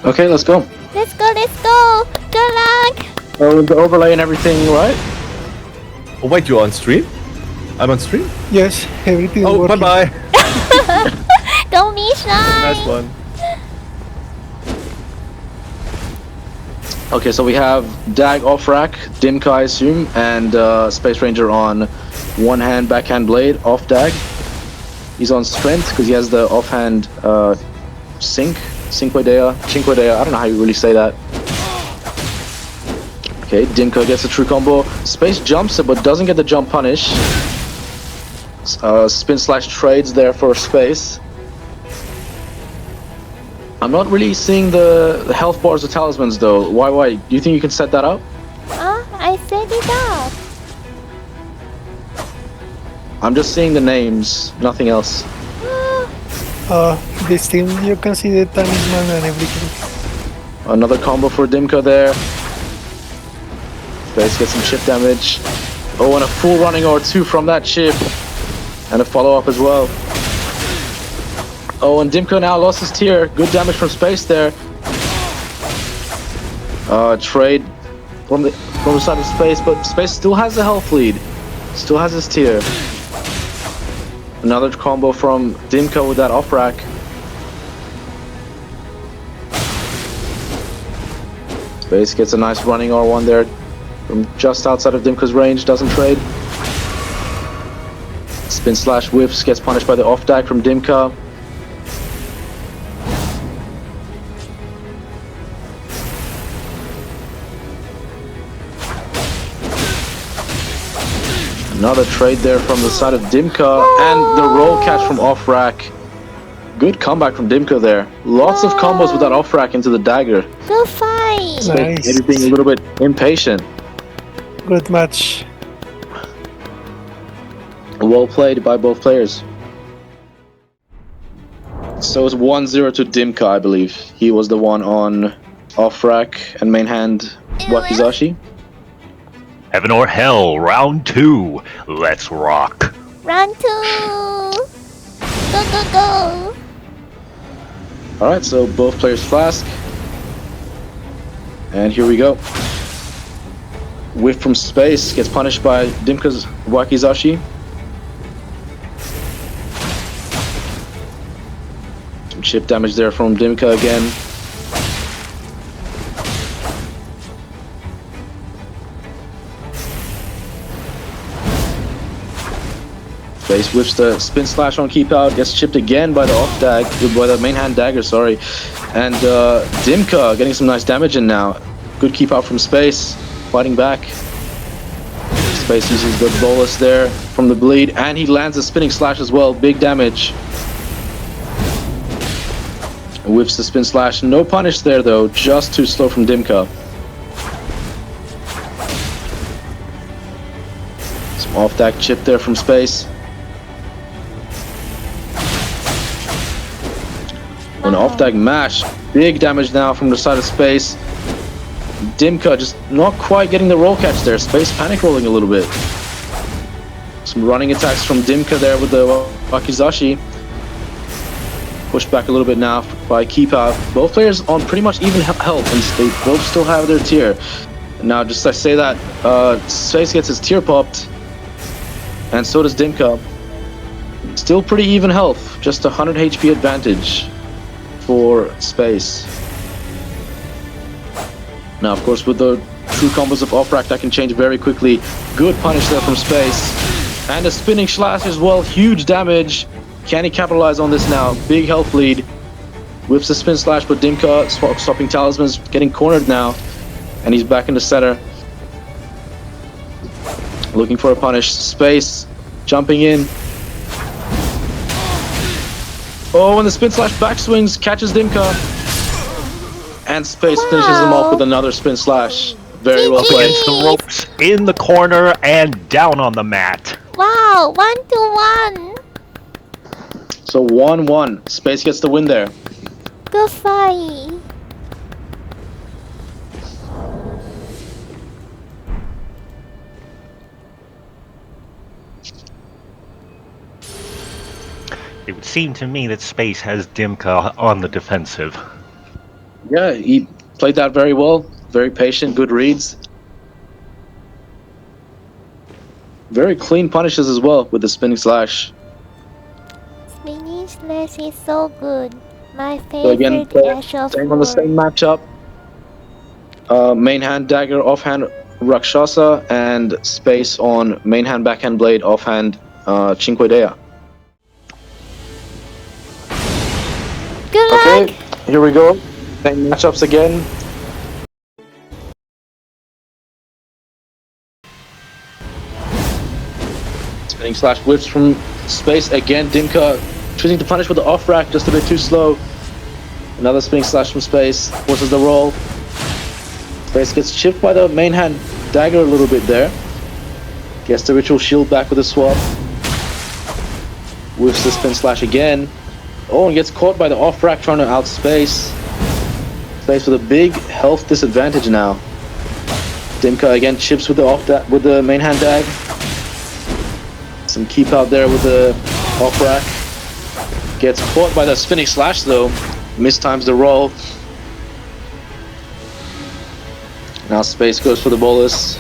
Okay, let's go. Let's go, let's go! Good luck! Oh, the overlay and everything, right? Oh wait, you're on stream? I'm on stream? Yes, everything is Oh, working. bye-bye. Don't be shy! Nice one. Okay, so we have Dag off rack, Dimka I assume, and Space Ranger on one hand backhand blade off Dag. He's on strength because he has the offhand Cinque Dea, I don't know how you really say that. Okay, Dimka gets a true combo. Space jumps it but doesn't get the jump punish. Spin slash trades there for Space. I'm not really seeing the health bars or talismans though. Why? Do you think you can set that up? I set it up. I'm just seeing the names, nothing else. This team, you can see the talisman and everything. Another combo for Dimka there. Space gets some chip damage. Oh, and a full running R2 from that chip. And a follow-up as well. Oh, and Dimka now lost his tier. Good damage from Space there. Trade from the side of Space, but Space still has the health lead. Still has his tier. Another combo from Dimka with that off rack. Space gets a nice running R1 there from just outside of Dimka's range, doesn't trade. Spin slash whiffs, gets punished by the off dag from Dimka. Another trade there from the side of Dimka, and the roll catch from off rack. Good comeback from Dimka there. Lots of combos with that off rack into the dagger. Good fight! Nice. Maybe being a little bit impatient. Good match. Well played by both players. So it's 1-0 to Dimka, I believe. He was the one on off rack and main hand Wakizashi. Heaven or Hell, round 2. Let's rock. Round 2! Go, go, go! Alright, so both players flask. And here we go. Whiff from Space gets punished by Dimka's Wakizashi. Some chip damage there from Dimka again. Space whips the spin slash on keep out, gets chipped again by the off dag, by the main hand dagger, sorry. And Dimka getting some nice damage in now. Good keep out from Space, fighting back. Space uses the bolus there from the bleed, and he lands a spinning slash as well, big damage. Whips the spin slash, no punish there though, just too slow from Dimka. Some off dag chip there from Space. An off dag mash, big damage now from the side of Space. Dimka just not quite getting the roll catch there. Space panic rolling a little bit. Some running attacks from Dimka there with the Wakizashi. Pushed back a little bit now by keep out. Both players on pretty much even health, and they both still have their tier. Now, just I say that, Space gets his tier popped, and so does Dimka. Still pretty even health, just 100 HP advantage for Space. Now, of course, with the true combos of off-rack, that can change very quickly. Good punish there from Space. And a spinning slash as well, huge damage. Can he capitalize on this now? Big health lead. Whips the spin slash, but Dimka swapping talismans, getting cornered now. And he's back in the center. Looking for a punish. Space jumping in. Oh, and the spin slash backswings, catches Dimka. And Space finishes him off with another spin slash. Very well played. Against the ropes, in the corner, and down on the mat. Wow, 1-1! So 1-1. Space gets the win there. Good fight! It would seem to me that Space has Dimka on the defensive. Yeah, he played that very well. Very patient, good reads. Very clean punishes as well with the spinning slash. Spinning slash is so good. My So again, favorite Ash of staying on the War. same matchup. Main hand dagger, offhand Rakshasa, and space on main hand backhand blade, offhand Cinque Dea. Good luck! Okay, here we go. Same matchups again. Spinning slash whips from space again. Dimka choosing to punish with the off rack, just a bit too slow. Another spinning slash from space, forces the roll. Space gets chipped by the main hand dagger a little bit there. Gets the ritual shield back with a swap. Whiffs the spin slash again. Oh, and gets caught by the off rack trying to outspace. Space with a big health disadvantage now. Dimka again chips with the main hand dag. Some keep out there with the off rack. Gets caught by the spinning slash though. Mistimes the roll. Now space goes for the bolus.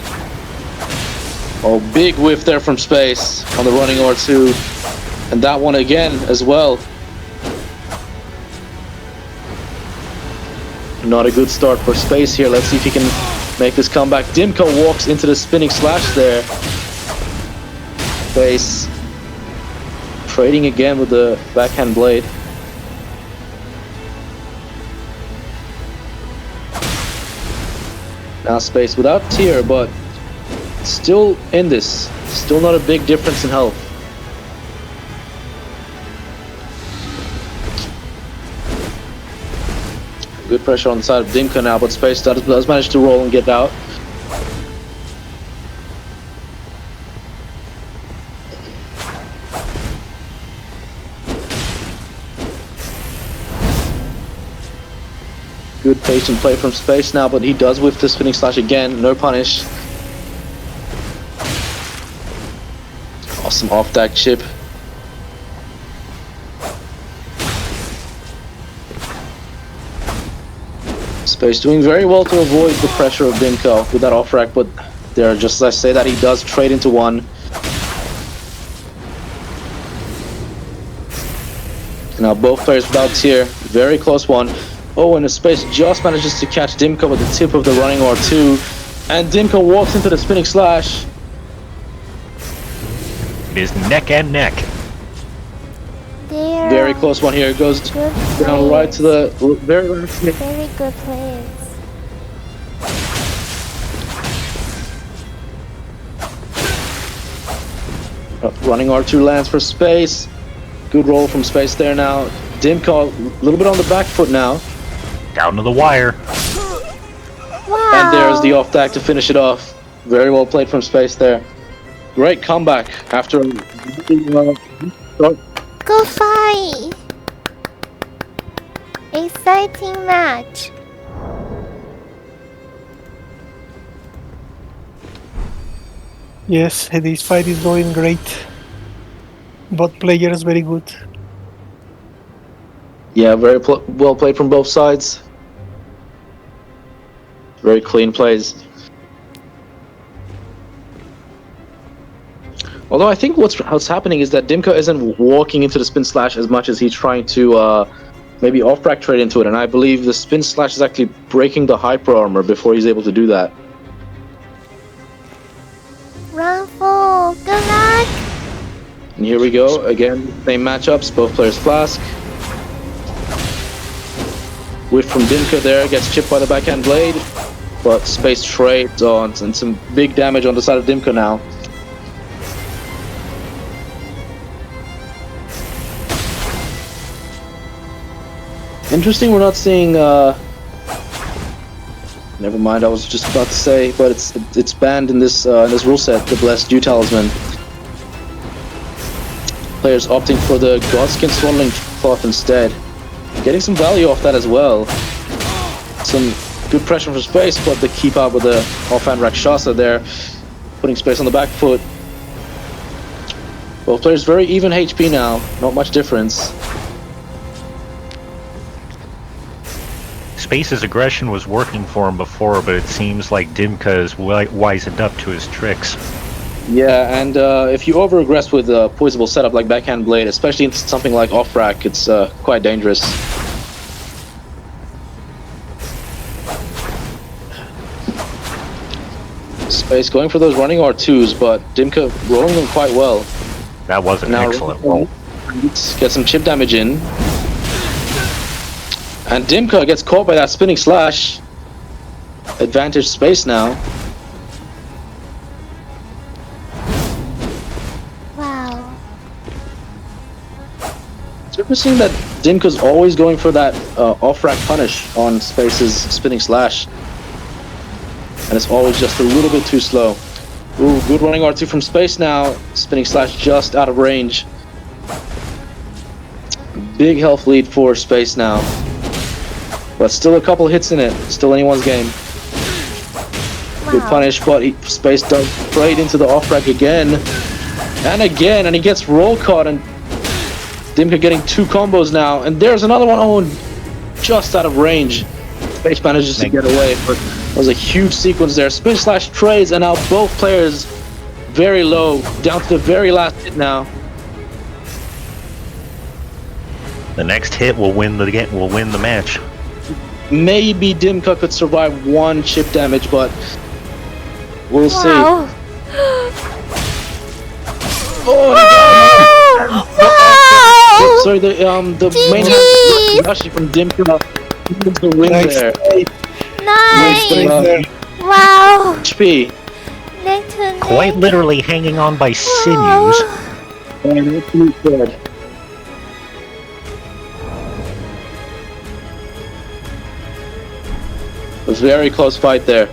Oh, big whiff there from space on the running R2. And that one again as well. Not a good start for space here. Let's see if he can make this comeback. Dimka walks into the spinning slash there. Space trading again with the backhand blade. Now space without tier, but still in this. Still not a big difference in health. Good pressure on the side of Dimka now, but space does manage to roll and get out. Good patient play from space now, but he does whiff the spinning slash again. No punish. Awesome off dag chip. Space doing very well to avoid the pressure of Dimka with that off rack, but there, just as I say that, he does trade into one. Now both players without tier. Very close one. Oh, and the space just manages to catch Dimka with the tip of the running R2. And Dimka walks into the spinning slash. It is neck and neck. There. Very close one here. It goes Good down right players. to the very last hit. Very good players. Running R2 lands for space. Good roll from space there now. Dimka a little bit on the back foot now. Down to the wire. Wow. And there's the off tag to finish it off. Very well played from space there. Great comeback after a start. Go fight! Exciting match. Yes, this fight is going great. Both players very good. Yeah, very well played from both sides. Very clean plays. Although I think what's happening is that Dimka isn't walking into the spin slash as much as he's trying to maybe off-rack trade into it, and I believe the spin slash is actually breaking the hyper armor before he's able to do that. Run full. Good luck. And here we go, again, same matchups, both players flask. Whiff from Dimka there, gets chipped by the backhand blade, but space trades on, and some big damage on the side of Dimka now. Interesting, we're not seeing, never mind, I was just about to say, but it's banned in this rule set, the Blessed Dew Talisman. Players opting for the Godskin Swaddling Cloth instead. Getting some value off that as well. Some good pressure from space, but the keep out with the offhand Rakshasa there, putting space on the back foot. Both players very even HP now, not much difference. Space's aggression was working for him before, but it seems like Dimka is wisened up to his tricks. Yeah, and if you over-aggress with a poisonable setup like backhand blade, especially in something like off-rack, it's quite dangerous. Space going for those running R2s, but Dimka rolling them quite well. That was an excellent roll. Get some chip damage in. And Dimka gets caught by that spinning slash. Advantage Space now. Wow. It's interesting that Dimka's always going for that off-rack punish on Space's spinning slash. And it's always just a little bit too slow. Ooh, good running R2 from Space now. Spinning slash just out of range. Big health lead for Space now. But still a couple hits in it. Still anyone's game. Wow. Good punish, but Space does straight into the off-rack again. And again, and he gets roll caught, and Dimka getting 2 combos now. And there's another one, oh, just out of range. Space manages to get away, but that was a huge sequence there. Spin slash trades, and now both players very low, down to the very last hit now. The next hit will win the match. Maybe Dimka could survive 1 chip damage, but we'll see. Wow. Oh, Wow. sorry, the main GG's. actually from Dimka is the win Nice. there. Nice. There. Wow. HP. Neck to neck. Quite literally hanging on by sinews. Wow. And that's really good. It was a very close fight there.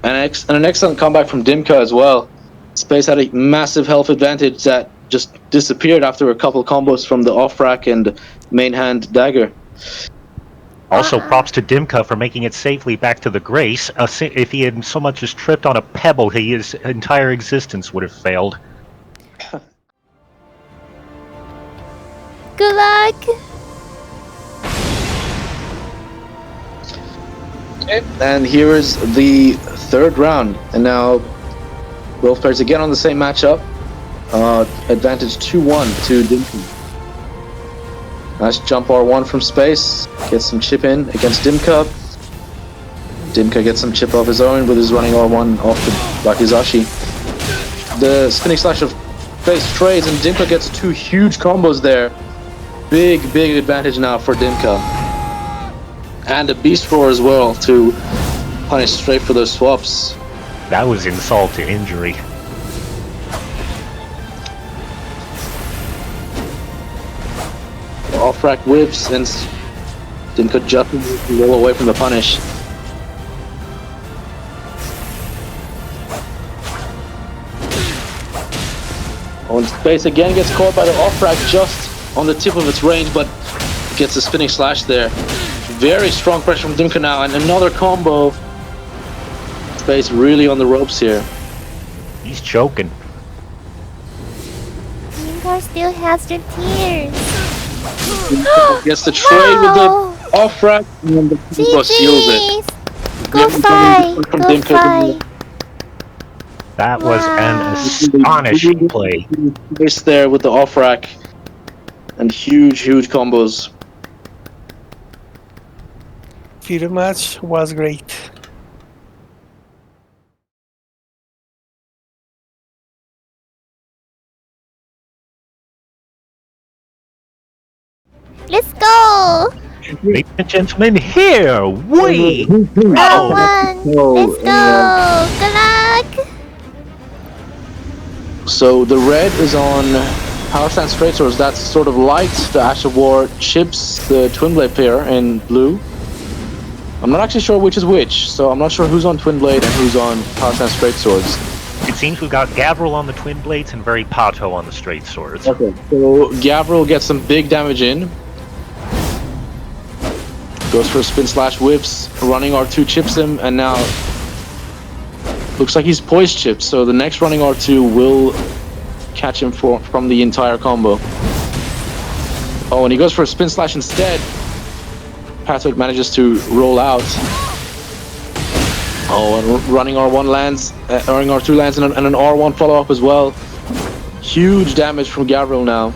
And an excellent comeback from Dimka as well. Space had a massive health advantage that just disappeared after a couple combos from the off-rack and main hand dagger. Also, props to Dimka for making it safely back to the Grace. If he had so much as tripped on a pebble, his entire existence would have failed. Good luck. And here is the 3rd round. And now both players again on the same matchup. Advantage 2-1 to Dimka. Nice jump R1 from Space. Gets some chip in against Dimka. Dimka gets some chip of his own with his running R1 off the Bakizashi. The spinning slash of Space trades, and Dimka gets 2 huge combos there. Big advantage now for Dimka. And a Beast Roar as well to punish straight for those swaps. That was insult to injury. Off-rack whips, and Dimka just roll away from the punish. On Space again gets caught by the off-rack just on the tip of its range, but gets a spinning slash there. Very strong pressure from Dimka now, and another combo. Space really on the ropes here. He's choking. Dimka still has the tears. Gets the trade with the off-rack, and the combo seals it. GG's. Go fight. Go fight. That was Wow. an astonishing play. Space there with the off-rack, and huge combos. Feeder match was great. Let's go. Ladies and gentlemen, here we Round go. 1. Let's go. Good luck. So the red is on Power Stance Straight Swords. That's sort of light. The Ash of War chips the Twin Blade pair in blue. I'm not actually sure which is which, so I'm not sure who's on Twin Blade and who's on Power Stance Straight Swords. It seems we've got Gavril on the Twin Blades and verypatto on the Straight Swords. Okay, so Gavril gets some big damage in. Goes for a spin slash whips. Running R2 chips him, and now looks like he's poised chipped. So the next running R2 will catch him from the entire combo. Oh, and he goes for a spin slash instead. Pato manages to roll out. Oh, and running R1 lands, running R2 lands, and an R1 follow-up as well. Huge damage from gavril now.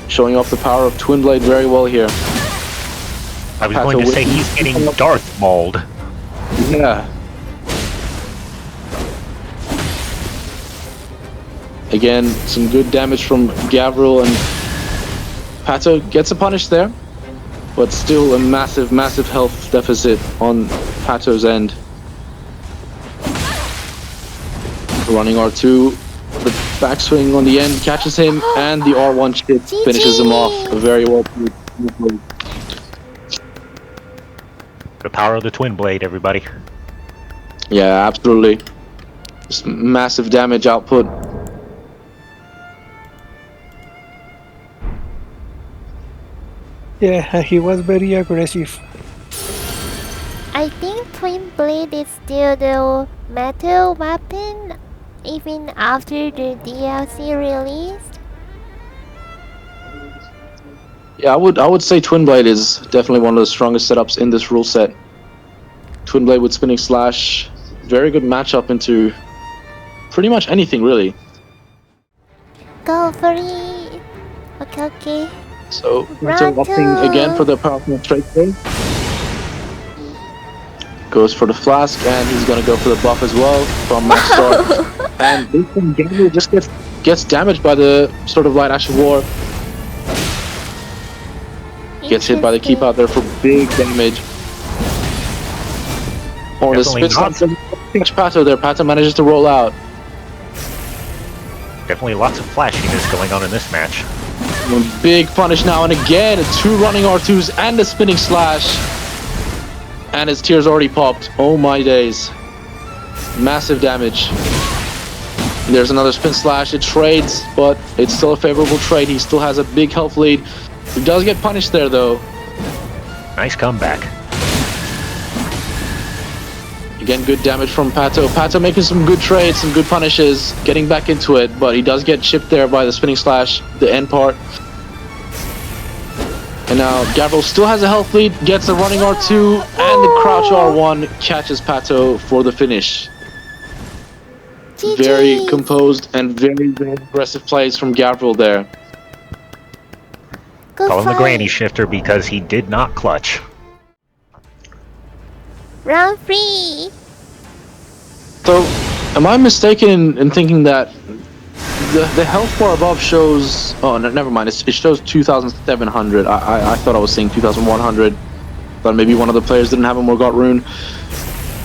Showing off the power of Twin Blade very well here. I was Pato going to say with- he's getting Darth mauled. Yeah. Again, some good damage from gavril, and Pato gets a punish there, but still a massive, massive health deficit on Pato's end. Running R2, the backswing on the end catches him, and the R1 chip finishes him off. Very well played. The power of the Twin Blade, everybody. Yeah, absolutely. Just massive damage output. Yeah, he was very aggressive. I think Twin Blade is still the metal weapon even after the DLC released. Yeah, I would say Twin Blade is definitely one of the strongest setups in this rule set. Twin Blade with Spinning Slash, very good matchup into pretty much anything really. Go for it. Okay. So, Run opting to- again for the powerful straight thing. Goes for the flask, and he's gonna go for the buff as well from Max Start. And this one Gavril just gets damaged by the sort of light ash of war. Gets hit by the keep out there for big damage. Or the Definitely spit slap catch Pato there. Pato manages to roll out. Definitely lots of flashiness going on in this match. Big punish now, and again, 2 running R2s and a spinning slash. And his tears already popped. Oh my days. Massive damage. There's another spin slash. It trades, but it's still a favorable trade. He still has a big health lead. He does get punished there, though. Nice comeback. Again, good damage from Pato. Pato making some good trades, some good punishes, getting back into it, but he does get chipped there by the spinning slash, the end part. And now Gavril still has a health lead, gets a running R2, and the crouch R1 catches Pato for the finish. GG. Very composed and very, very aggressive plays from Gavril there. Good Call him the fight. granny shifter because he did not clutch. Round 3. So, am I mistaken in thinking that the health bar above shows... Oh, no, never mind. It shows 2,700. I thought I was saying 2,100. Thought maybe one of the players didn't have a Morgott rune.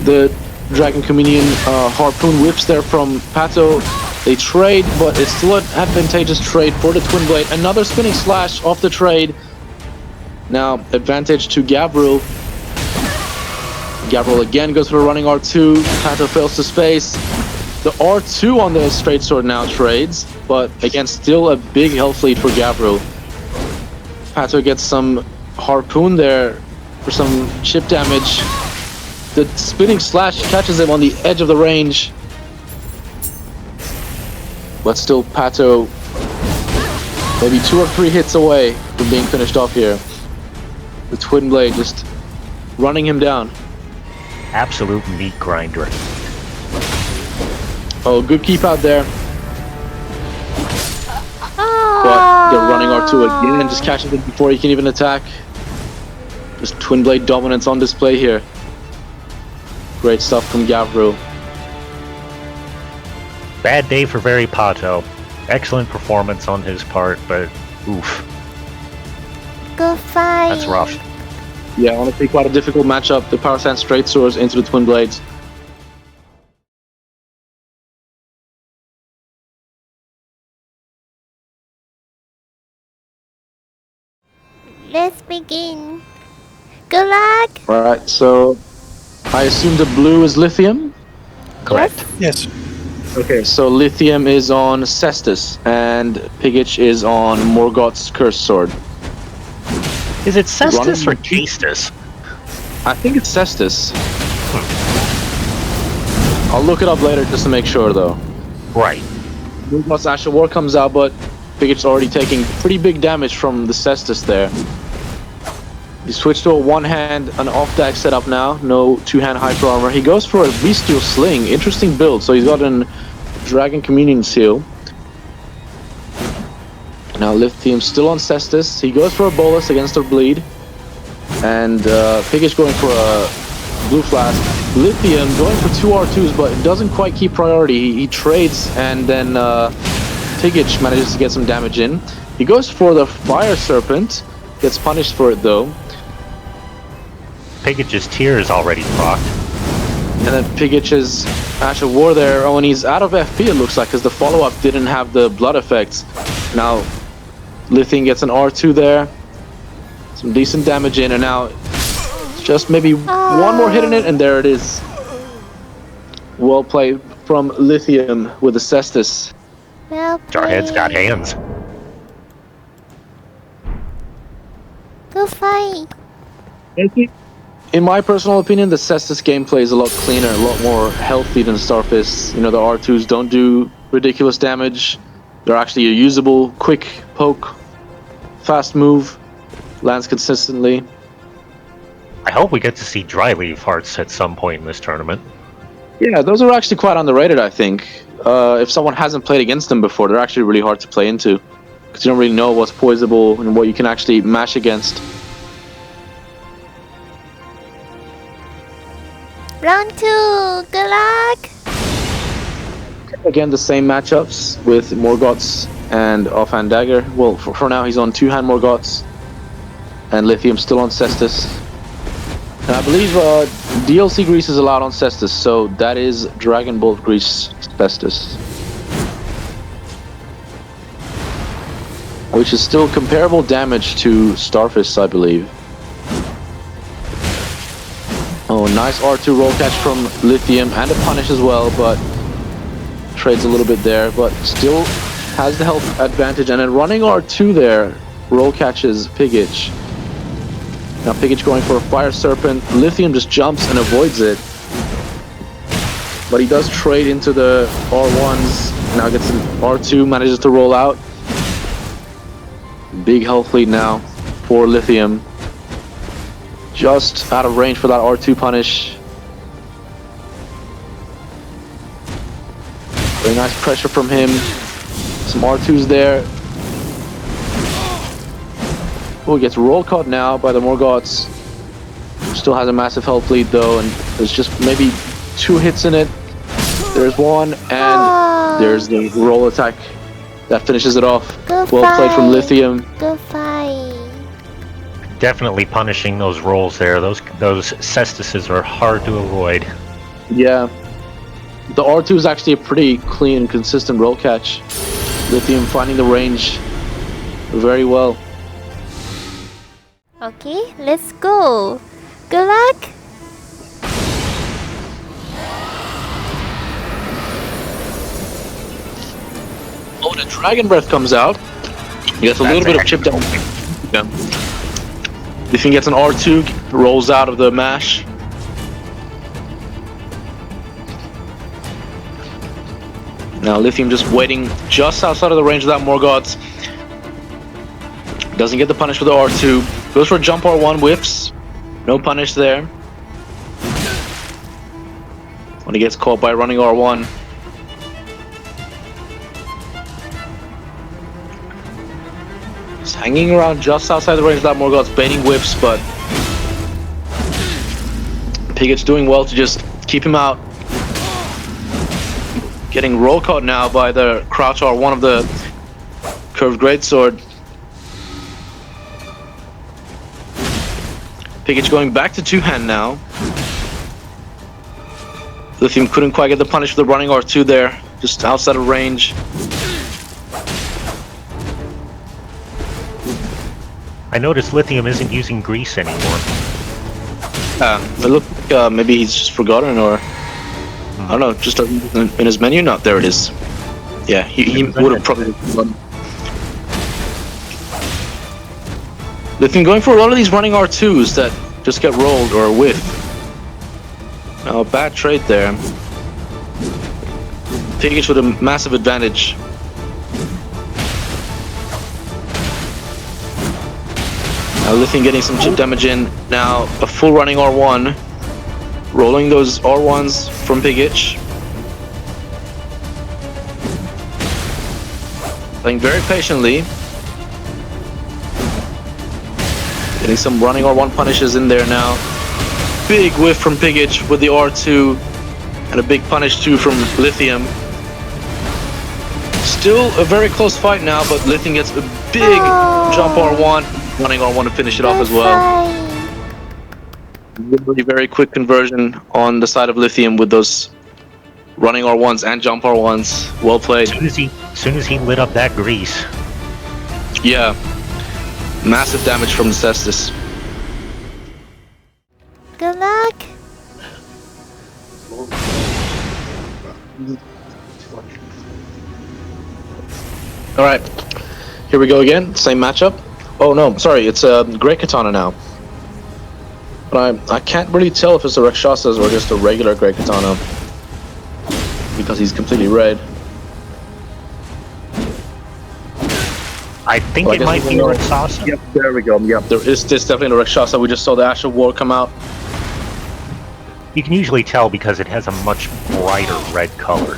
The Dragon Communion harpoon whips there from Pato. They trade, but it's still an advantageous trade for the Twin Blade. Another spinning slash off the trade. Now, advantage to Gavril. Gavril again goes for a running R2. Pato fails to space. The R2 on the straight sword now trades, but again, still a big health lead for Gavril. Pato gets some harpoon there for some chip damage. The spinning slash catches him on the edge of the range. But still, Pato maybe 2 or 3 hits away from being finished off here. The Twin Blade just running him down. Absolute meat grinder. Oh, good keep out there. But the running R2 again just catches him before he can even attack. Just Twin Blade dominance on display here. Great stuff from Gavril. Bad day for verypatto. Excellent performance on his part, but oof, Good fight. that's rough. Yeah, honestly, quite a difficult matchup. The Power Sand straight swords into the Twin Blades. Let's begin. Good luck. Alright, so I assume the blue is lithium? Correct. Yes. Okay, so lithium is on Cestus, and Piggich is on Morgott's Cursed Sword. Is it Cestus or Running- Castus? I think it's Cestus. I'll look it up later just to make sure, though. Right. Morgott's Ash of War comes out, but Piggich's already taking pretty big damage from the Cestus there. He switched to a one-hand, an off-deck setup now. No two-hand hyper armor. He goes for a bestial sling. Interesting build. So he's got an Dragon Communion seal. Now Lithium still on Cestus. He goes for a bolus against her bleed. And Piggich going for a blue flask. Lithium going for 2 R2s, but it doesn't quite keep priority. He trades, and then Piggich manages to get some damage in. He goes for the Fire Serpent. Gets punished for it though. Piggich's tear is already procced. And then Piggich's Ash of War there. Oh, and he's out of FP it looks like, because the follow-up didn't have the blood effects. Now Lithium gets an R2 there. Some decent damage in, and now just maybe one more hit in it, and there it is. Well played from Lithium with the Cestus. Well Jarhead's got played. hands. Good fight. In my personal opinion, the Cestus gameplay is a lot cleaner, a lot more healthy than Starfist. You know, the R2s don't do ridiculous damage. They're actually a usable, quick poke, fast move, lands consistently. I hope we get to see dry leaf hearts at some point in this tournament. Yeah, those are actually quite underrated, I think. If someone hasn't played against them before, they're actually really hard to play into, because you don't really know what's poisonable and what you can actually mash against. Round 2. Good luck. Again, the same matchups with Morgoth's and Offhand Dagger. Well, for now, he's on two-hand Morgoth's, and Lithium still on Cestus. And I believe DLC grease is allowed on Cestus, so that is Dragon Bolt grease Cestus, which is still comparable damage to Starfist, I believe. Oh, nice R2 roll catch from Lithium, and a punish as well, but trades a little bit there, but still has the health advantage. And then running R2 there, roll catches Piggich. Now Piggich going for a Fire Serpent. Lithium just jumps and avoids it, but he does trade into the R1s. Now gets an R2, manages to roll out. Big health lead now for Lithium. Just out of range for that R2 punish. Very nice pressure from him. Some R2s there. Oh, he gets roll caught now by the Morgoths. Still has a massive health lead though, and there's just maybe 2 hits in it. There's one, and there's the roll attack that finishes it off. Good Well played from fight. Lithium. Good fight. Definitely punishing those rolls there. Those Cestuses are hard to avoid. Yeah. The R2 is actually a pretty clean and consistent roll catch. Lithium finding the range very well. Okay, let's go. Good luck. Oh, the Dragon Breath comes out. He gets a little bit of chip down. Yeah. Lithium gets an R2, rolls out of the mash. Now Lithium just waiting just outside of the range of that Morgoth. Doesn't get the punish with the R2. Goes for a jump R1, whiffs. No punish there. When he gets caught by running R1. He's hanging around just outside the range of that Morgoth, baiting whiffs, but Piggich doing well to just keep him out. Getting roll caught now by the crouch R1 of the curved greatsword. Piggich going back to two-hand now. Lithium couldn't quite get the punish with the running R2 there, just outside of range. I noticed Lithium isn't using grease anymore. It looked like maybe he's just forgotten, or I don't know, just in his menu. No, there it is. Yeah, he would have probably forgotten. Lithium going for a lot of these running R2s that just get rolled or whiff. Now a bad trade there. Piggich with a massive advantage. Lithium getting some chip damage in. Now, a full running R1. Rolling those R1s from Piggich. Playing very patiently. Getting some running R1 punishes in there now. Big whiff from Piggich with the R2. And a big punish too from Lithium. Still a very close fight now, but Lithium gets a big jump R1. Running R1 to finish it off as well. Really very quick conversion on the side of Lithium with those running R1s and jump R1s. Well played. As soon as he lit up that grease. Yeah. Massive damage from the Cestus. Good luck. Alright. Here we go again. Same matchup. Oh no, sorry, it's a Great Katana now. But I can't really tell if it's a Rakshasas or just a regular Great Katana. Because he's completely red. I think it might be Rakshasa. Yep, there we go. Yep, there is this definitely a Rakshasa. We just saw the Ash of War come out. You can usually tell because it has a much brighter red color.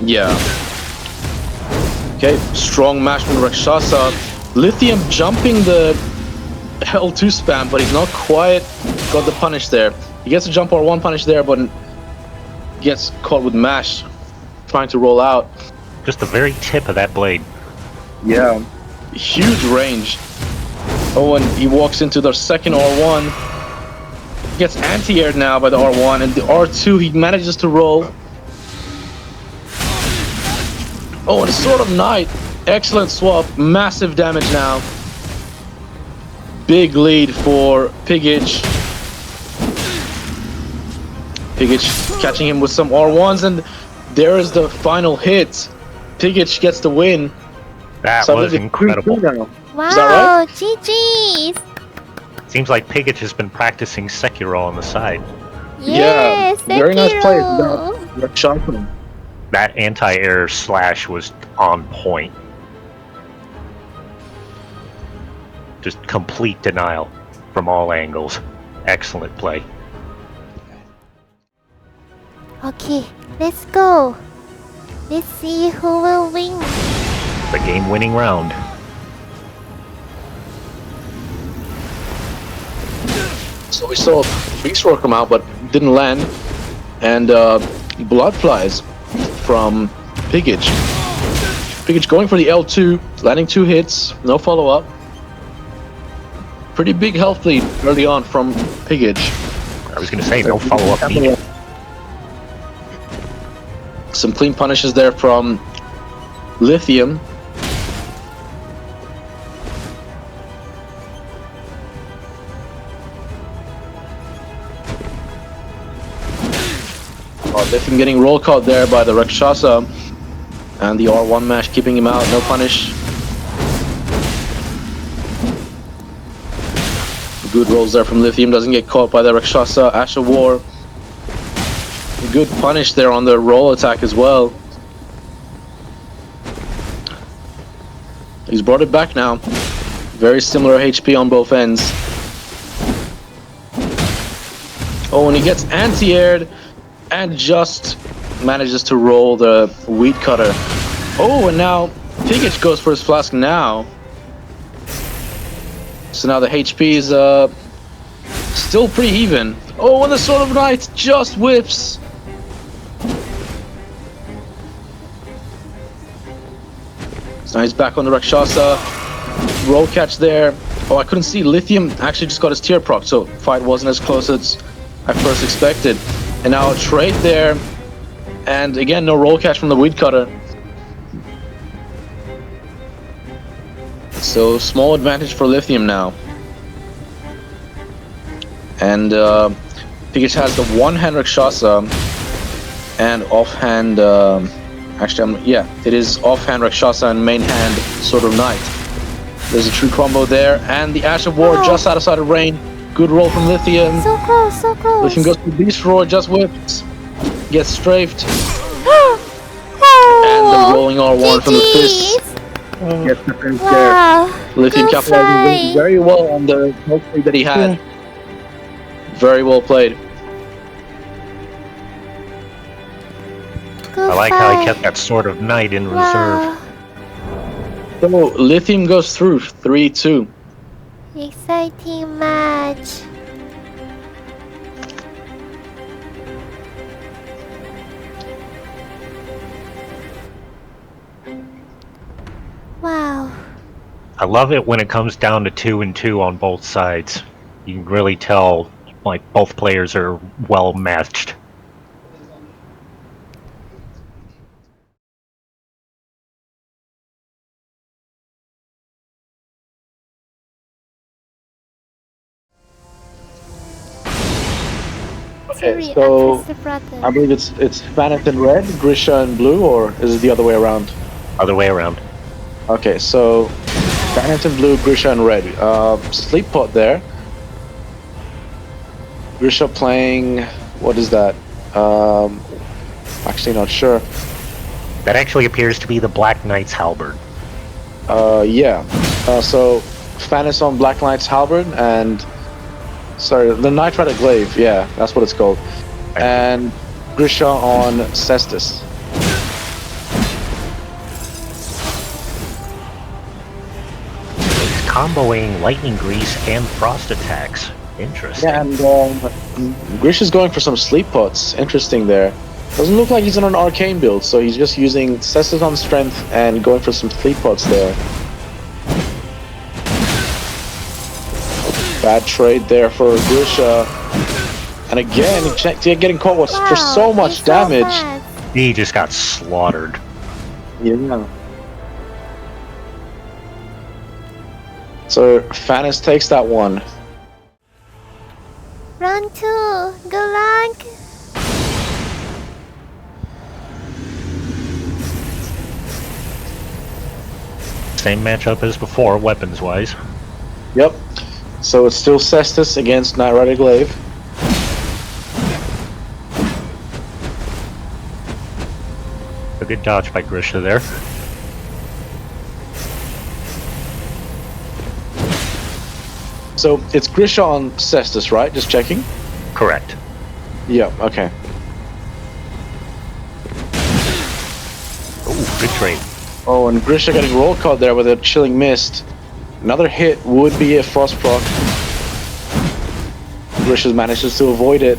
Yeah. Okay, strong mash from Rakshasa. Lithium jumping the L2 spam, but he's not quite got the punish there. He gets a jump R1 punish there, but gets caught with mash, trying to roll out. Just the very tip of that blade. Yeah. Huge range. Oh, and he walks into the second R1. Gets anti-aired now by the R1, and the R2 he manages to roll. Oh, and a Sword of Night. Excellent swap. Massive damage now. Big lead for Piggich. Piggich catching him with some R1s, and there is the final hit. Piggich gets the win. That was incredible. Wow, Is that right? GG's. Seems like Piggich has been practicing Sekiro on the side. Yes, yeah, very nice play. Sekiro. That anti-air slash was on point. Just complete denial from all angles. Excellent play. Okay, let's go. Let's see who will win. The game-winning round. So we saw Beast Roar come out, but didn't land. And Blood Flies from Piggich. Piggich going for the L2, landing 2 hits, no follow-up. Pretty big health lead early on from Piggich. I was going to say, no follow-up needed. Some clean punishes there from Lithium. Lithium getting roll caught there by the Rakshasa. And the R1 mash keeping him out, no punish. Good rolls there from Lithium, doesn't get caught by the Rakshasa. Ash of War. Good punish there on the roll attack as well. He's brought it back now. Very similar HP on both ends. Oh, and he gets anti-aired and just manages to roll the Wheat Cutter. Oh, and now Piggich goes for his flask now. So now the HP is still pretty even. Oh, and the Sword of Night just whips. So now he's back on the Rakshasa. Roll catch there. Oh, I couldn't see. Lithium actually just got his tier proc, so fight wasn't as close as I first expected. And now a trade there. And again, no roll catch from the Weed Cutter. So small advantage for Lithium now. And Piggich has the one-hand Rakshasa and offhand. It is offhand Rakshasa and main hand Sword of Night. There's a true combo there, and the Ash of War just outside of range. Good roll from Lithium. So close, so close. Lithium goes to Beast Roar, just whips, gets strafed. And the rolling R1 from the fist. Gets the finish there. Wow. Lithium Good capitalizing fight. very well on the smoke play that he had. Yeah. Very well played. Good I like how he fight. kept that Sword of Knight in reserve. Wow. So Lithium goes through 3-2. Exciting match. Wow. I love it when it comes down to 2-2 on both sides. You can really tell, like, both players are well matched. Okay, Sorry, so I pressed the button. I believe it's Fanis in red, Grisha in blue, or is it the other way around? Other way around. Okay, so Fanis in blue, Grisha in red. Sleep pot there. Grisha playing, what is that? Actually not sure. That actually appears to be the Black Knight's halberd. Yeah. So Fanis on Black Knight's halberd and sorry, the Knight Rider glaive. Yeah, that's what it's called. And Grisha on Cestus. He's comboing lightning grease and frost attacks. Interesting. Yeah, and Grisha's going for some sleep pots. Interesting there. Doesn't look like he's on an arcane build, so he's just using Cestus on strength and going for some sleep pots there. Bad trade there for Grisha. And again, getting caught with, for so much damage. He just got slaughtered. Yeah. So Fanis takes that one. Round 2. Good luck. Same matchup as before, weapons-wise. Yep. So it's still Cestus against Knight Rider Glaive. A good dodge by Grisha there. So it's Grisha on Cestus, right? Just checking. Correct. Yeah. Okay. Oh, good trade. Oh, and Grisha getting roll caught there with a chilling mist. Another hit would be a frost proc. Grisha manages to avoid it.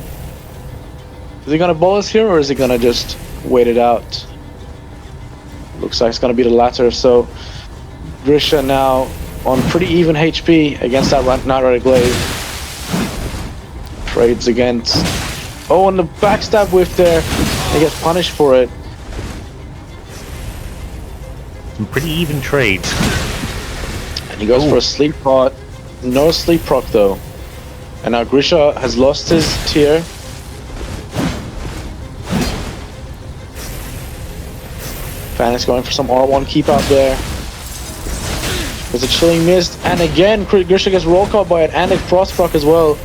Is he gonna bolus here, or is he gonna just wait it out? Looks like it's gonna be the latter. So Grisha now on pretty even HP against that Knight Rider Glaive. Trades against. Oh, and the backstab whiff there. He gets punished for it. Some pretty even trades. And he goes for a sleep pot. No sleep proc though. And now Grisha has lost his tier. Fanis going for some R1 keep out there. There's a chilling mist, and again Grisha gets roll caught by it, and a frost proc as well.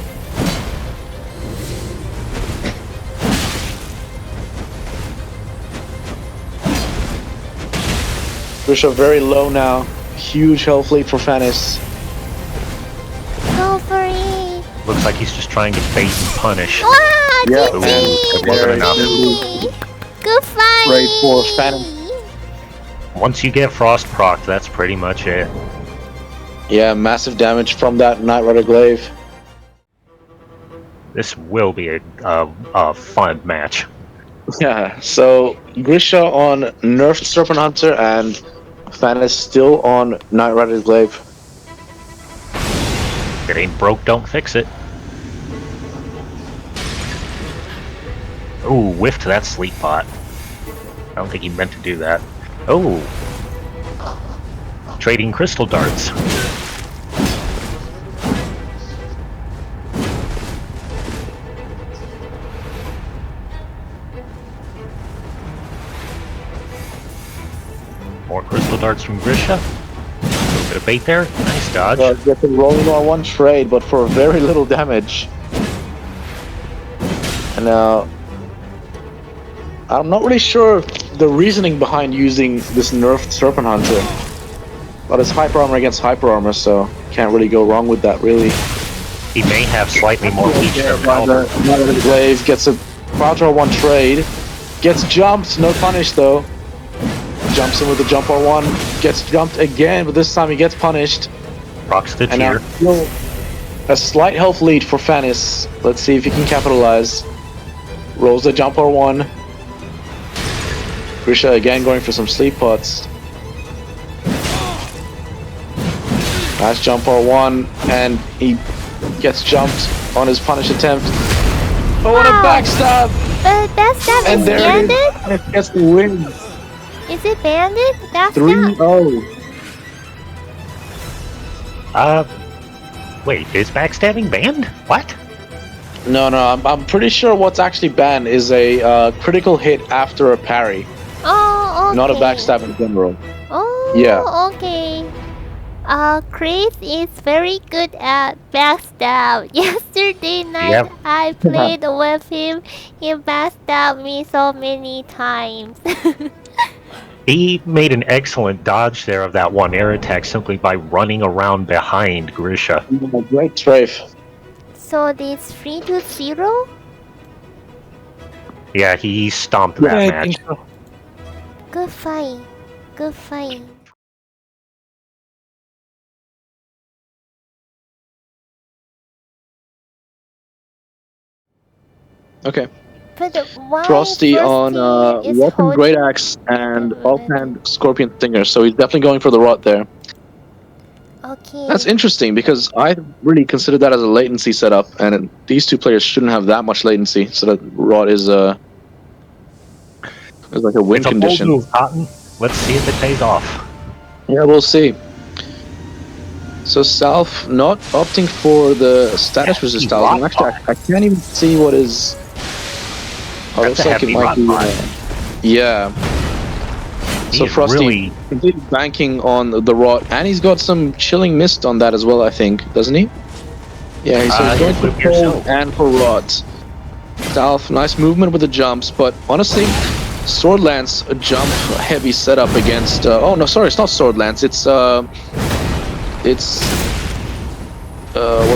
Grisha very low now. Huge health lead for Fanis. Go for it. Looks like he's just trying to bait and punish. Wow, Yeah, GG. man. It wasn't enough. Good fight. Great for Fanis. Once you get frost proc, that's pretty much it. Yeah, massive damage from that Knight Rider Glaive. This will be a fun match. Yeah, so Grisha on nerfed Serpent Hunter and Fanis still on Knight Rider Glaive. If it ain't broke, don't fix it. Ooh, whiffed that sleep pot. I don't think he meant to do that. Oh. Trading crystal darts. More crystal darts from Grisha. A little bit of bait there. Nice dodge. Gets a rolling R1 trade, but for very little damage. And now, I'm not really sure the reasoning behind using this nerfed Serpent Hunter. But it's hyper armor against hyper armor, so can't really go wrong with that, really. He may have slightly more reach than Another Albert. wave gets a crouch R1 trade. Gets jumped, no punish though. Jumps in with the jump R1. Gets jumped again, but this time he gets punished. Procs the And now tier. still a slight health lead for Fanis. Let's see if he can capitalize. Rolls the jump R1. Grisha again going for some sleep pots. Nice jump R1, and he gets jumped on his punish attempt. Oh, what a backstab! Backstab And is there banded? it is. It gets the win. Is it banded? That's 3-0. Wait, is backstabbing banned? What? No, I'm pretty sure what's actually banned is a critical hit after a parry, Oh, okay. not a backstab in general. Oh, Yeah. okay. Chris is very good at backstab. Yesterday night, Yep. I played with him. He backstabbed me so many times. He made an excellent dodge there of that one air attack simply by running around behind Grisha. Great strafe. So this 3-0? Yeah, he stomped Yeah, that I match. think so. Good fight. Good fight. Okay. But why Frosty on is Weapon holding- Great Axe and the Offhand Scorpion Stinger, so he's definitely going for the rot there. Okay. That's interesting because I really consider that as a latency setup, and these two players shouldn't have that much latency, so that rot is like a win It's a bold condition. move, Cotton. Let's see if it pays off. Yeah, we'll see. So South not opting for the status resist style. And actually, I can't even see what is. Oh, That's looks a like it heavy might rot be. pot. Yeah. He So is Frosty really completely banking on the rot, and he's got some chilling mist on that as well. I think, doesn't he? Yeah, he's going yeah, for with cold yourself. and for rot. South, nice movement with the jumps, but honestly, Sword Lance a jump heavy setup against. Oh no, sorry, it's not Sword Lance. It's what's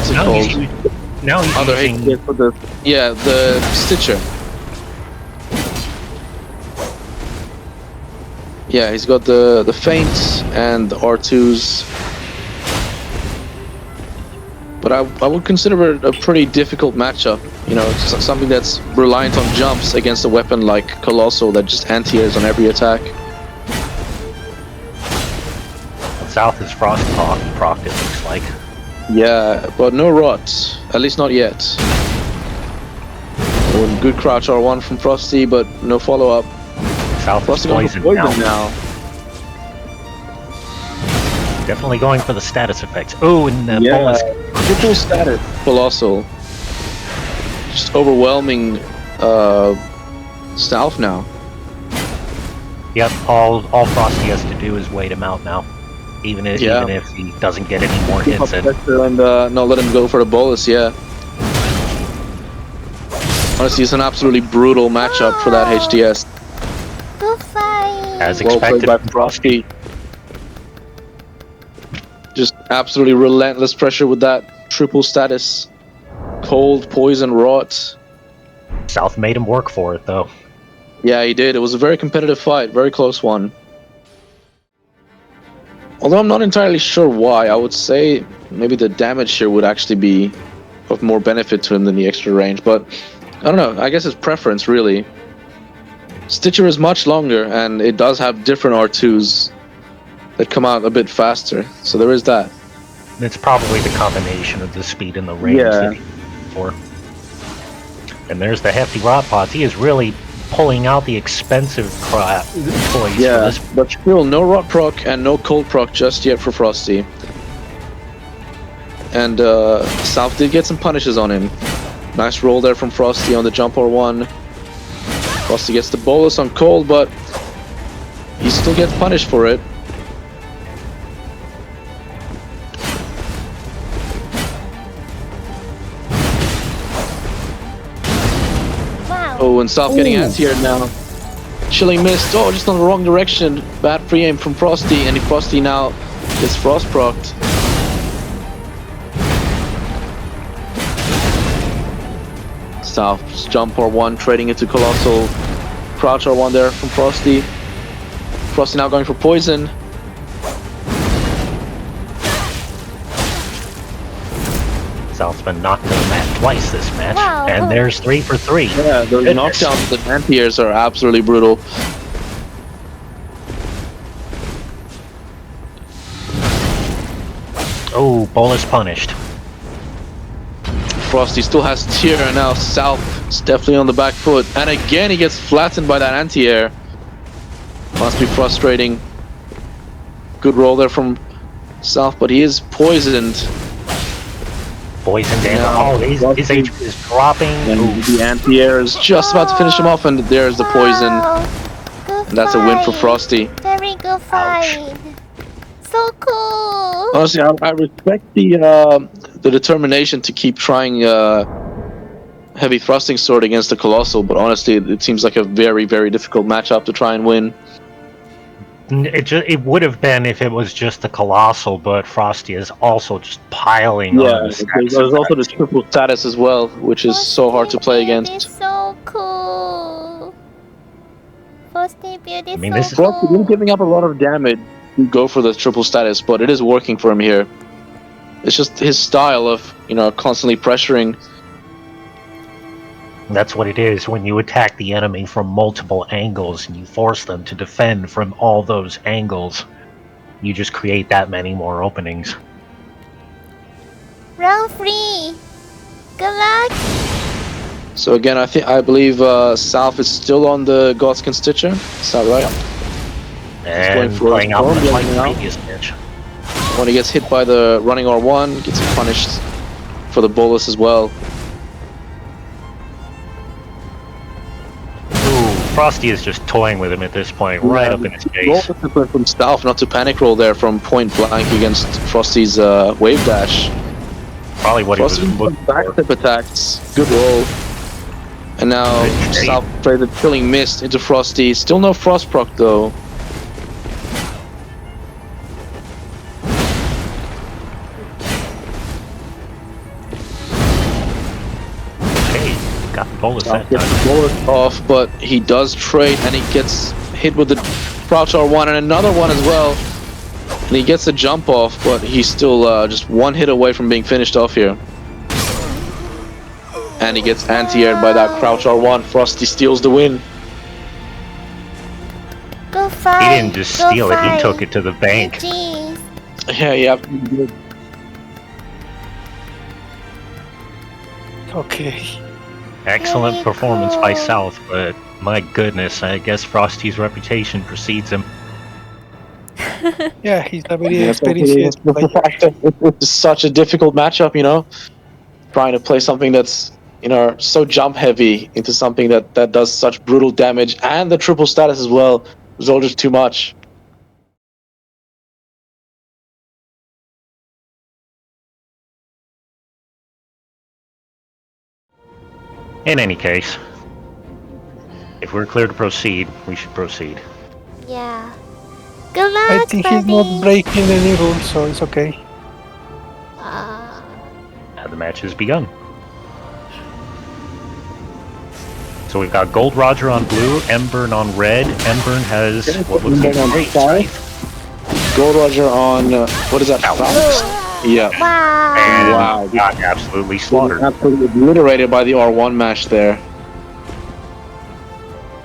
it now called? he's Other using hit for the the Stitcher. Yeah, he's got the feint and the R2s. But I would consider it a pretty difficult matchup. You know, it's something that's reliant on jumps against a weapon like Colossal that just anti-airs on every attack. South is Frost proc, it looks like. Yeah, but no rot. At least not yet. Oh, good crouch R1 from Frosty, but no follow-up. South Frosty is going for poisoned poison now. now. Definitely going for the status effects. Oh, and the Yeah, bonus. triple status. Colossal. Just overwhelming South now. Yep, all Frosty has to do is wait him out now. Even if he doesn't get any more Keep up hits in. pressure and not let him go for the bolus, yeah. Honestly, it's an absolutely brutal matchup for that HDS. Good fight. As Well played expected by from Frosty. Just absolutely relentless pressure with that triple status. Cold, poison, rot. South made him work for it, though. Yeah, he did. It was a very competitive fight, very close one. Although I'm not entirely sure why, I would say maybe the damage here would actually be of more benefit to him than the extra range, but I don't know. I guess it's preference, really. Stitcher is much longer, and it does have different R2s that come out a bit faster, so there is that. It's probably the combination of the speed and the range Yeah. that he's for. And there's the hefty rot pots. He is really pulling out the expensive toys for Yeah, this. but still no rot proc and no cold proc just yet for Frosty. And South did get some punishes on him. Nice roll there from Frosty on the jump R1. Frosty gets the bolus on cold, but he still gets punished for it. Wow. Oh, and South getting anti-aired now. Chilling mist. Oh, just on the wrong direction. Bad free aim from Frosty, and Frosty now It's frost procced. South's jump R1 trading into Colossal. Crouch R1 there from Frosty. Frosty now going for poison. South's been knocked to the mat twice this match, Wow. and there's 3 for 3. Yeah, those Goodness. knockdowns of the anti-airs are absolutely brutal. Oh, Bolus punished. Frosty still has tier, and now South is definitely on the back foot. And again, he gets flattened by that anti-air. Must be frustrating. Good roll there from South, but he is poisoned. Poisoned and No, his HP is dropping. And Ooh, the anti-air is just about to finish him off, and there's the poison. Wow. Good And that's a win for fight. Frosty. Very good fight. So cool. Honestly, I respect the determination to keep trying heavy thrusting sword against the Colossal, but honestly, it seems like a very, very difficult matchup to try and win. it would have been if it was just the Colossal, but Frosty is also just piling on. Yeah, there's also the triple status as well, which is so hard to play Frosty against. It's so cool. Frosty Build is I mean, so this is- Frosty cool. is giving up a lot of damage to go for the triple status, but it is working for him here. It's just his style of, constantly pressuring. That's what it is when you attack the enemy from multiple angles and you force them to defend from all those angles. You just create that many more openings. Round 3. Good luck. So again, I believe South is still on the Godskin Stitcher. Is that right? And for playing out storm, the like going out. previous match. When he gets hit by the running R1, gets punished for the bolus as well. Ooh, Frosty is just toying with him at this point, right up in his Roll face. discipline from South not to panic roll there from point blank against Frosty's wave dash. Probably what he was Frosty looking for. backstep attacks. Good roll. And now Good trade. South plays a killing mist into Frosty. Still no frost proc though. Hey, got the bolus that South gets time. the bolus off, but he does trade and he gets hit with the crouch R1 and another one as well. And he gets a jump off, but he's still just one hit away from being finished off here. And he gets anti-aired by that crouch R1. Frosty steals the win. Good fight. He didn't just Good steal it, he fight. took it to the bank. Jeez. Yeah, you have to be good. Okay. Excellent Very performance by cool. South, but my goodness, I guess Frosty's reputation precedes him. Yeah, he's a very Yeah, experienced the player. fact that it's such a difficult matchup, trying to play something that's, so jump heavy into something that does such brutal damage and the triple status as well was all just too much. In any case, if we're clear to proceed, we should proceed. Yeah. Good luck, I think he's not breaking any rules, so it's okay. Now the match has begun. So we've got GoldRoger on blue, emburn on red. Emburn has what looks like Emburn on great five. strength. GoldRoger on, what is that? Falcons. Falcons? Yeah. Wow. And Wow. got absolutely slaughtered. Absolutely obliterated by the R1 mash there.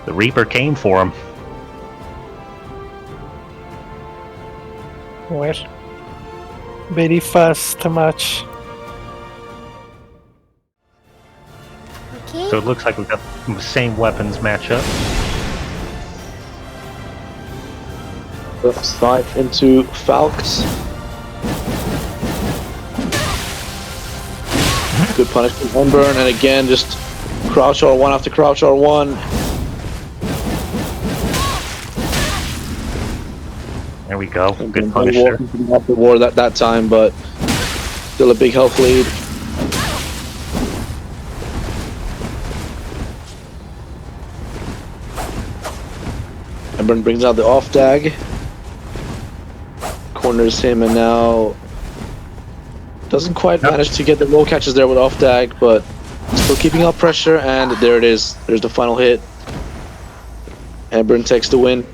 The Reaper came for him. Well, very fast match. Okay. So it looks like we've got the same weapons matchup. Slide into Falcons. Good punishment on burn, and again, just crouch R1 after crouch R1. There we go. And Good then punish no there. war off the war that time, but still a big health lead. Emburn brings out the off dag. corners him, and now doesn't quite manage to get the roll catches there with off dag, but still keeping up pressure, and there it is. There's the final hit. Emburn takes the win.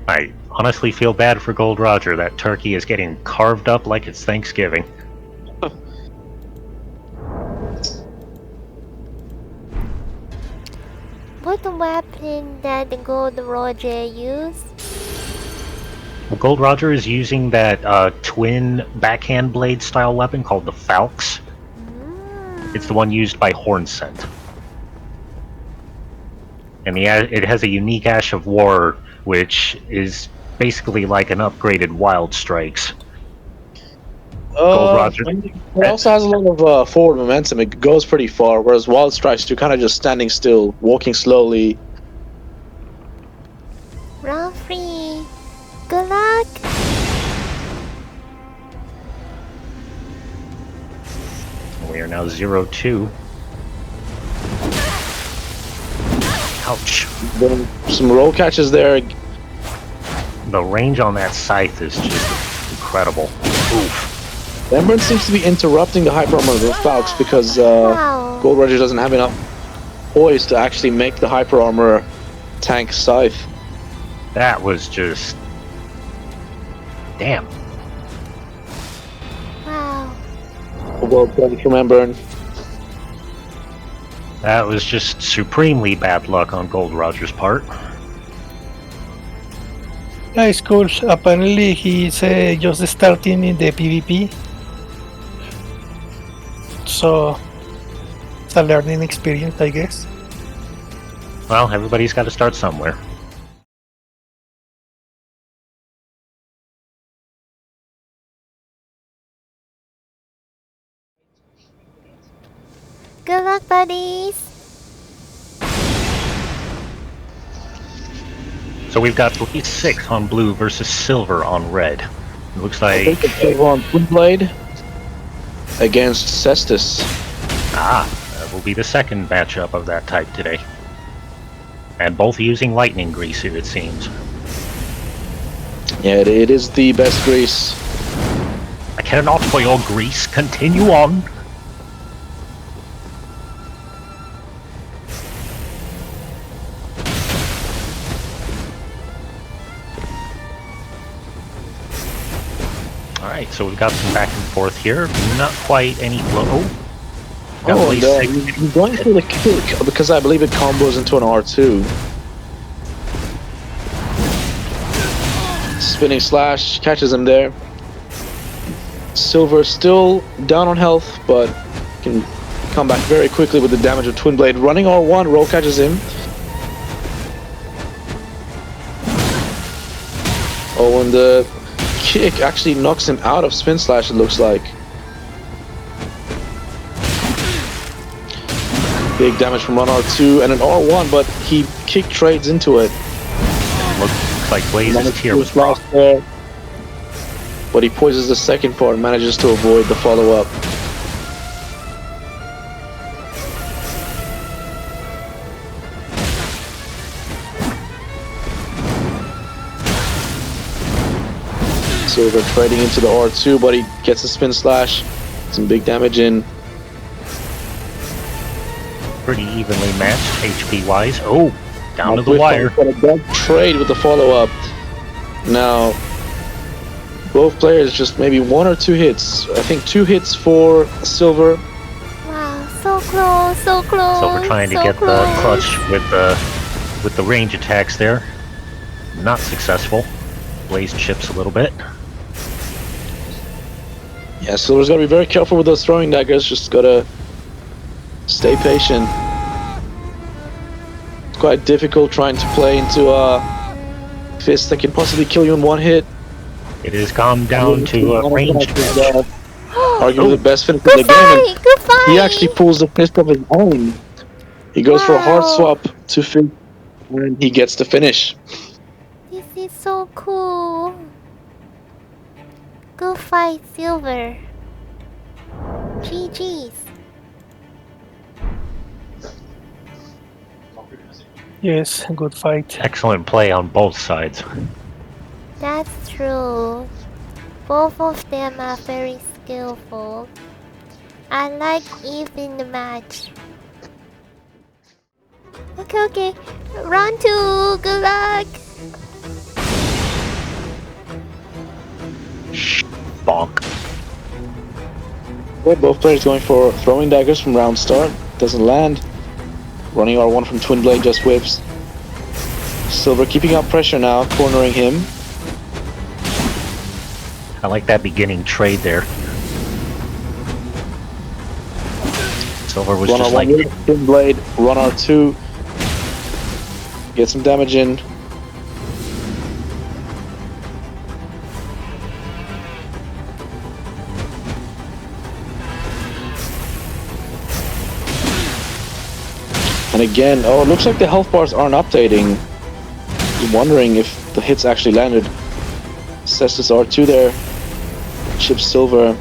I honestly feel bad for GoldRoger. That turkey is getting carved up like it's Thanksgiving. What weapon that the GoldRoger used? GoldRoger is using that twin backhand blade style weapon called the Falx. It's the one used by Hornsent. And it has a unique Ash of War, which is basically like an upgraded Wild Strikes. GoldRoger. It also has a lot of forward momentum. It goes pretty far, whereas Wild Strikes, you're kind of just standing still, walking slowly. Round 3. Good luck. We are now 0-2. Ouch. Then some roll catches there. The range on that scythe is just incredible. Oof. Emburn seems to be interrupting the hyper armor of the Falx because Wow. GoldRoger doesn't have enough poise to actually make the hyper armor tank scythe. That was just... damn. Wow. Well played from Emburn. That was just supremely bad luck on GoldRoger's part. Yeah, it's cool. Apparently, he's just starting in the PvP. So, it's a learning experience, I guess. Well, everybody's got to start somewhere. Good luck, buddies. So we've got 3-6 on blue versus silver on red. It looks I like... think it's on Twin Blade against Cestus. that will be the second matchup of that type today. And both using lightning grisha, it seems. Yeah, it is the best grease. I cannot for your grease. Continue on. Alright, so we've got some back and forth here. Not quite any flow. Oh, and he's going for the kick because I believe it combos into an R2. Spinning slash catches him there. Silver still down on health, but can come back very quickly with the damage of Twin Blade. Running R1, roll catches him. Oh, and the kick actually knocks him out of spin slash, it looks like. Big damage from run R2 and an R1, but he kick trades into it. Looks like Blaze's tier was lost there. But he poises the second part and manages to avoid the follow-up. Silver trading into the R2, but he gets a spin slash. Some big damage in. pretty evenly matched HP-wise. Oh, down to the wire. Got a bad trade with the follow-up. Now, both players just maybe one or two hits. I think 2 hits for Silver. Wow, so close, so close. Silver trying to so get close. the clutch with the range attacks there. Not successful. Blaze chips a little bit. Yeah, Silver's got to be very careful with those throwing daggers. Just got to stay patient. It's quite difficult trying to play into a fist that can possibly kill you in one hit. It has come down to a range match. Arguably the best finish of the Good game. fight, And good fight. he actually pulls the fist of his own. He goes for a hard Wow. swap to finish, and he gets the finish. This is so cool. Good fight, Silver. GG's. Yes, good fight. Excellent play on both sides. That's true. Both of them are very skillful. I like even the match. Okay. Round 2, good luck! Bonk. Well, both players going for throwing daggers from round start. Doesn't land. Running R1 from Twin Blade just whips. Silver keeping up pressure now, cornering him. I like that beginning trade there. Silver was Run just R1 like, with Twin Blade, run R2. Get some damage in. And again, oh, it looks like the health bars aren't updating. I'm wondering if the hits actually landed. Cestus R2 there. Chips Silver.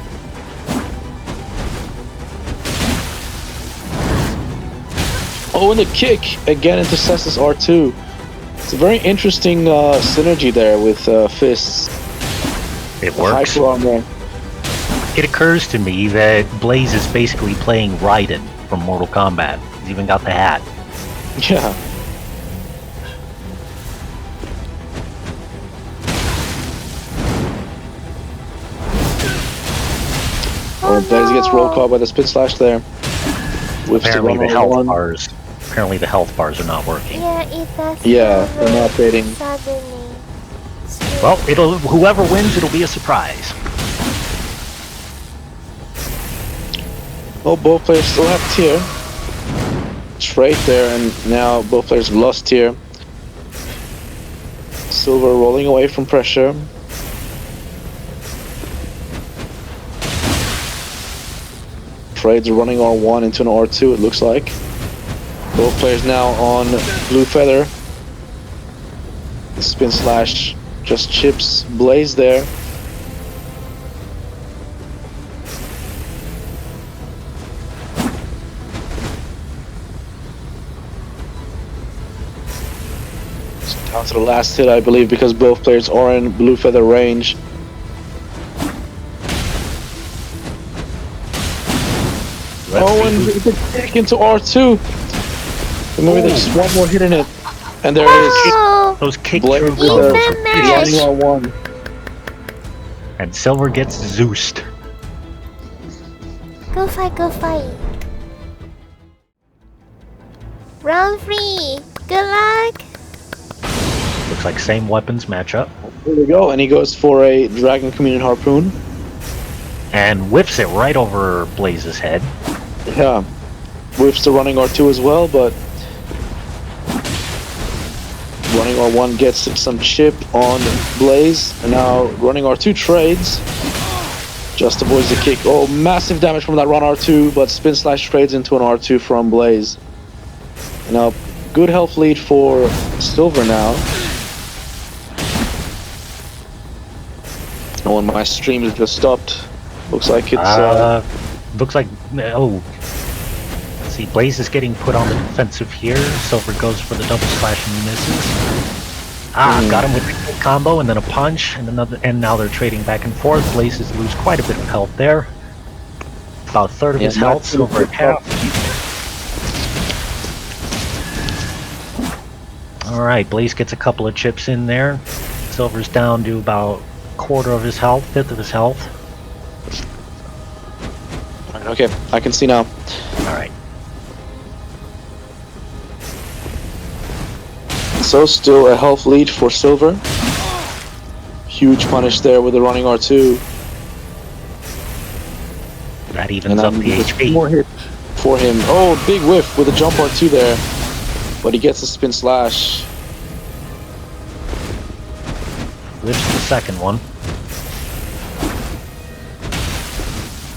Oh, and the kick again into Cestus R2. It's a very interesting synergy there with fists. it works. Hyper armor. It occurs to me that Blaze is basically playing Raiden from Mortal Kombat. He's even got the hat. Yeah. Oh, Blaze gets roll call by the spit slash there. Whips the Apparently run the on health one. bars. Apparently the health bars are not working. Yeah, it does. Yeah, they're not updating. Suddenly. Well, whoever wins, it'll be a surprise. Oh, both players still have tier. Trade there, and now both players have lost tier. Silver rolling away from pressure. Trades running R1 into an R2, it looks like. Both players now on blue feather. The spin slash just chips Blaze there. Down to the last hit, I believe, because both players are in blue feather range. Oh, and the kick into R2. And maybe there's just one more hit in it. And there it is. Oh, Those kick Blaze through with Even blows the are match. vicious. running R1. And Silver gets Zeused. go fight. Round 3, good luck! Looks like same weapons matchup. Here we go, and he goes for a Dragon Communion Harpoon. And whiffs it right over Blaze's head. Yeah. Whiffs the running R2 as well, but running R1 gets some chip on Blaze, and now running R2 trades. Just avoids the kick. Oh, massive damage from that run R2, but spin slash trades into an R2 from Blaze. And now, good health lead for Silver now. Oh, and my stream has just stopped. Looks like it's Looks like, oh. Let's see, Blaze is getting put on the defensive here. Silver goes for the double slash and misses. Got him with the kick combo and then a punch and another, and now they're trading back and forth. Blaze is lose quite a bit of health there. About a third of his health, Silver at half. Alright, Blaze gets a couple of chips in there. Silver's down to about quarter of his health, fifth of his health. okay, I can see now. Alright. So still a health lead for Silver. Huge punish there with the running R2. That evens up the HP. More hit for him. Oh, big whiff with a jump R2 there. But he gets a spin slash. Whips the second one.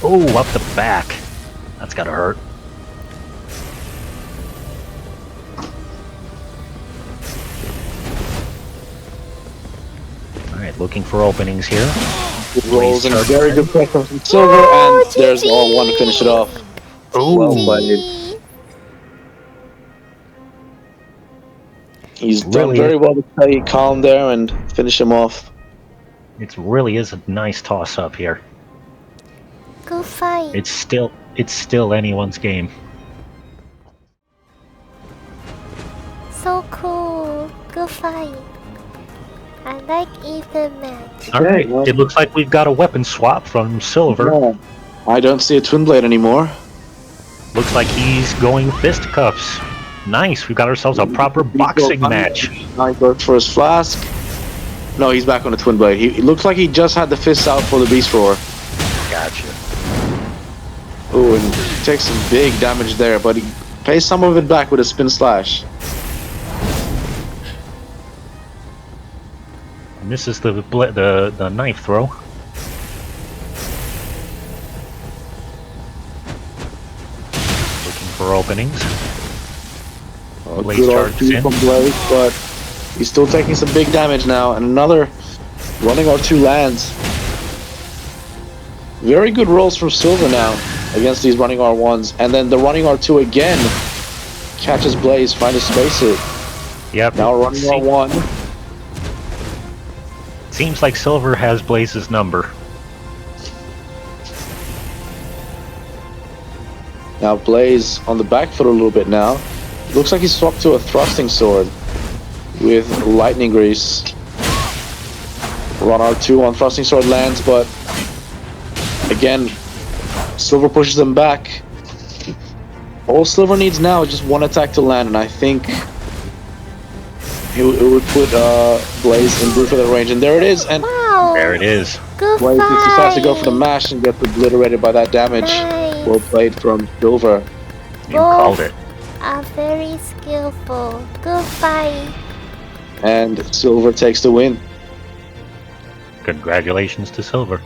Oh, up the back. That's gotta hurt. Alright, looking for openings here. Good rolls and starts very good pressure from Silver, Oh, and there's GG. R1 to finish it off. Well played. GG. He's done Really very well to stay calm there and finish him off. It really is a nice toss-up here. Good fight. It's still anyone's game. So cool. Good fight. I like even match. All right, well- it looks like we've got a weapon swap from Silver. No, I don't see a twin blade anymore. Looks like he's going fisticuffs. Nice, we've got ourselves a proper boxing match. Now he goes for his flask. No, he's back on the twin blade. He looks like he just had the fists out for the beast roar. Gotcha. Ooh, and takes some big damage there, but he pays some of it back with a spin slash. Misses the knife throw. Looking for openings. Blaze Good charges R2 in. from Blaze, but he's still taking some big damage now, and another running R2 lands. Very good rolls from Silver now against these running R1s, and then the running R2 again catches Blaze, trying to space it. Yep. Now running R1. Seems like Silver has Blaze's number. Now Blaze on the back foot a little bit now. Looks like he's swapped to a thrusting sword with lightning grease. Run R2 on thrusting sword lands, but again, Silver pushes him back. All Silver needs now is just one attack to land, and I think it would put Blaze in blue for the range. And there it is, and Wow. There it is. Good Blaze fight. just decides to go for the mash and gets obliterated by that damage. Nice. Well played from Silver. You called it. Are very skillful. Good fight. And Silver takes the win. Congratulations to Silver.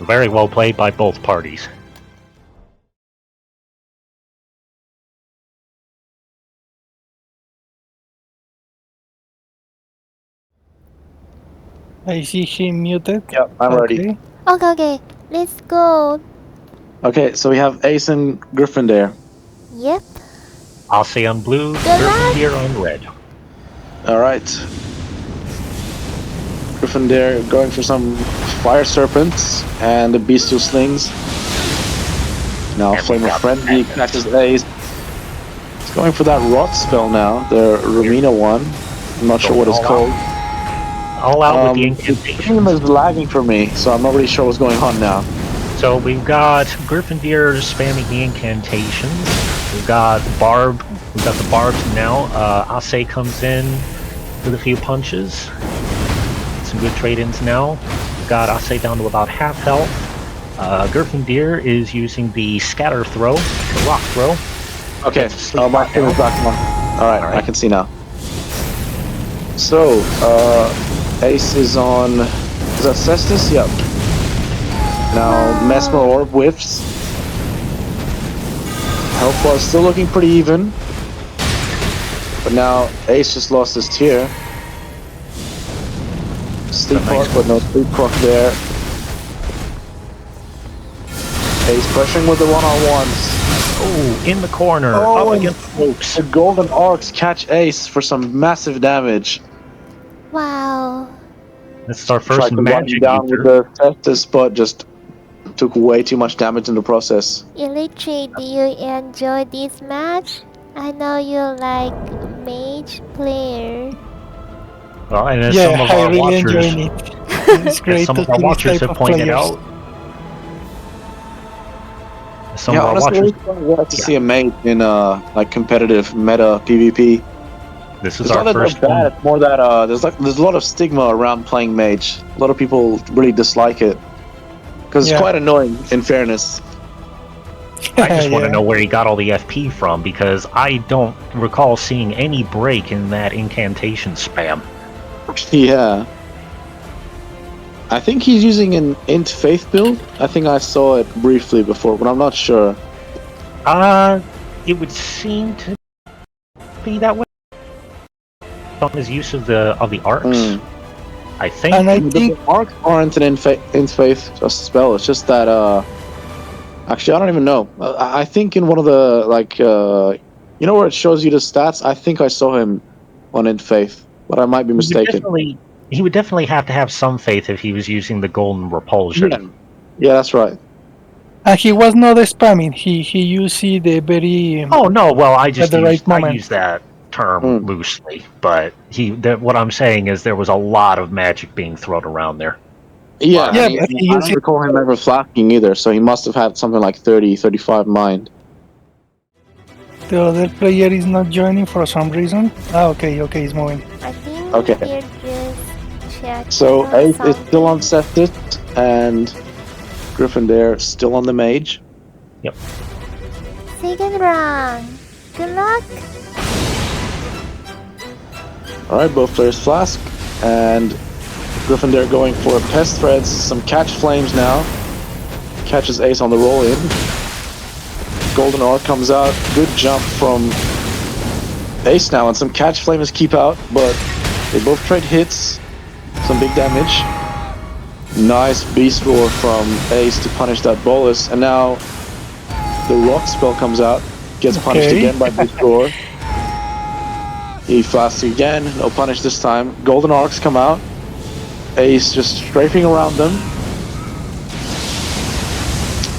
Very well played by both parties. I see him muted. Yep, I'm ready. Okay. Let's go. Okay, so we have Ace and Grifindeir. Yep. Ase on blue, luck. Grifindeir on red. Alright. Grifindeir going for some fire serpents and the bestial slings. Now And Flame we of got Frenzy catches Ace. He's going for that rot spell now, the Ramina one. I'm not sure what it's all called. All out with the The incantation. game is lagging for me, so I'm not really sure what's going on now. So we've got Grifindeir spamming the incantations. We've got Barb. We've got the barbs now. Ase comes in with a few punches. Some good trade-ins now. We've got Ase down to about half health. Grifindeir is using the scatter throw, the rock throw. Okay, Sleep my back thing is now. back on. Alright, I can see now. So, Ace is on... Is that Cestus? Yep. Now, Mesmer Orb whiffs. Health bar is still looking pretty even. But now, Ace just lost his tier. Sleep Nice. proc, but no sleep proc there. Ace pressuring with the one-on-ones. Oh, in the corner, Oh, up against the ropes. The golden arcs catch Ace for some massive damage. Wow. That's our Tried first to run magic down with user. the Cestus, but just took way too much damage in the process. Illiterate, do you enjoy this match? I know you like mage player. Well, and as Yeah, some of I our really watchers, enjoying it. It's great as some to of our see this watchers type have of pointed players. out, some Yeah, of our honestly, watchers, it's quite rare to Yeah. see a mate in like competitive meta PvP. this is It's our not that first they're bad. one. It's more that there's a lot of stigma around playing mage. A lot of people really dislike it because Yeah. it's quite annoying. In fairness, I just want to Yeah. know where he got all the FP from, because I don't recall seeing any break in that incantation spam. yeah. I think he's using an int faith build. I think I saw it briefly before, but I'm not sure. It would seem to be that way on his use of the arcs. Mm. I think. And I The think arcs aren't an int faith just spell. It's just that actually I don't even know. I think in one of the like you know where it shows you the stats. I think I saw him unend faith, but I might be mistaken. He would definitely have to have some faith if he was using the golden repulsion. Yeah, that's right. He was not spamming. He used the very Oh no, well I at just the right I moment. use that term loosely, but what I'm saying is there was a lot of magic being thrown around there. Yeah, Yeah, and but he I used don't it. recall him ever flashing either, so he must have had something like 30, 35 mind. The other player is not joining for some reason. Okay, he's moving. I think Okay. they're just checking So on Ace is still on something. Septit, and Grifindeir still on the mage. Second round. Good luck. Alright, both players flask, and Grifindeir going for pest threads, some catch flames now. Catches Ace on the roll in. Golden Orc comes out. Good jump from Ace now, and some catch flames keep out, but they both trade hits. Some big damage. Nice beast roar from Ace to punish that bolus, and now the rock spell comes out. Gets punished again by beast roar. He flasks again, no punish this time. Golden Arcs come out. Ace just strafing around them.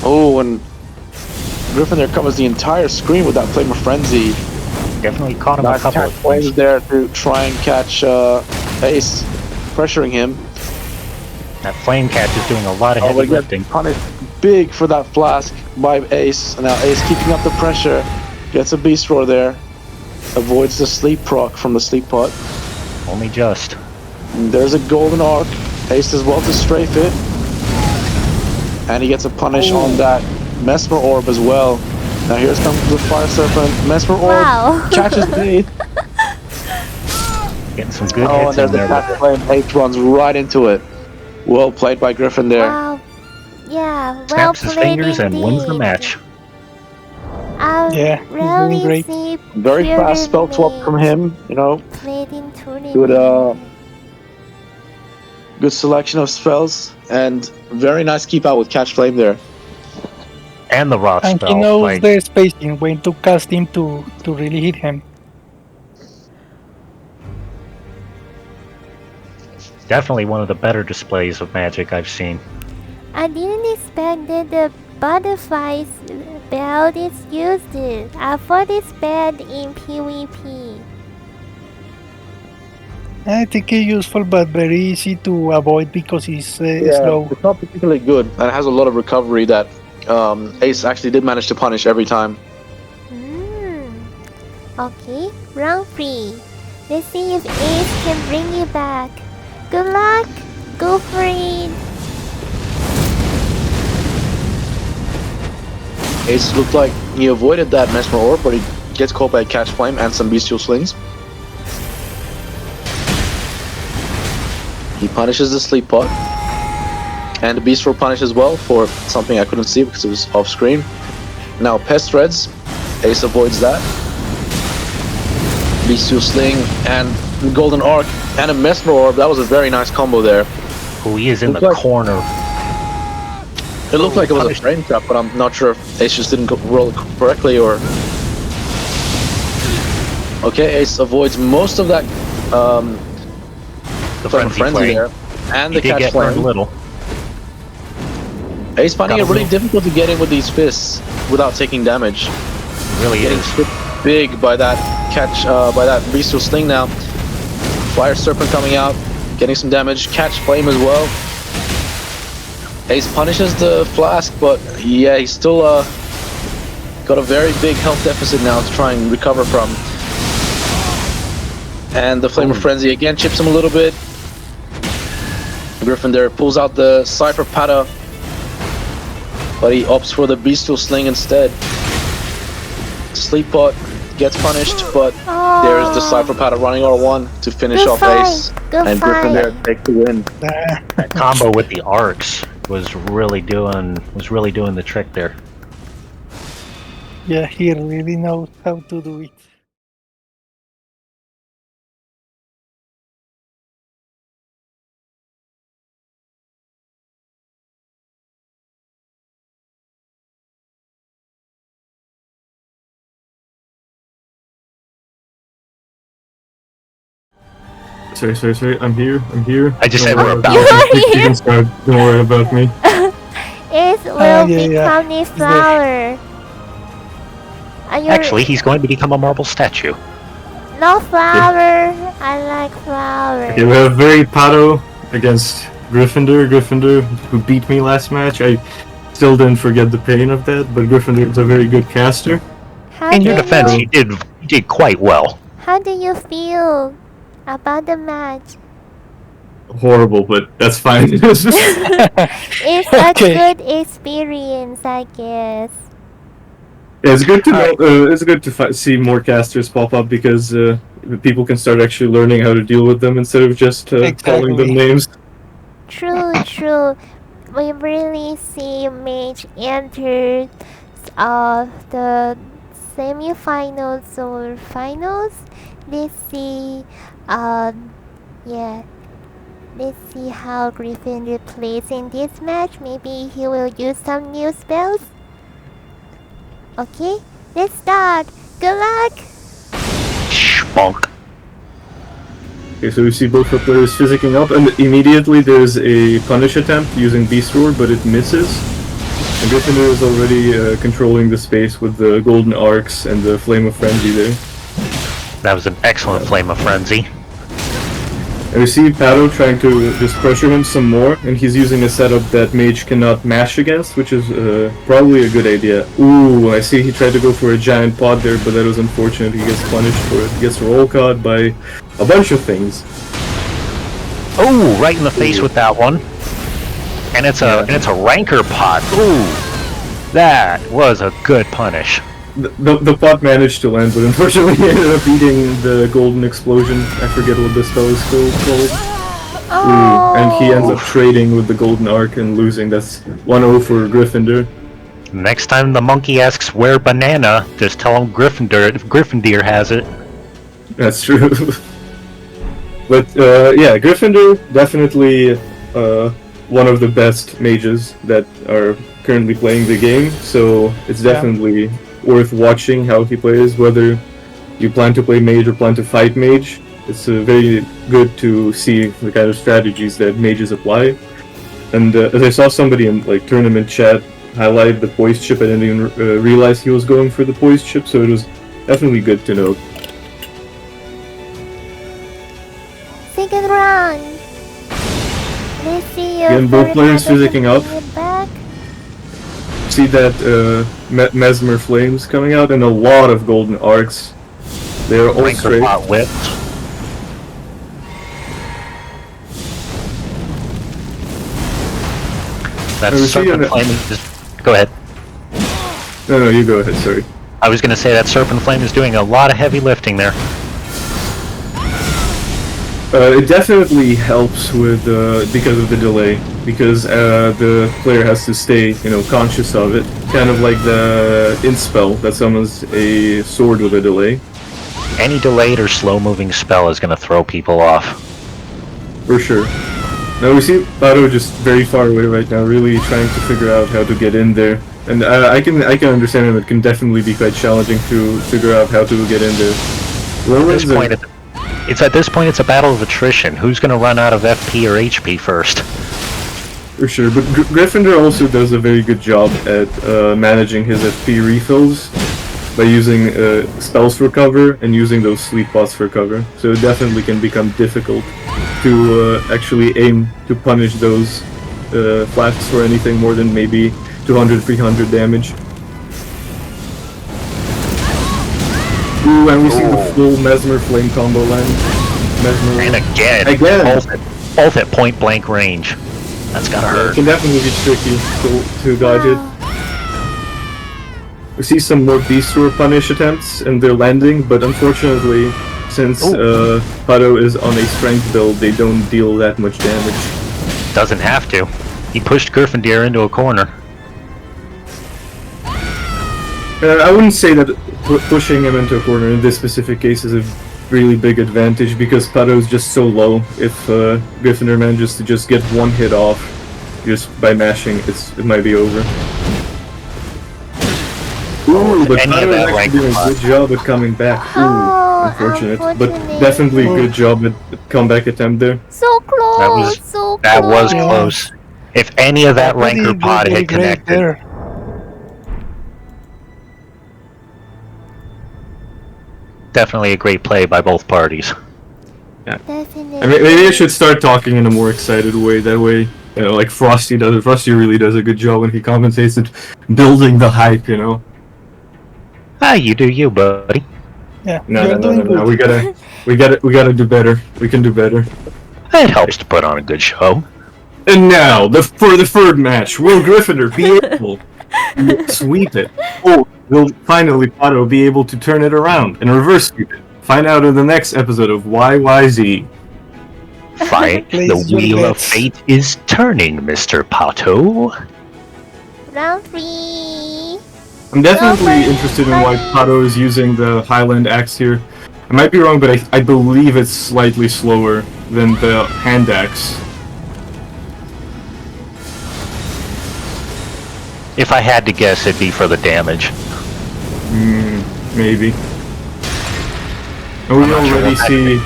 Oh, and Grifindeir covers the entire screen with that Flame of Frenzy. Definitely caught him a couple of flames times. there to try and catch Ace, pressuring him. That flame catch is doing a lot of heavy lifting. Punished big for that flask by Ace. And now Ace keeping up the pressure. Gets a beast roar there. Avoids the sleep proc from the sleep pot. Only just. And there's a golden arc. Ace does well to strafe it. And he gets a punish on that Mesmer Orb as well. Now here's comes the Fire Serpent. Mesmer Orb Wow. catches Ace. Getting some good Oh, hits and there's in there a with catch it. flame. Ace runs right into it. Well played by Grifindeir. Wow. Yeah, well Snaps his played fingers and wins the indeed. match. Yeah, he's doing Really great. see Very pure fast spell swap from him. You know, played in tournament. good selection of spells, and very nice keep out with catch flame there. And the rock And he spell. knows Like, the spacing when to cast him to really hit him. definitely one of the better displays of magic I've seen. I didn't expect that the butterflies belt is used. I thought it's bad in PvP. I think it's useful, but very easy to avoid because he's slow. It's not particularly good, and it has a lot of recovery that Ace actually did manage to punish every time. Okay, round 3. Let's see if Ace can bring you back. Good luck. Go for it. Ace looked like he avoided that Mesmer Orb, but he gets caught by a catch flame and some bestial slings. He punishes the sleep pot. And the beast roar punish as well for something I couldn't see because it was off screen. Now pest threads. Ace avoids that. Bestial sling and golden arc and a Mesmer Orb. That was a very nice combo there. Who he is in Looks the like- corner. It looked like it was a frame trap, but I'm not sure if Ace just didn't roll correctly or... Okay, Ace avoids most of that The frenzy flame. there. And He the did catch get burned a flame. little. Ace finding Got it a really little- difficult to get in with these fists without taking damage. It really Getting is. hit big by that catch, by that bestial sting now. Fire Serpent coming out, getting some damage. Catch Flame as well. Ace punishes the flask, but yeah, he's still got a very big health deficit now to try and recover from. And the Flame of Frenzy again chips him a little bit. Grifindeir pulls out the Cypher Pata, but he opts for the Bestial Sling instead. Sleep Pot gets punished, but there's the Cypher Pata running R1 to finish Good off fight. Ace. Good And fight. Grifindeir takes the win. That combo with the arcs was really doing the trick there. Yeah, he really knows how to do it. Sorry. I'm here. I just said Don't we're worry about about to- me. You can start. Don't worry about me. It will yeah. become a flower. Are you Actually, he's going to become a marble statue. no flower? I like flower. Okay, we have verypatto against Grifindeir. Grifindeir, who beat me last match. I still didn't forget the pain of that, but Grifindeir is a very good caster. How In do your defense, you, you did quite well. how do you feel about the match? Horrible, but that's fine. It's a Okay. good experience, I guess. Yeah, it's good to know. It's good to see more casters pop up because people can start actually learning how to deal with them instead of just calling them Exactly. names. True. We really see Mage enter the semi-finals or finals. Let's see. Yeah. Let's see how Grifindeir plays in this match. Maybe he will use some new spells. Okay, let's start. Good luck. Bonk. Okay, so we see both the players physicking up, and immediately there's a punish attempt using Beast Roar, but it misses. And Grifindeir is already controlling the space with the golden arcs and the Flame of Frenzy there. That was an excellent flame of frenzy. And we see Pato trying to just pressure him some more, and he's using a setup that Mage cannot mash against, which is probably a good idea. Ooh, I see he tried to go for a giant pot there, but that was unfortunate. He gets punished for it. He gets roll caught by a bunch of things. Oh, right in the face with that one. And it's a rancor pot. Ooh, that was a good punish. The pot managed to land, but unfortunately he ended up eating the golden explosion. I forget what the spell is still called. Oh. And he ends up trading with the golden arc and losing. That's 1-0 for Grifindeir. Next time the monkey asks where banana, just tell him Grifindeir has it. That's true. But yeah, Grifindeir definitely one of the best mages that are currently playing the game. So it's definitely worth watching how he plays, whether you plan to play mage or plan to fight mage. It's very good to see the kind of strategies that mages apply. And as I saw somebody in like tournament chat highlight the poised chip, I didn't even realize he was going for the poised chip, so it was definitely good to know. Second round. Let's see your Again, both players Verypatto physicking up. bring it back. See that mesmer flames coming out and a lot of golden arcs. They're all Rancor straight. pot whipped. That we see serpent an- flame is just... Go ahead. No, you go ahead, sorry. I was gonna say that serpent flame is doing a lot of heavy lifting there. It definitely helps with because of the delay, because the player has to stay, conscious of it. Kind of like the int spell that summons a sword with a delay. Any delayed or slow-moving spell is gonna throw people off. For sure. Now we see Pato just very far away right now, really trying to figure out how to get in there. And I can understand him. It can definitely be quite challenging to figure out how to get in there. At this point, it's a battle of attrition. Who's gonna run out of FP or HP first? For sure, but Grifindeir also does a very good job at managing his FP refills by using spells for cover and using those sleep pots for cover. So it definitely can become difficult to actually aim to punish those flasks for anything more than maybe 200-300 damage. Ooh, and we see the full Mesmer Flame combo land. Mesmer. And again. Both at point blank range. That's gotta It hurt. can definitely be tricky to dodge it. We see some more Beast Roar punish attempts, and they're landing, but unfortunately, since Pato is on a strength build, they don't deal that much damage. Doesn't have to. He pushed Grifindeir into a corner. I wouldn't say that pushing him into a corner in this specific case is a really big advantage, because Pato is just so low. If Grifindeir manages to just get one hit off just by mashing, it might be over. Ooh, but Any of Pato that is rank actually doing a pot. good job at coming back. Ooh, Oh, unfortunate. But unfortunate. definitely a good job at comeback attempt there. So close, That was Yeah. close. If any of that Pretty rancor pod great had connected, there. definitely a great play by both parties. Definitely. I mean, maybe I should start talking in a more excited way. That way, you know, like Frosty does it. Frosty really does a good job when he compensates it, building the hype, you know. Ah, you do you, buddy. Yeah, No, you're no, no, doing no, no. good. We gotta do better. We can do better. It helps to put on a good show. And now, for the third match, will Grifindeir be able to sweep it? Or will finally Pato be able to turn it around and reverse sweep it? Find out in the next episode of YYZ. Fight. Please The do wheel of bets. fate is turning, Mr. Pato. Round 3. I'm definitely Nobody interested in why fights. Pato is using the Highland axe here. I might be wrong, but I believe it's slightly slower than the hand axe. If I had to guess, it'd be for the damage. Maybe. And we I'm not sure already what see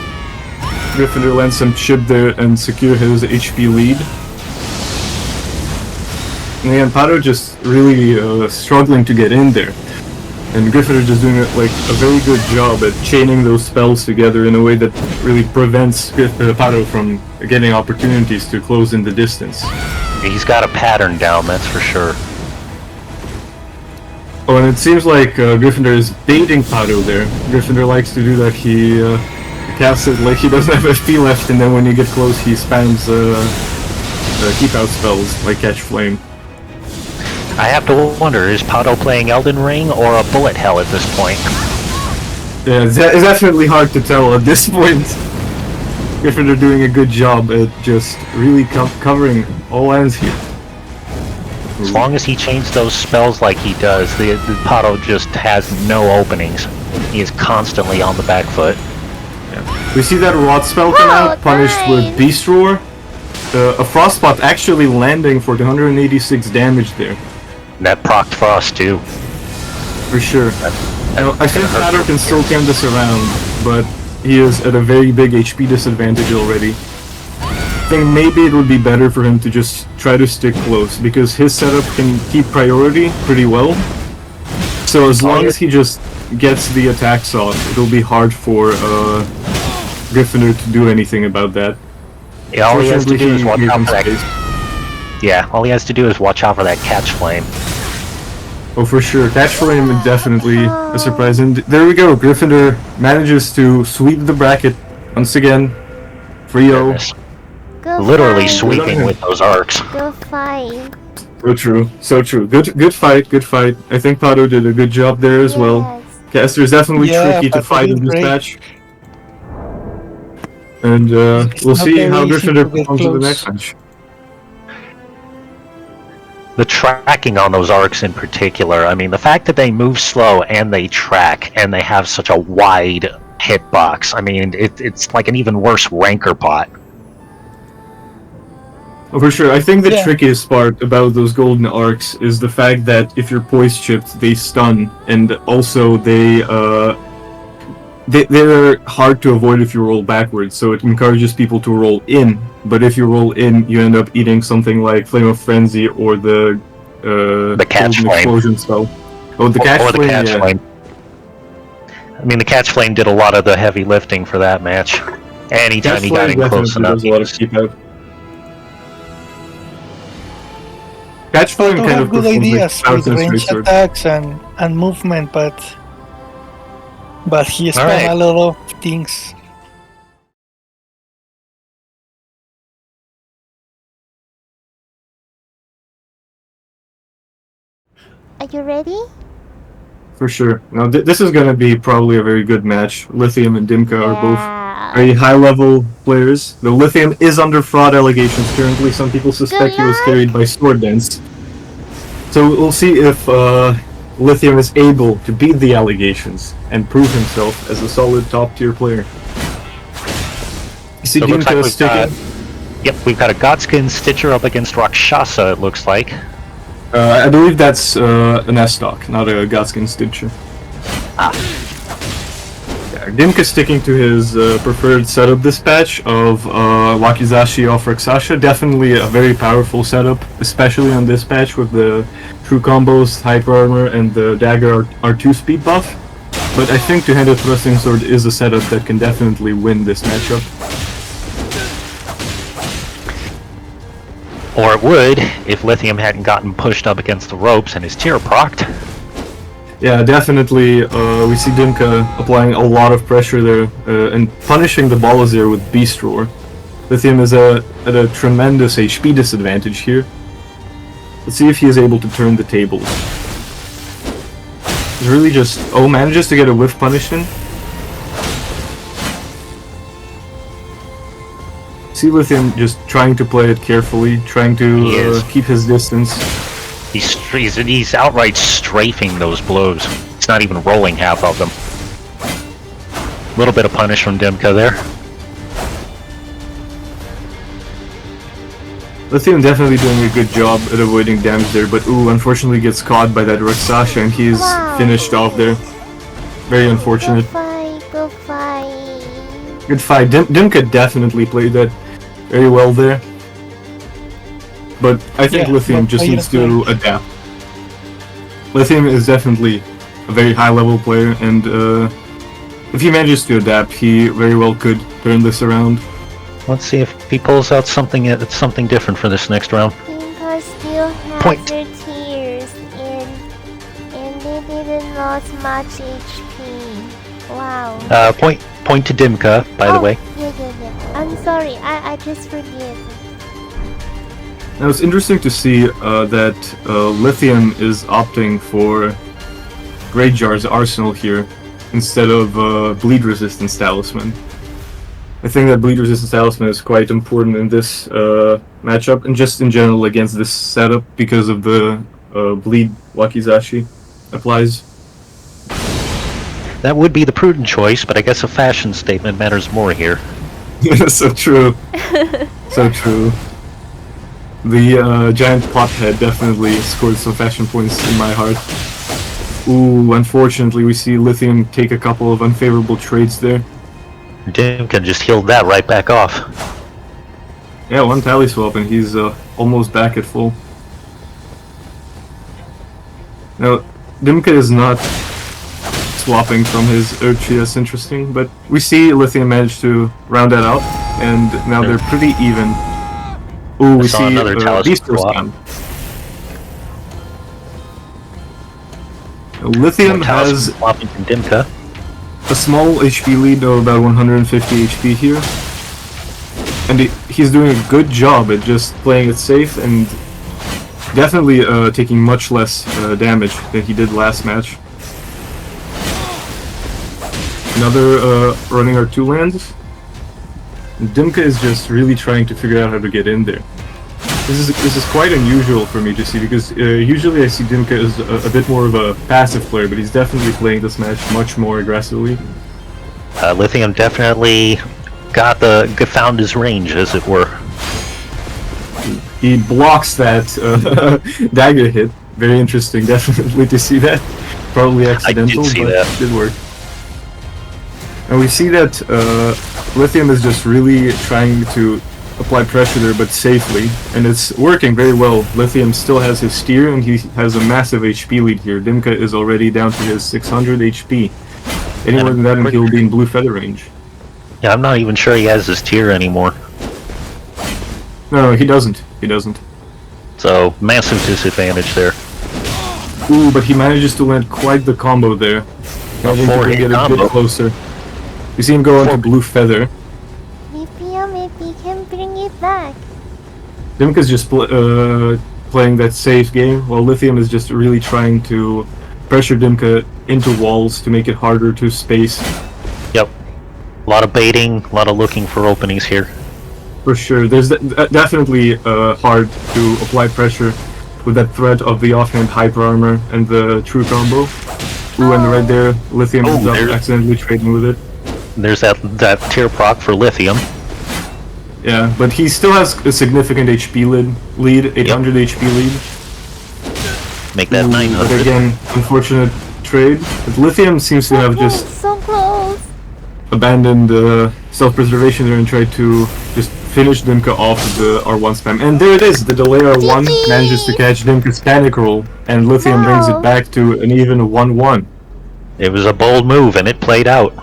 Grifindeir land some chip there and secure his HP lead. And again, Pato just really struggling to get in there. And Grifindeir just doing like a very good job at chaining those spells together in a way that really prevents Pato from getting opportunities to close in the distance. He's got a pattern down, that's for sure. Oh, and it seems like Grifindeir is baiting Pato there. Grifindeir likes to do that. He casts it like he doesn't have FP left, and then when you get close, he spams keep out spells like Catch Flame. I have to wonder, is Pato playing Elden Ring or a bullet hell at this point? Yeah, it's definitely hard to tell at this point. Grifindeir doing a good job at just really covering all ends here. As long as he chains those spells like he does, the Pato just has no openings. He is constantly on the back foot. We see that Rot spell come out, punished nice. with Beast Roar. A Frostspot actually landing for the 186 damage there. And that procced Frost too. For sure. I think Pato can still turn this around, but he is at a very big HP disadvantage already. I think maybe it would be better for him to just try to stick close, because his setup can keep priority pretty well. So as long as he just gets the attacks off, it'll be hard for Grifindeir to do anything about that. Yeah, all he has to do is watch out for that. Space. Yeah, all he has to do is watch out for that catch flame. Oh, for sure. Catch Flame is definitely a surprise. And there we go. Grifindeir manages to sweep the bracket once again. 3-0. Go Literally fight. sweeping with those arcs. Go fight. So true. So true. Good fight. Good fight. I think Pato did a good job there as well. Yes. Caster is definitely Yeah, tricky to Pato fight did in this great. match. And we'll not see how very easy Grifindeir to get performs in the close. next match. The tracking on those arcs in particular, I mean, the fact that they move slow and they track and they have such a wide hitbox, I mean, it's like an even worse rancor pot. Oh, for sure. I think the Yeah. trickiest part about those golden arcs is the fact that if you're poise chipped, they stun, and also they're hard to avoid if you roll backwards. So it encourages people to roll in. But if you roll in, you end up eating something like Flame of Frenzy or the Catch Golden Flame. Explosion spell. Oh, the Catch or the Flame. catch Yeah. flame. I mean, the catch flame did a lot of the heavy lifting for that match. Anytime Catch he got Flame in close definitely enough, does a lot of keep out. Catch Flame Pato kind have of good performs like ideas with Thousand range Straight Sword. attacks and movement, but he spent Alright. a lot of things. Are you ready? For sure. Now this is going to be probably a very good match. Lithium and Dimka are both Yeah. very high-level players. The Lithium is under fraud allegations currently. Some people suspect he was luck. carried by Sword Dance. So we'll see if Lithium is able to beat the allegations and prove himself as a solid top-tier player. You see So it looks like Dimka we've sticking. Yep, we've got a Godskin Stitcher up against Rakshasa, it looks like. I believe that's an S-Stock, not a Godskin Stitcher. Ah. Yeah. Dimka sticking to his preferred setup this patch of Wakizashi off Rexasha. Definitely a very powerful setup, especially on this patch with the true combos, hyper armor, and the dagger R2 speed buff. But I think two-handed thrusting sword is a setup that can definitely win this matchup. Or it would if Lithium hadn't gotten pushed up against the ropes and his tier procced. Yeah, definitely. We see Dimka applying a lot of pressure there and punishing the Balazir with Beast Roar. Lithium is at a tremendous HP disadvantage here. Let's see if he is able to turn the tables. He's really just... Oh, manages to get a whiff punishment. See Lithium just trying to play it carefully, trying to keep his distance. He's outright strafing those blows. He's not even rolling half of them. A little bit of punish from Dimka there. Lithium definitely doing a good job at avoiding damage there, but ooh, unfortunately gets caught by that Rexasha and he's finished off there. Very unfortunate. Good fight. Good fight. Dimka definitely played that very well there. But I think Lithium just needs to adapt. Lithium is definitely a very high level player, and if he manages to adapt, he very well could turn this around. Let's see if he pulls out something that's something different for this next round. Dimka still has their tears and they didn't lose much HP. Wow. Point to Dimka, by the way. Yeah. I'm sorry, I just forget. Now it's interesting to see that Lithium is opting for Great Jar's Arsenal here instead of Bleed Resistance Talisman. I think that Bleed Resistance Talisman is quite important in this matchup and just in general against this setup because of the Bleed Wakizashi applies. That would be the prudent choice, but I guess a fashion statement matters more here. So true. So true. The giant pot head definitely scored some fashion points in my heart. Ooh, unfortunately we see Lithium take a couple of unfavorable trades there. Dimka just healed that right back off. Yeah, one tally swap and he's almost back at full. Now, Dimka is not swapping from his Urchi, that's interesting, but we see Lithium managed to round that out, and now they're pretty even. Ooh, we see another Beast swap. Lithium has swapping from Dimka. a small HP lead of about 150 HP here, and he's doing a good job at just playing it safe and definitely taking much less damage than he did last match. Another running R2 lands. Dimka is just really trying to figure out how to get in there. This is quite unusual for me to see because usually I see Dimka as a bit more of a passive player, but he's definitely playing this match much more aggressively. Lithium definitely found his range, as it were. He blocks that dagger hit. Very interesting, definitely to see that. Probably accidental, but it did work. And we see that Lithium is just really trying to apply pressure there, but safely, and it's working very well. Lithium still has his steer, and he has a massive HP lead here. Dimka is already down to his 600 HP. Any more than that, and he'll be in blue feather range. Yeah, I'm not even sure he has his tier anymore. No, he doesn't. He doesn't. So, massive disadvantage there. Ooh, but he manages to land quite the combo there. I think he can get a bit closer. You see him go into blue feather. Maybe he can bring it back. Dimka's just playing that safe game, while Lithium is just really trying to pressure Dimka into walls to make it harder to space. Yep. A lot of baiting, a lot of looking for openings here. For sure. There's definitely hard to apply pressure with that threat of the offhand hyper armor and the true combo. Ooh, and right there, Lithium ends up accidentally trading with it. There's that tier proc for Lithium. Yeah, but he still has a significant HP lead, 800 HP lead. Make that 900. But again, unfortunate trade. But Lithium seems to have just... So close! abandoned self-preservation there and tried to just finish Dimka off with the R1 spam. And there it is, the delay R1 manages to catch Dimka's panic roll, and Lithium brings it back to an even 1-1. It was a bold move, and it played out.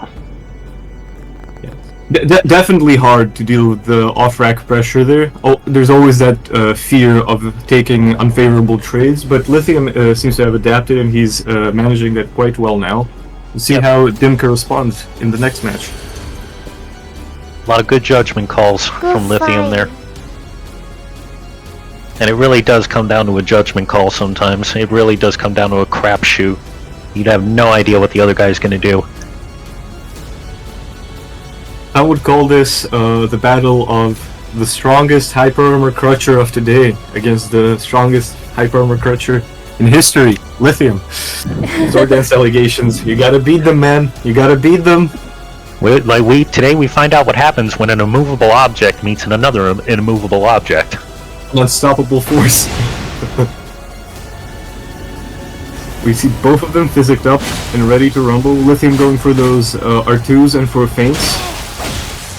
Definitely hard to deal with the off-rack pressure there. Oh, there's always that fear of taking unfavorable trades, but Lithium seems to have adapted, and he's managing that quite well now. We'll see how Dimka responds in the next match. A lot of good judgment calls from Lithium there. And it really does come down to a judgment call sometimes. It really does come down to a crapshoot. You'd have no idea what the other guy's going to do. I would call this the battle of the strongest hyper armor crutcher of today against the strongest hyper armor crutcher in history, Lithium. Sword dance allegations. You gotta beat them, man. You gotta beat them. Today we find out what happens when an immovable object meets another immovable object. An unstoppable force. We see both of them physicked up and ready to rumble. Lithium going for those R2s and for feints.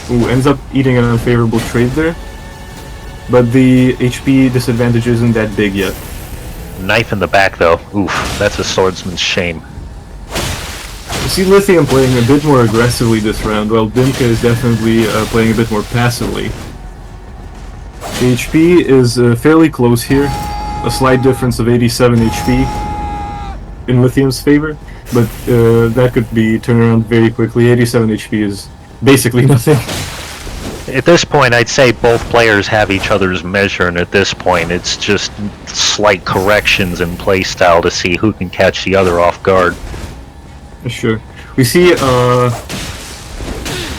Who ends up eating an unfavorable trade there. But the HP disadvantage isn't that big yet. Knife in the back though. Oof, that's a swordsman's shame. You see Lithium playing a bit more aggressively this round, while Dimka is definitely playing a bit more passively. The HP is fairly close here. A slight difference of 87 HP in Lithium's favor. But that could be turned around very quickly. 87 HP is basically nothing. At this point, I'd say both players have each other's measure, and at this point, it's just slight corrections in playstyle to see who can catch the other off guard. Sure. We see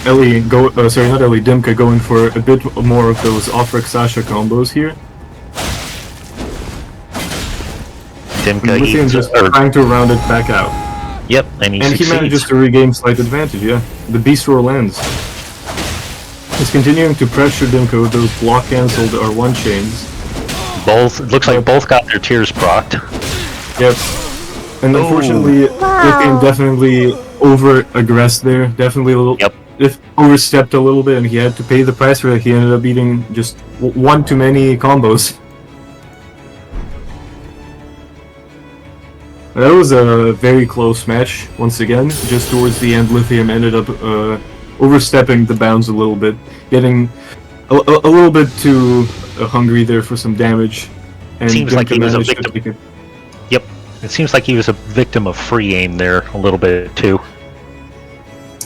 Dimka going for a bit more of those off-rack Sasha combos here. Dimka just trying to round it back out. Yep, and he manages to regain slight advantage, yeah. The Beast Roar lands. He's continuing to pressure Dimka with those block cancelled R1 chains. Looks like both got their tears procced. Yep. And unfortunately, Lithium definitely over-aggressed there. Definitely a little... Yep. Overstepped a little bit, and he had to pay the price for it. He ended up eating just one too many combos. That was a very close match, once again. Just towards the end, Lithium ended up overstepping the bounds a little bit, getting a little bit too hungry there for some damage. And seems like he was a victim. Yep, it seems like he was a victim of free aim there a little bit too.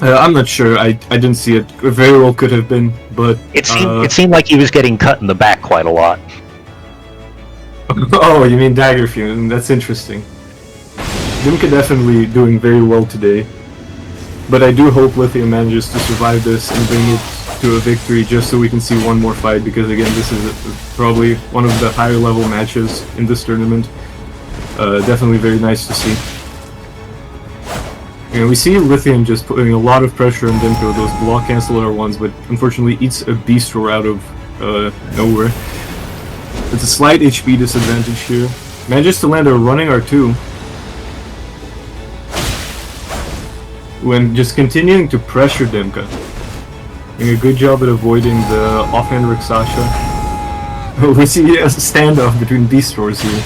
I'm not sure. I didn't see it. It very well could have been, but it seemed like he was getting cut in the back quite a lot. Oh, you mean dagger fume? That's interesting. Dimka definitely doing very well today, but I do hope Lithium manages to survive this and bring it to a victory just so we can see one more fight, because again, this is probably one of the higher level matches in this tournament. Definitely very nice to see. And we see Lithium just putting a lot of pressure on Dimka with those block cancel R1s, but unfortunately eats a Beast Roar out of nowhere. It's a slight HP disadvantage here. Manages to land a running R2. When just continuing to pressure Dimka. Doing a good job at avoiding the offhand Rixasha. We see a standoff between Beast Roars here.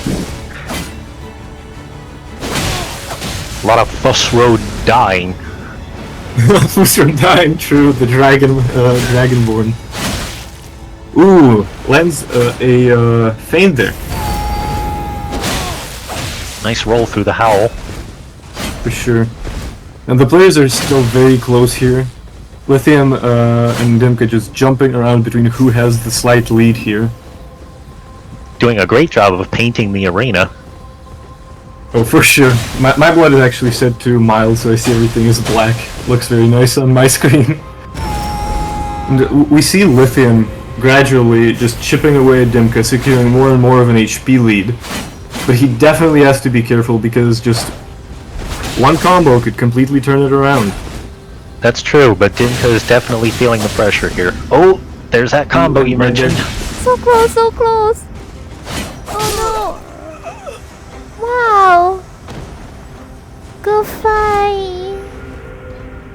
A lot of Fuss Road dying. Fuss Road dying, true. The Dragonborn. Ooh, lands a feint there. Nice roll through the howl. For sure. And the players are still very close here. Lithium and Dimka just jumping around between who has the slight lead here. Doing a great job of painting the arena. Oh, for sure. My blood is actually set to mild, so I see everything is black. Looks very nice on my screen. And we see Lithium gradually just chipping away at Dimka, securing more and more of an HP lead. But he definitely has to be careful, because just one combo could completely turn it around. That's true, but Dimka is definitely feeling the pressure here. Oh, there's that combo you mentioned. So close, so close. Oh no. Wow. Good fight.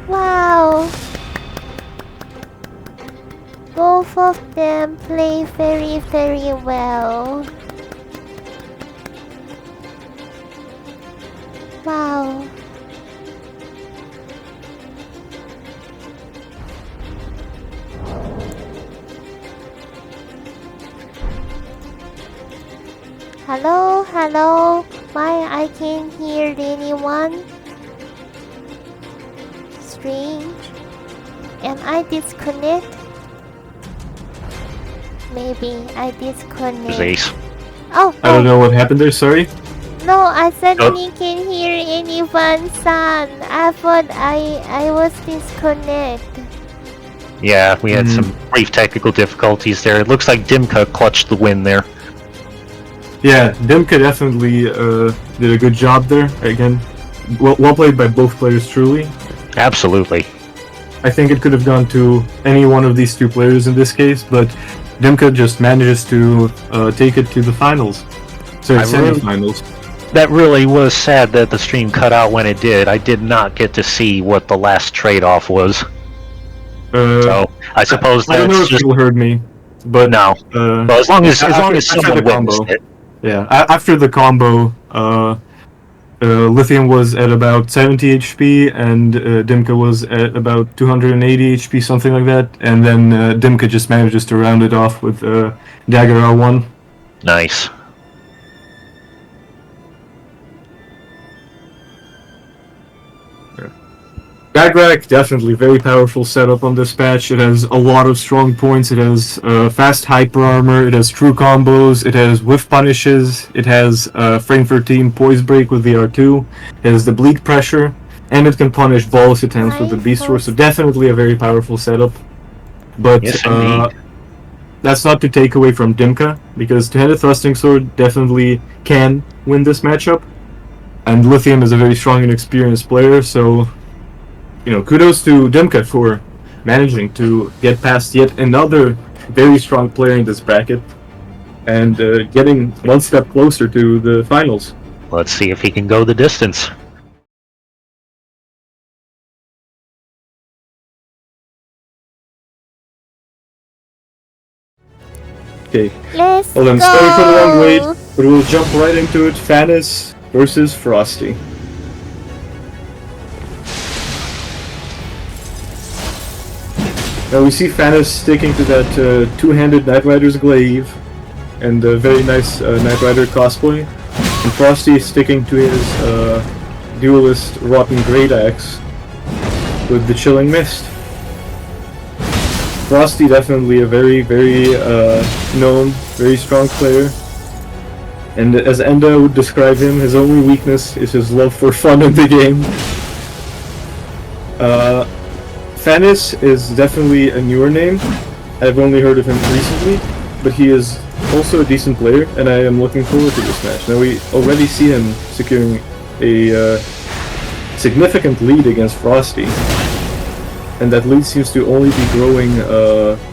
Wow. both of them play very, very well. Wow. Hello, hello. Why I can't hear anyone? Strange. Am I disconnect? Maybe I disconnect. Ace. Oh, I don't know what happened there, sorry. No, I suddenly can't hear anyone, son. I thought I was disconnected. Yeah, we had some brief technical difficulties there. It looks like Dimka clutched the win there. Yeah, Dimka definitely did a good job there. Again, well played by both players, truly. Absolutely. I think it could have gone to any one of these two players in this case, but Dimka just manages to take it to the finals. So semi-finals. That really was sad that the stream cut out when it did. I did not get to see what the last trade-off was. So I suppose I don't know that's if just people heard me, but no. Well, as long as someone witnessed it. Yeah, after the combo, Lithium was at about 70 HP, and Dimka was at about 280 HP, something like that. And then Dimka just manages to round it off with Dagger R1. Nice. Bagrak, definitely very powerful setup on this patch. It has a lot of strong points. It has fast hyper armor. It has true combos. It has whiff punishes. It has frame 13 poise break with the R2. It has the bleed pressure, and it can punish bolus attempts with the beast roar. So definitely a very powerful setup. But Yes, indeed. that's not to take away from Dimka, because two-handed thrusting sword definitely can win this matchup. And Lithium is a very strong and experienced player, so kudos to Dimka for managing to get past yet another very strong player in this bracket and getting one step closer to the finals. Let's see if he can go the distance. Okay, Let's well then, go. sorry for the long wait, but we'll jump right into it. Fanis versus Frosty. Now we see Fanis sticking to that two-handed Knight Rider's glaive and a very nice Knight Rider cosplay, and Frosty sticking to his duelist Rotten Great Axe with the Chilling Mist. Frosty definitely a very, very known, very strong player, and as Enda would describe him, his only weakness is his love for fun in the game. Fanis is definitely a newer name. I've only heard of him recently, but he is also a decent player, and I am looking forward to this match. Now we already see him securing a significant lead against Frosty, and that lead seems to only be growing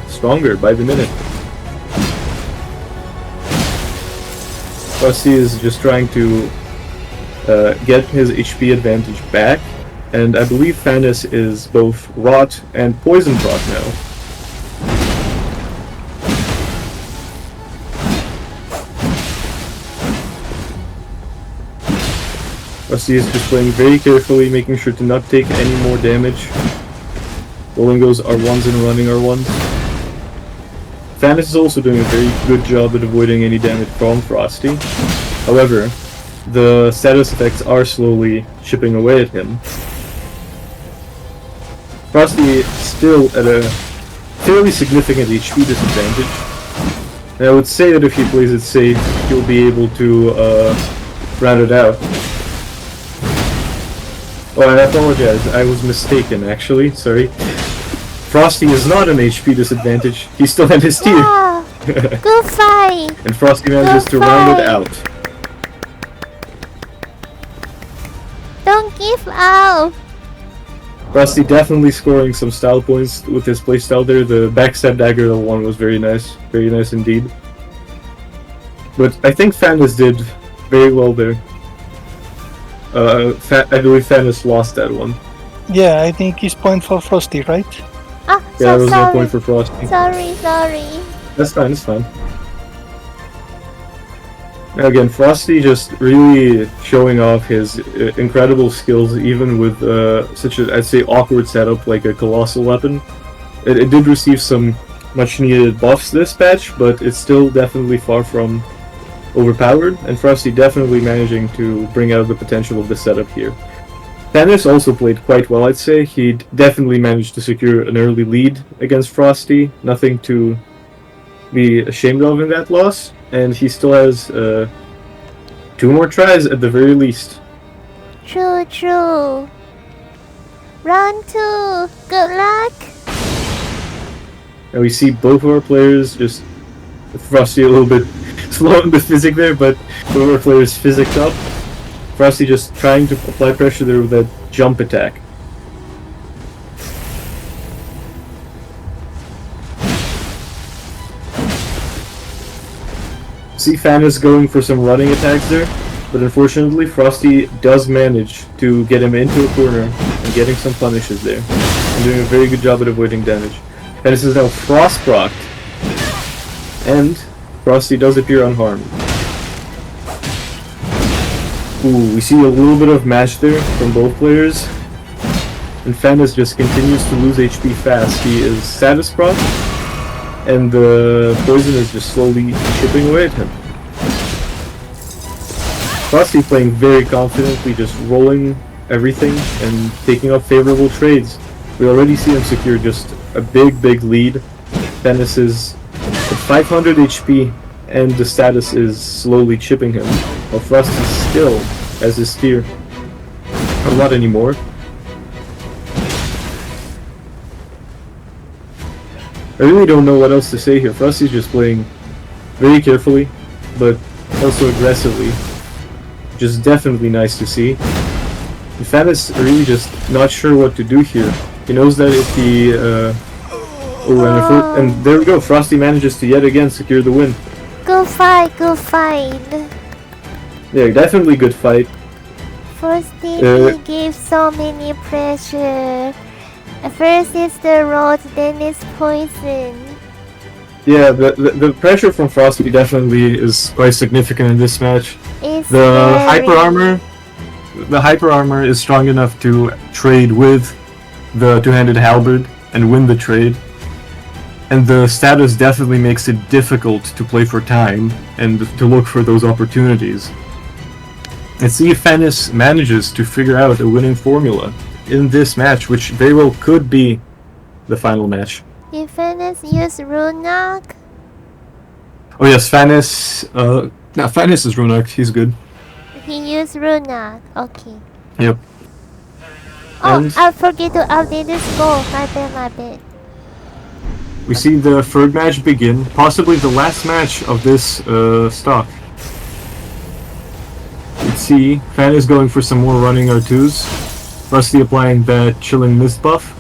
stronger by the minute. Frosty is just trying to get his HP advantage back, and I believe Fanis is both rot and poison proc now. Frosty is just playing very carefully, making sure to not take any more damage. Rolling those R1s and running R1s. Fanis is also doing a very good job at avoiding any damage from Frosty. However, the status effects are slowly chipping away at him. Frosty is still at a fairly significant HP disadvantage. And I would say that if he plays it safe, he'll be able to round it out. Oh, I apologize, I was mistaken actually, sorry. Frosty is not an HP disadvantage, he's still at his tier. Wow. Good fight. And Frosty manages to round it out. Don't give up. Frosty definitely scoring some style points with his playstyle there. The backstab dagger one was very nice indeed. But I think Fanis did very well there. I believe Fanis lost that one. Yeah, I think it's point for Frosty, right? Ah, Yeah, so that was no sorry. point for Frosty. Sorry. That's fine, it's fine. Now again, Frosty just really showing off his incredible skills, even with such a, I'd say, awkward setup like a colossal weapon. It did receive some much needed buffs this patch, but it's still definitely far from overpowered, and Frosty definitely managing to bring out the potential of the setup here. Fanis also played quite well, I'd say. He definitely managed to secure an early lead against Frosty, nothing to be ashamed of in that loss, and he still has 2 more tries at the very least. True. Round 2. Good luck. And we see both of our players just, Frosty a little bit slow in the physic there, but both of our players physicked up. Frosty just trying to apply pressure there with that jump attack. See Fanis going for some running attacks there, but unfortunately Frosty does manage to get him into a corner and getting some punishes there, and doing a very good job at avoiding damage. Fanis is now frost procced, and Frosty does appear unharmed. Ooh, we see a little bit of match there from both players, and Fanis just continues to lose HP fast. He is status proc, and the poison is just slowly chipping away at him. Frosty playing very confidently, just rolling everything and taking up favorable trades. We already see him secure just a big lead. Fanis is at 500 HP, and the status is slowly chipping him, while Frosty still has his tier. Or not anymore. I really don't know what else to say here. Frosty's just playing very carefully, but also aggressively. Which is definitely nice to see. And Fanis really just not sure what to do here. He knows that if he... and there we go, Frosty manages to yet again secure the win. Good fight. Yeah, definitely good fight. Frosty gave so many pressure. First is the rod, then is poison. Yeah, the pressure from Frosty definitely is quite significant in this match. It's The very... hyper armor is strong enough to trade with the two-handed halberd and win the trade. And the status definitely makes it difficult to play for time and to look for those opportunities. And see if Fanis manages to figure out a winning formula in this match, which very well could be the final match. Did Fanis use Runok? Oh yes, Fanis. Fanis is Runok. He's good. He used Runok. Okay. Yep. Oh, And I forget to update this goal. My bad. we see the third match begin, possibly the last match of this stock. Let's see, Fanis going for some more running R2s. Frosty applying that chilling mist buff.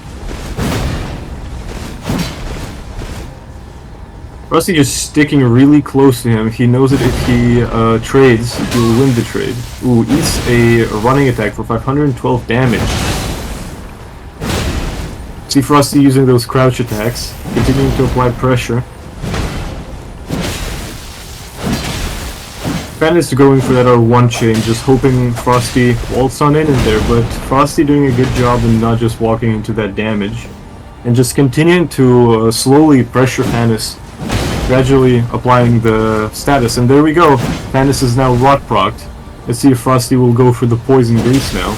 Frosty just sticking really close to him. He knows that if he trades, he will win the trade. Ooh, eats a running attack for 512 damage. See Frosty using those crouch attacks, continuing to apply pressure. Fanis going for that R1 chain, just hoping Frosty waltz on in there, but Frosty doing a good job in not just walking into that damage. And just continuing to slowly pressure Fanis, gradually applying the status. And there we go, Fanis is now rot procced. Let's see if Frosty will go for the poison grease now.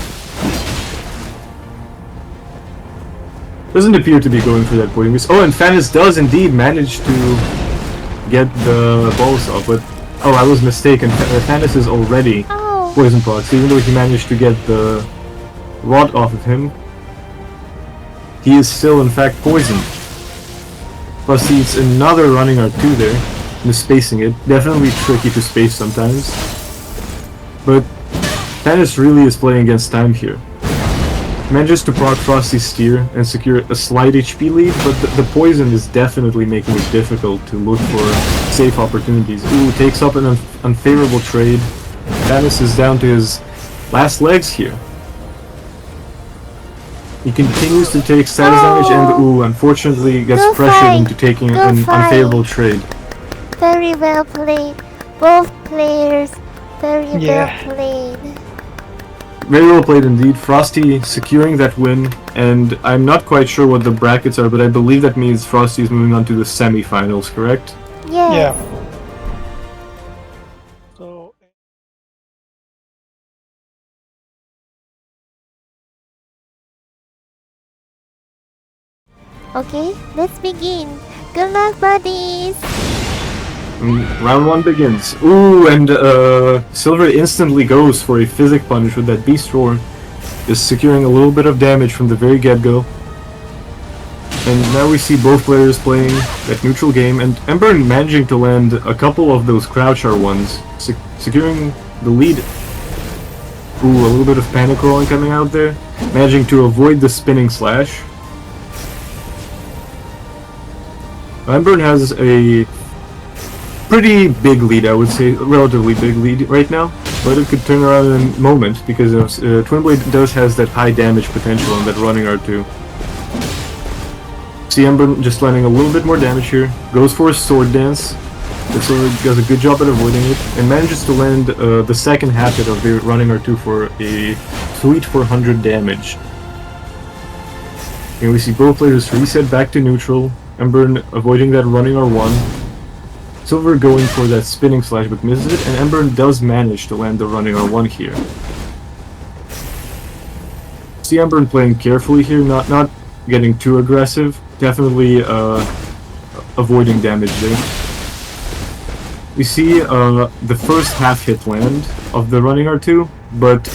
Doesn't appear to be going for that poison grease. Oh, and Fanis does indeed manage to get the balls off, but oh, I was mistaken. Fanis is already poison procs, even though he managed to get the rod off of him. He is still, in fact, poisoned. Plus, he eats another running R2 there, misspacing it. Definitely tricky to space sometimes. But Fanis really is playing against time here. Manages to proc Frosty's steer and secure a slight HP lead, but the poison is definitely making it difficult to look for safe opportunities. Ooh, takes up an unfavorable trade. Fanis is down to his last legs here. He continues to take status damage and, unfortunately gets Good pressured fight. into taking Good an fight. unfavorable trade. Very well played. Both players, very Yeah. well played. Very well played indeed. Frosty securing that win, and I'm not quite sure what the brackets are, but I believe that means Frosty is moving on to the semi-finals, correct? Yes. Yeah. So Okay, let's begin. Good luck, buddies. Round 1 begins. Ooh, and Silver instantly goes for a physic punish with that Beast Roar, just securing a little bit of damage from the very get-go. And now we see both players playing that neutral game, and emburn managing to land a couple of those crouch R1s, securing the lead. Ooh, a little bit of panic rolling coming out there, managing to avoid the spinning slash. Emburn has a pretty big lead, I would say, a relatively big lead right now, but it could turn around in a moment because Twin Blade does has that high damage potential on that running R2. See Emburn just landing a little bit more damage here, goes for a sword dance, but Silver does a good job at avoiding it, and manages to land the second half hit of the running R2 for a sweet 400 damage. And we see both players reset back to neutral, Emburn avoiding that running R1, Silver going for that spinning slash but misses it, and Emburn does manage to land the running R1 here. See Emburn playing carefully here, not getting too aggressive, definitely avoiding damage there. We see the first half hit land of the running R2, but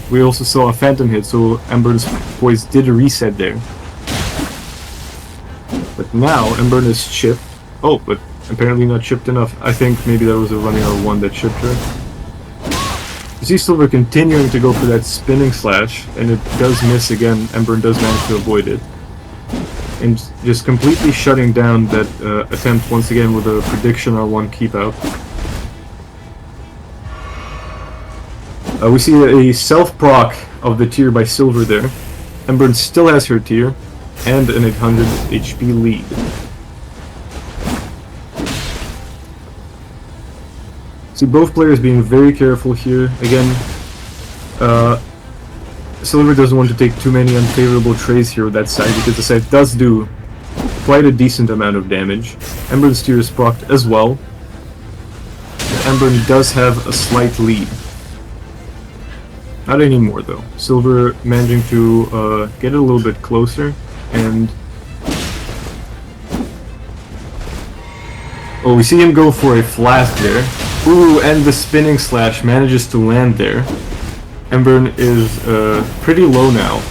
we also saw a phantom hit, so Embern's poise did reset there. But now Emburn is chipped. Oh, but apparently not chipped enough. I think maybe that was a running R1 that chipped her. You see Silver continuing to go for that spinning slash, and it does miss again. Emburn does manage to avoid it. And just completely shutting down that attempt once again with a prediction R1 keep out. We see a self-proc of the tier by Silver there. Emburn still has her tier, and an 800 HP lead. See both players being very careful here. Again, Silver doesn't want to take too many unfavorable trades here with that side, because the side does do quite a decent amount of damage. Ember's tier is procced as well. Emburn does have a slight lead. Not anymore though. Silver managing to get a little bit closer, and oh, we see him go for a flask there. Ooh, and the spinning slash manages to land there. Emburn is pretty low now.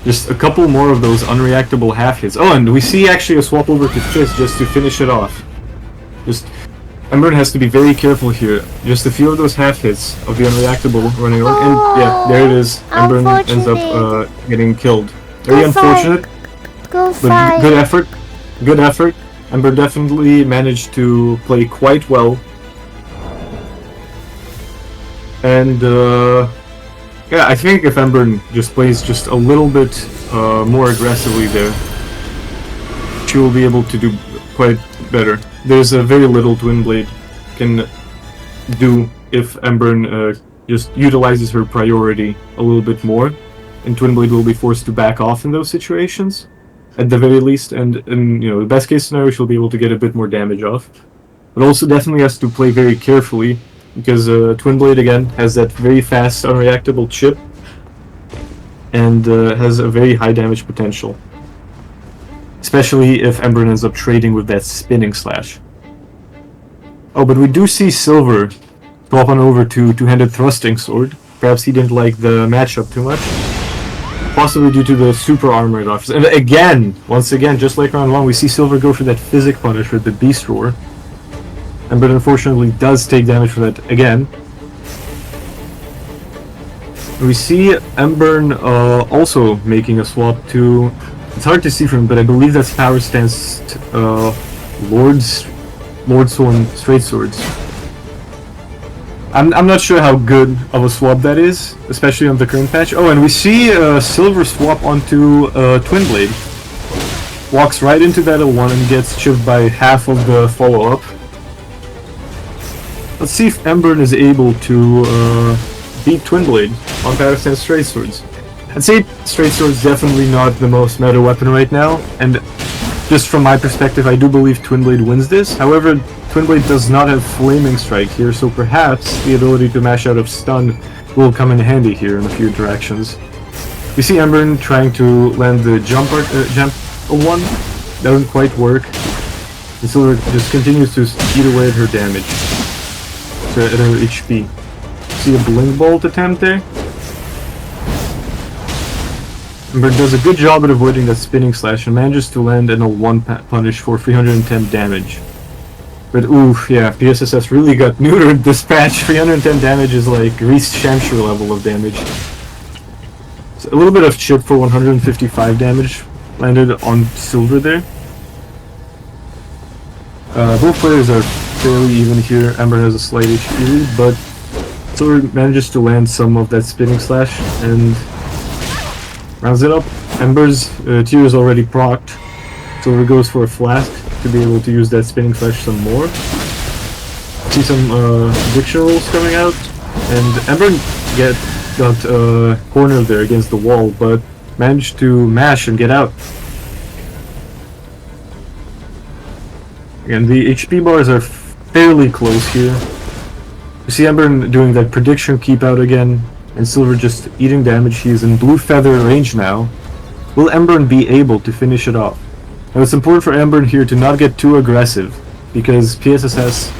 Just a couple more of those unreactable half hits. Oh, and we see actually a swap over to Fist just to finish it off. Emburn has to be very careful here. Just a few of those half hits of the unreactable running over, and yeah, there it is. Emburn ends up getting killed. Very unfortunate, but good effort. Good effort. Emburn definitely managed to play quite well. And yeah, I think if Emburn just plays just a little bit more aggressively there, she will be able to do quite better. There's a very little Twin Blade can do if Emburn just utilizes her priority a little bit more, and Twin Blade will be forced to back off in those situations, at the very least. And in the best case scenario, she'll be able to get a bit more damage off, but also definitely has to play very carefully, because Twin Blade again has that very fast unreactable chip, and has a very high damage potential, especially if Emburn ends up trading with that spinning slash. Oh, but we do see Silver swap on over to two-handed thrusting sword. Perhaps he didn't like the matchup too much, possibly due to the super armor it offers. And again, once again, just like round 1, we see Silver go for that physic punish with the Beast Roar. But unfortunately does take damage for that again. We see Emburn also making a swap to... It's hard to see from him, but I believe that's Power Stance Lord Sword, Straight Swords. I'm not sure how good of a swap that is, especially on the current patch. Oh, and we see Silver swap onto Twin Blade. Walks right into that L1 and gets chipped by half of the follow-up. Let's see if Emburn is able to beat Twin Blade on Power Stance Straight Swords. I'd say Straight Sword's definitely not the most meta weapon right now, and just from my perspective, I do believe Twin Blade wins this. However, Twin Blade does not have Flaming Strike here, so perhaps the ability to mash out of stun will come in handy here in a few interactions. We see Emburn trying to land the jump one, doesn't quite work. And Silver just continues to eat away at her damage, so at her HP. See a Blink Bolt attempt there. Emburn does a good job at avoiding that spinning slash and manages to land in a punish for 310 damage. But oof, yeah, PSSS really got neutered this patch. 310 damage is like Reese Shamshire level of damage. So a little bit of chip for 155 damage landed on Silver there. Both players are fairly even here. Emburn has a slight HP lead, but Silver manages to land some of that spinning slash and rounds it up. Ember's tier is already procced. Silver goes for a flask to be able to use that spinning slash some more. See some addiction rolls coming out, and Ember got cornered there against the wall, but managed to mash and get out. Again, the HP bars are fairly close here. You see Ember doing that prediction keep out again, and Silver just eating damage. He is in blue feather range now. Will Ember be able to finish it off? Now it's important for Ember here to not get too aggressive, because PSSS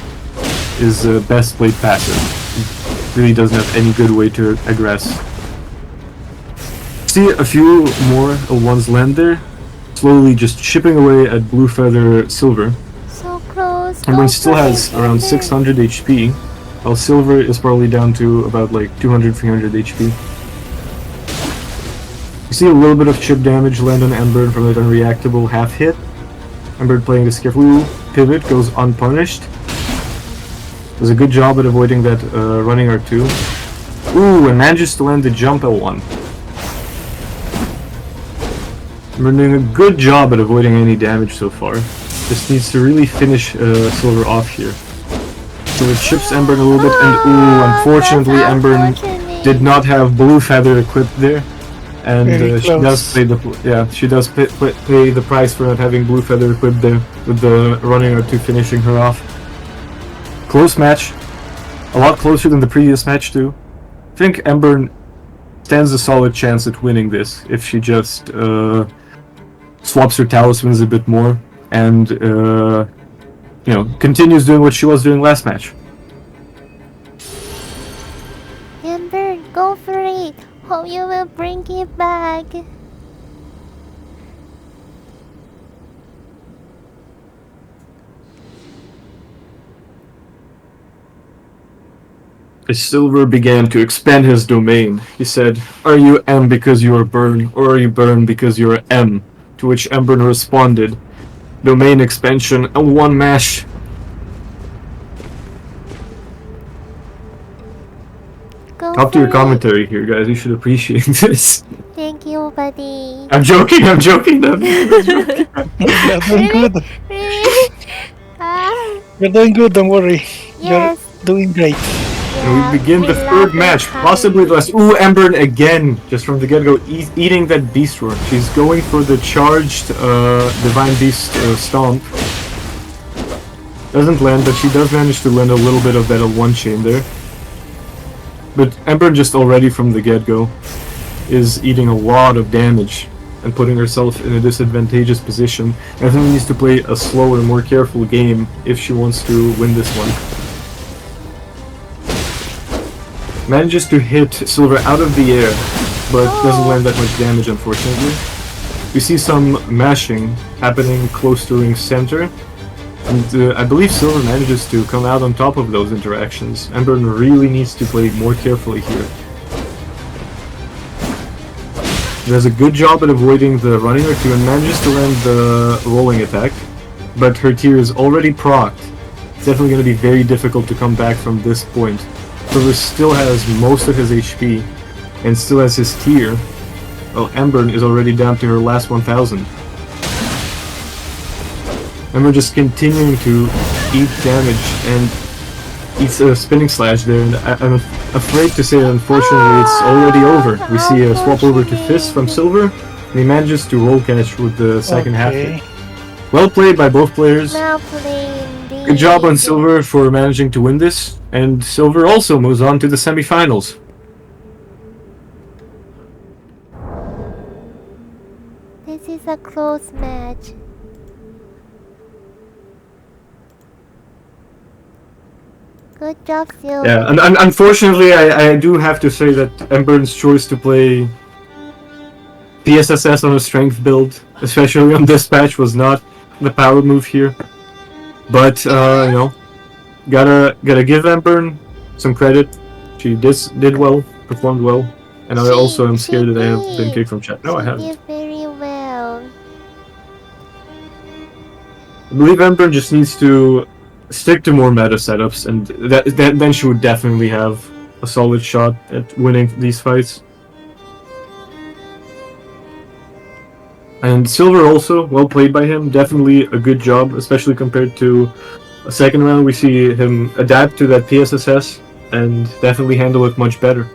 is best played passive. It really doesn't have any good way to aggress. See a few more ones land there, slowly just chipping away at blue feather Silver. So close. Ember still has around 600 HP, while Silver is probably down to about like 200-300 HP. You see a little bit of chip damage land on Ember from that unreactable half hit. Ember playing this careful pivot goes unpunished. Does a good job at avoiding that running R2. Ooh, and manages to land the jump L1. Ember doing a good job at avoiding any damage so far. Just needs to really finish Silver off here. So it chips Ember a little bit, and ooh, unfortunately Ember did not have blue feather equipped there. And she does pay the price for not having blue feather equipped there, with the running R2 finishing her off. Close match, a lot closer than the previous match too. I think Ember stands a solid chance at winning this if she just swaps her talismans a bit more and continues doing what she was doing last match. Ember, go for it. Hope you will bring it back. As Silver began to expand his domain, he said, "Are you M because you are burn, or are you burn because you are M?" To which Ember responded, "Domain expansion and one mash." Up to your commentary here, guys. You should appreciate this. Thank you, buddy. I'm joking. I'm joking. You're doing good. Really? You're doing good. Don't worry. Yes. You're doing great. And we begin the third match, possibly the last. Ooh, Ember again, just from the get-go, eating that Beast Roar. She's going for the charged Divine Beast Stomp. Doesn't land, but she does manage to land a little bit of that L1 chain there. But Ember just already from the get-go is eating a lot of damage and putting herself in a disadvantageous position. I think she needs to play a slower, more careful game if she wants to win this one. Manages to hit Silver out of the air, but doesn't land that much damage, unfortunately. We see some mashing happening close to ring center, and I believe Silver manages to come out on top of those interactions. Ember really needs to play more carefully here. She does a good job at avoiding the running R2 and manages to land the rolling attack, but her tier is already procced. It's definitely going to be very difficult to come back from this point. Silver still has most of his HP and still has his tier. Well, emburn is already down to her last 1000. Emburn just continuing to eat damage and eats a spinning slash there, and I'm afraid to say that unfortunately it's already over. We see a swap over to Fist from Silver, and he manages to roll catch with the second half hit. Well played by both players. Well played. Good job on Silver for managing to win this, and Silver also moves on to the semifinals. This is a close match. Good job, Silver. Yeah, and unfortunately I do have to say that Ember's choice to play PSSS on a strength build, especially on this patch, was not the power move here. But you know, gotta give Ember some credit. She did well, performed well, and I also am scared that I have been kicked from chat. No, I She haven't. did very well. I believe Ember just needs to stick to more meta setups, and then she would definitely have a solid shot at winning these fights. And Silver also, well played by him, definitely a good job, especially compared to a second round. We see him adapt to that PSSS and definitely handle it much better.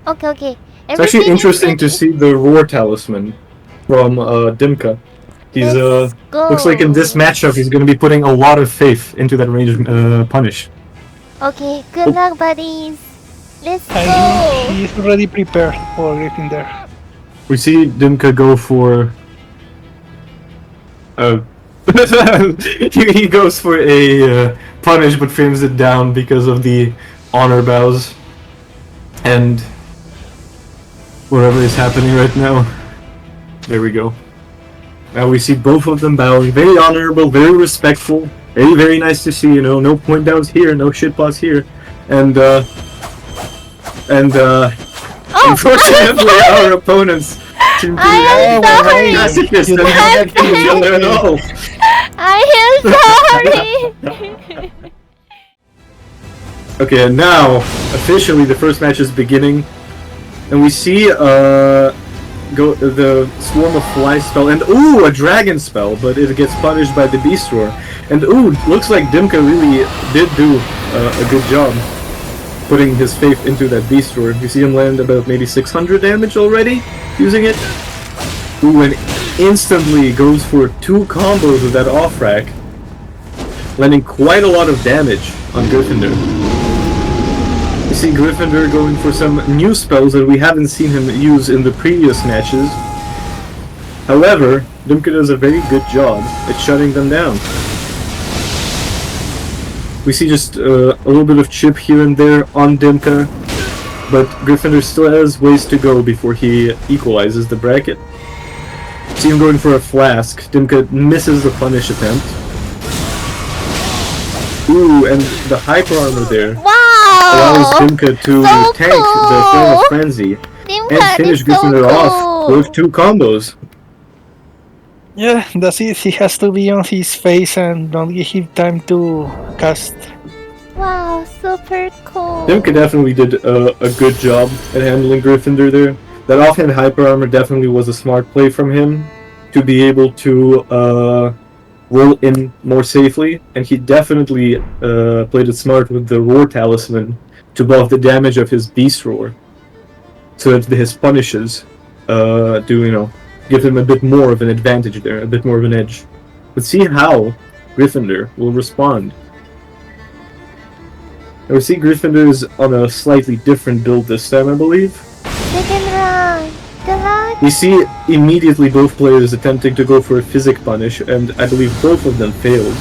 Okay. It's actually Everything is interesting to ready. see the Roar Talisman from Dimka. He's Let's go. looks like in this matchup he's going to be putting a lot of faith into that range punish. Okay, good luck, buddies. Let's I go. think he's already prepared for Grifindeir. We see Dimka go for he goes for a punish but frames it down because of the honor bows and whatever is happening right now. There we go. Now we see both of them bowing. Very honorable, very respectful. Very, very nice to see, you know, no point downs here, no shitpots here. And unfortunately our opponents seem to I am sorry. masochist and not getting each other at all. I am sorry. Okay, and now officially the first match is beginning, and we see the Swarm of Flies spell, and ooh, a dragon spell, but it gets punished by the Beast Roar. And ooh, looks like Dimka really did do a good job putting his faith into that Beast Roar. You see him land about maybe 600 damage already using it. Ooh, and instantly goes for 2 combos with that off rack, landing quite a lot of damage on Grifindeir. You see Grifindeir going for some new spells that we haven't seen him use in the previous matches. However, Dimka does a very good job at shutting them down. We see just a little bit of chip here and there on Dimka, but Grifindeir still has ways to go before he equalizes the bracket. See him going for a flask. Dimka misses the punish attempt. Ooh, and the hyper armor there allows Wow. Dimka to So tank the Flame of Frenzy Dimka and finish is so Grifindeir off cool. with 2 combos. Yeah, that's it. He has to be on his face and don't give him time to cast. Wow, super cool. Dimka definitely did a good job at handling Grifindeir there. That offhand hyper armor definitely was a smart play from him to be able to roll in more safely, and he definitely played it smart with the Roar Talisman to buff the damage of his Beast Roar, so that his punishes do, you know, give him a bit more of an advantage there, a bit more of an edge. Let's see how Grifindeir will respond. And we see Grifindeir is on a slightly different build this time, I believe. Second round. Good luck. We see immediately both players attempting to go for a physic punish, and I believe both of them failed.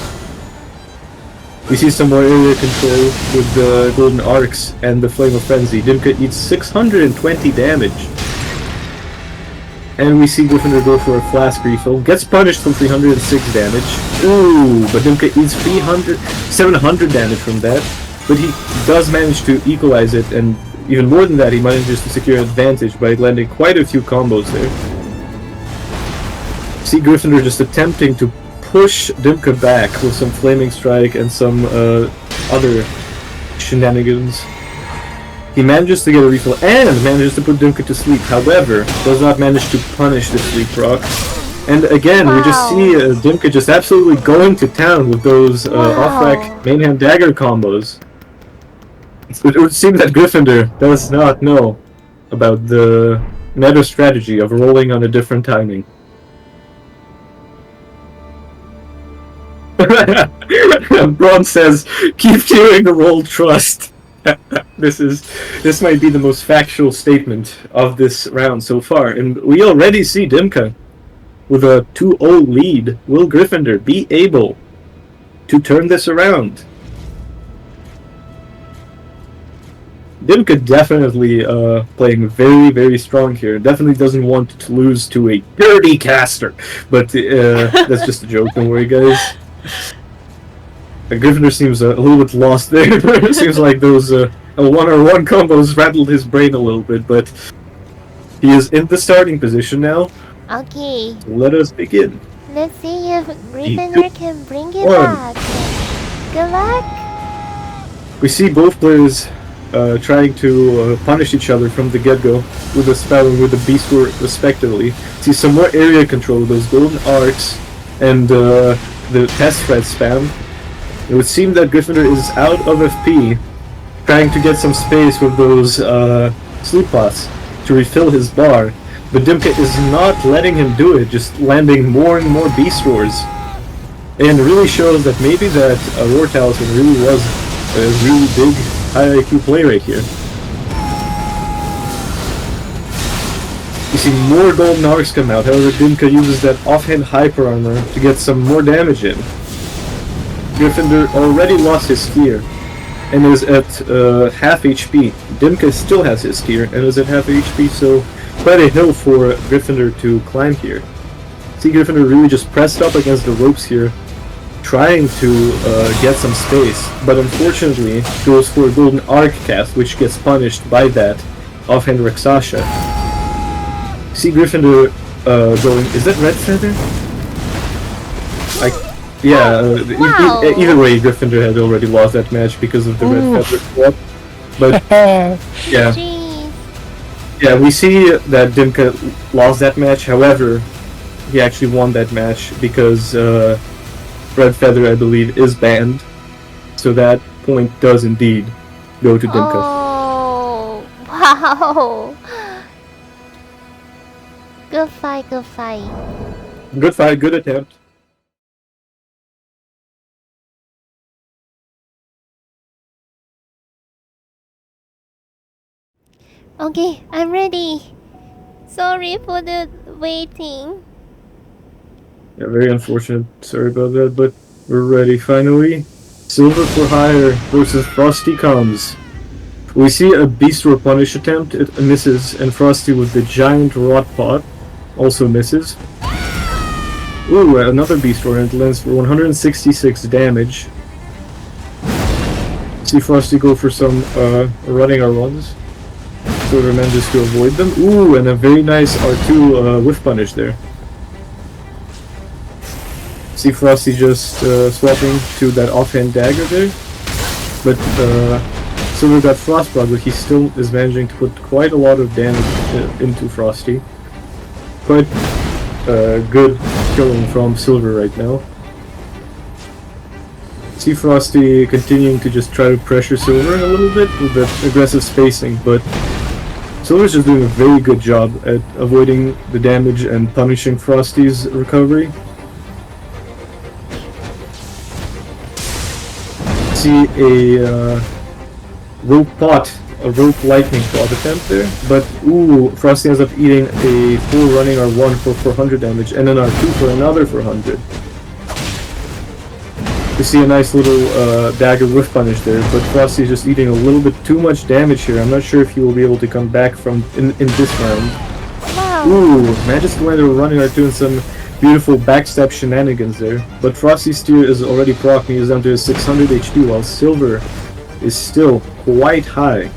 We see some more area control with the golden arcs and the flame of frenzy. Dimka eats 620 damage. And we see Grifindeir go for a flask refill. Gets punished from 306 damage. Ooh, but Dimka eats 700 damage from that. But he does manage to equalize it, and even more than that, he manages to secure an advantage by landing quite a few combos there. See Grifindeir just attempting to push Dimka back with some Flaming Strike and some other shenanigans. He manages to get a refill and manages to put Dimka to sleep, however, does not manage to punish the sleep rock. And again, we just see Dimka just absolutely going to town with those off-rack main-hand dagger combos. It would seem that Grifindeir does not know about the meta strategy of rolling on a different timing. Braun says, keep doing the roll trust. This might be the most factual statement of this round so far, and we already see Dimka with a 2-0 lead. Will Grifindeir be able to turn this around? Dimka definitely playing very, very strong here. Definitely doesn't want to lose to a dirty caster, but that's just a joke. Don't worry, guys. Grifindeir seems a little bit lost there. It seems like those one-on-one combos rattled his brain a little bit, but he is in the starting position now. Okay. Let us begin. Let's see if Grifindeir can bring it back. Good luck. We see both players trying to punish each other from the get-go with the spell and with the beast sword respectively. See some more area control with those golden arcs and the test thread spam. It would seem that Grifindeir is out of FP, trying to get some space with those sleep pots to refill his bar, but Dimka is not letting him do it, just landing more and more beast wars. And it really shows that maybe that War Talisman really was a really big high IQ play right here. You see more golden arcs come out, however Dimka uses that offhand hyper armor to get some more damage in. Grifindeir already lost his spear and is at half HP. Dimka still has his spear and is at half HP, so quite a hill for Grifindeir to climb here. See Grifindeir really just pressed up against the ropes here, trying to get some space, but unfortunately goes for a golden arc cast, which gets punished by that offhand Rakshasa. See Grifindeir going, is that Red Feather? Either way, Grifindeir had already lost that match because of the Red Feather swap. But yeah. Yeah, we see that Dimka lost that match, however, he actually won that match because Red Feather, I believe, is banned. So that point does indeed go to Dimka. Oh, wow. Good fight, good fight. Good fight, good attempt. Okay, I'm ready. Sorry for the waiting. Yeah, very unfortunate. Sorry about that, but we're ready finally. Silver for hire versus Frosty comes. We see a Beast Roar punish attempt, it misses, and Frosty with the giant rot pot also misses. Ooh, another Beast Roar, and it lands for 166 damage. See Frosty go for some running runs. Silver manages to avoid them. Ooh, and a very nice R2 whiff punish there. See Frosty just swapping to that offhand dagger there. But Silver got Frostbite, but he still is managing to put quite a lot of damage into Frosty. Quite good killing from Silver right now. See Frosty continuing to just try to pressure Silver a little bit with the aggressive spacing, but Silver's just doing a very good job at avoiding the damage and punishing Frosty's recovery. See a rope lightning pot attempt there, but ooh, Frosty ends up eating a full running R1 for 400 damage and an R2 for another 400. You see a nice little dagger whiff punish there, but Frosty's just eating a little bit too much damage here. I'm not sure if he will be able to come back from in this round. Wow, Ooh, manages to land a running R2 and some beautiful backstab shenanigans there. But Frosty's steer is already proc, and he is down to his 600 HP, while Silver is still quite high.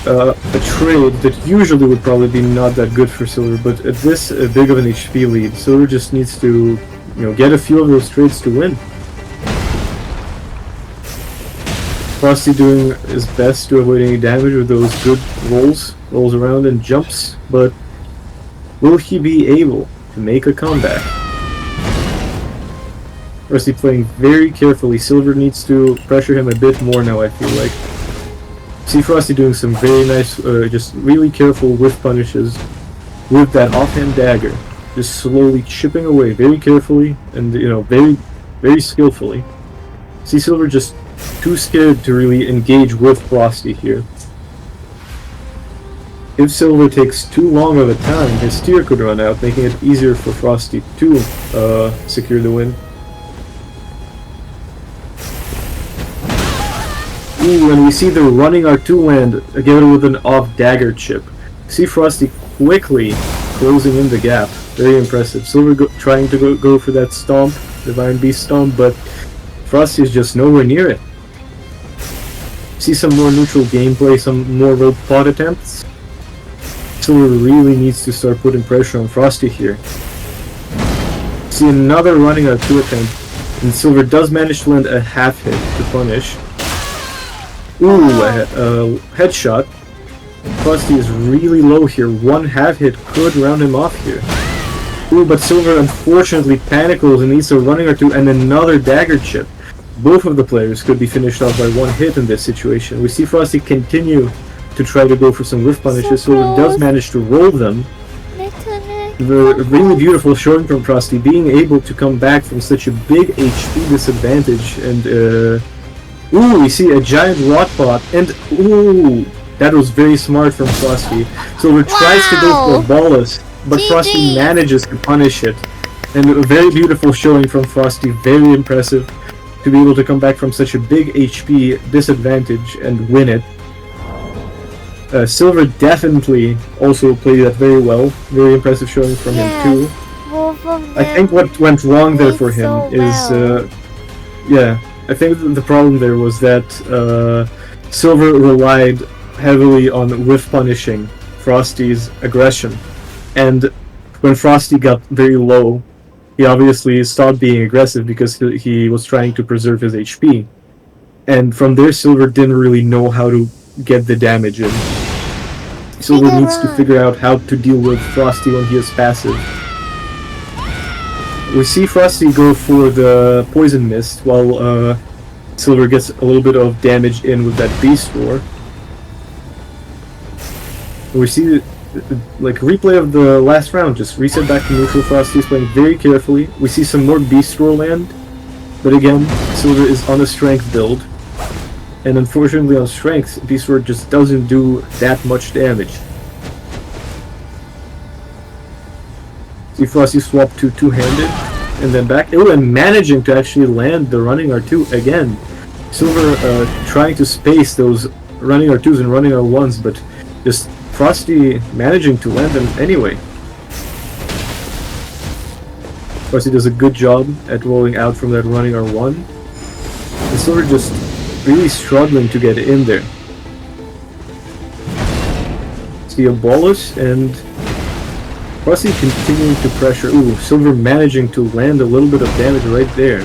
A trade that usually would probably be not that good for Silver, but at this big of an HP lead, Silver just needs to, get a few of those trades to win. Frosty doing his best to avoid any damage with those good rolls around and jumps, but will he be able to make a comeback? Frosty playing very carefully. Silver needs to pressure him a bit more now, I feel like. See Frosty doing some very nice, just really careful whiff punishes with that offhand dagger. Just slowly chipping away very carefully and, very, very skillfully. See Silver just too scared to really engage with Frosty here. If Silver takes too long of a time, his steer could run out, making it easier for Frosty to secure the win. Ooh, and we see the running R2 land, again with an off dagger chip. See Frosty quickly closing in the gap. Very impressive. Silver trying to go for that stomp, Divine Beast stomp, but Frosty is just nowhere near it. See some more neutral gameplay, some more rope pot attempts. Silver really needs to start putting pressure on Frosty here. See another running R2 attempt, and Silver does manage to land a half hit to punish. Ooh, a headshot. Frosty is really low here. One half hit could round him off here. Ooh, but Silver unfortunately panic rolls and needs a running R2 and another dagger chip. Both of the players could be finished off by one hit in this situation. We see Frosty continue to try to go for some whiff punishes. Silver does manage to roll them. The really beautiful showing from Frosty, being able to come back from such a big HP disadvantage. And ooh, we see a giant rot pot, and ooh, that was very smart from Frosty. Silver tries to go for a ballast, but Frosty manages to punish it. And a very beautiful showing from Frosty, very impressive to be able to come back from such a big HP disadvantage and win it. Silver definitely also played that very well. Very impressive showing from him too. I think what went wrong there for him is, I think the problem there was that Silver relied heavily on whiff punishing Frosty's aggression, and when Frosty got very low, he obviously stopped being aggressive because he was trying to preserve his HP. And from there, Silver didn't really know how to get the damage in. Silver needs to figure out how to deal with Frosty when he is passive. We see Frosty go for the Poison Mist while Silver gets a little bit of damage in with that Beast Roar. We see like replay of the last round, just reset back to neutral. Frosty is playing very carefully. We see some more Beast Roar land, but again, Silver is on a strength build, and unfortunately on strength, Beast Roar just doesn't do that much damage. See Frosty swap to two-handed, and then back. Oh, and managing to actually land the running R2 again. Silver trying to space those running R2s and running R1s, but just Frosty managing to land them anyway. Frosty does a good job at rolling out from that running R1. And Silver just really struggling to get in there. See a bolus, and Frosty continuing to pressure. Ooh, Silver managing to land a little bit of damage right there.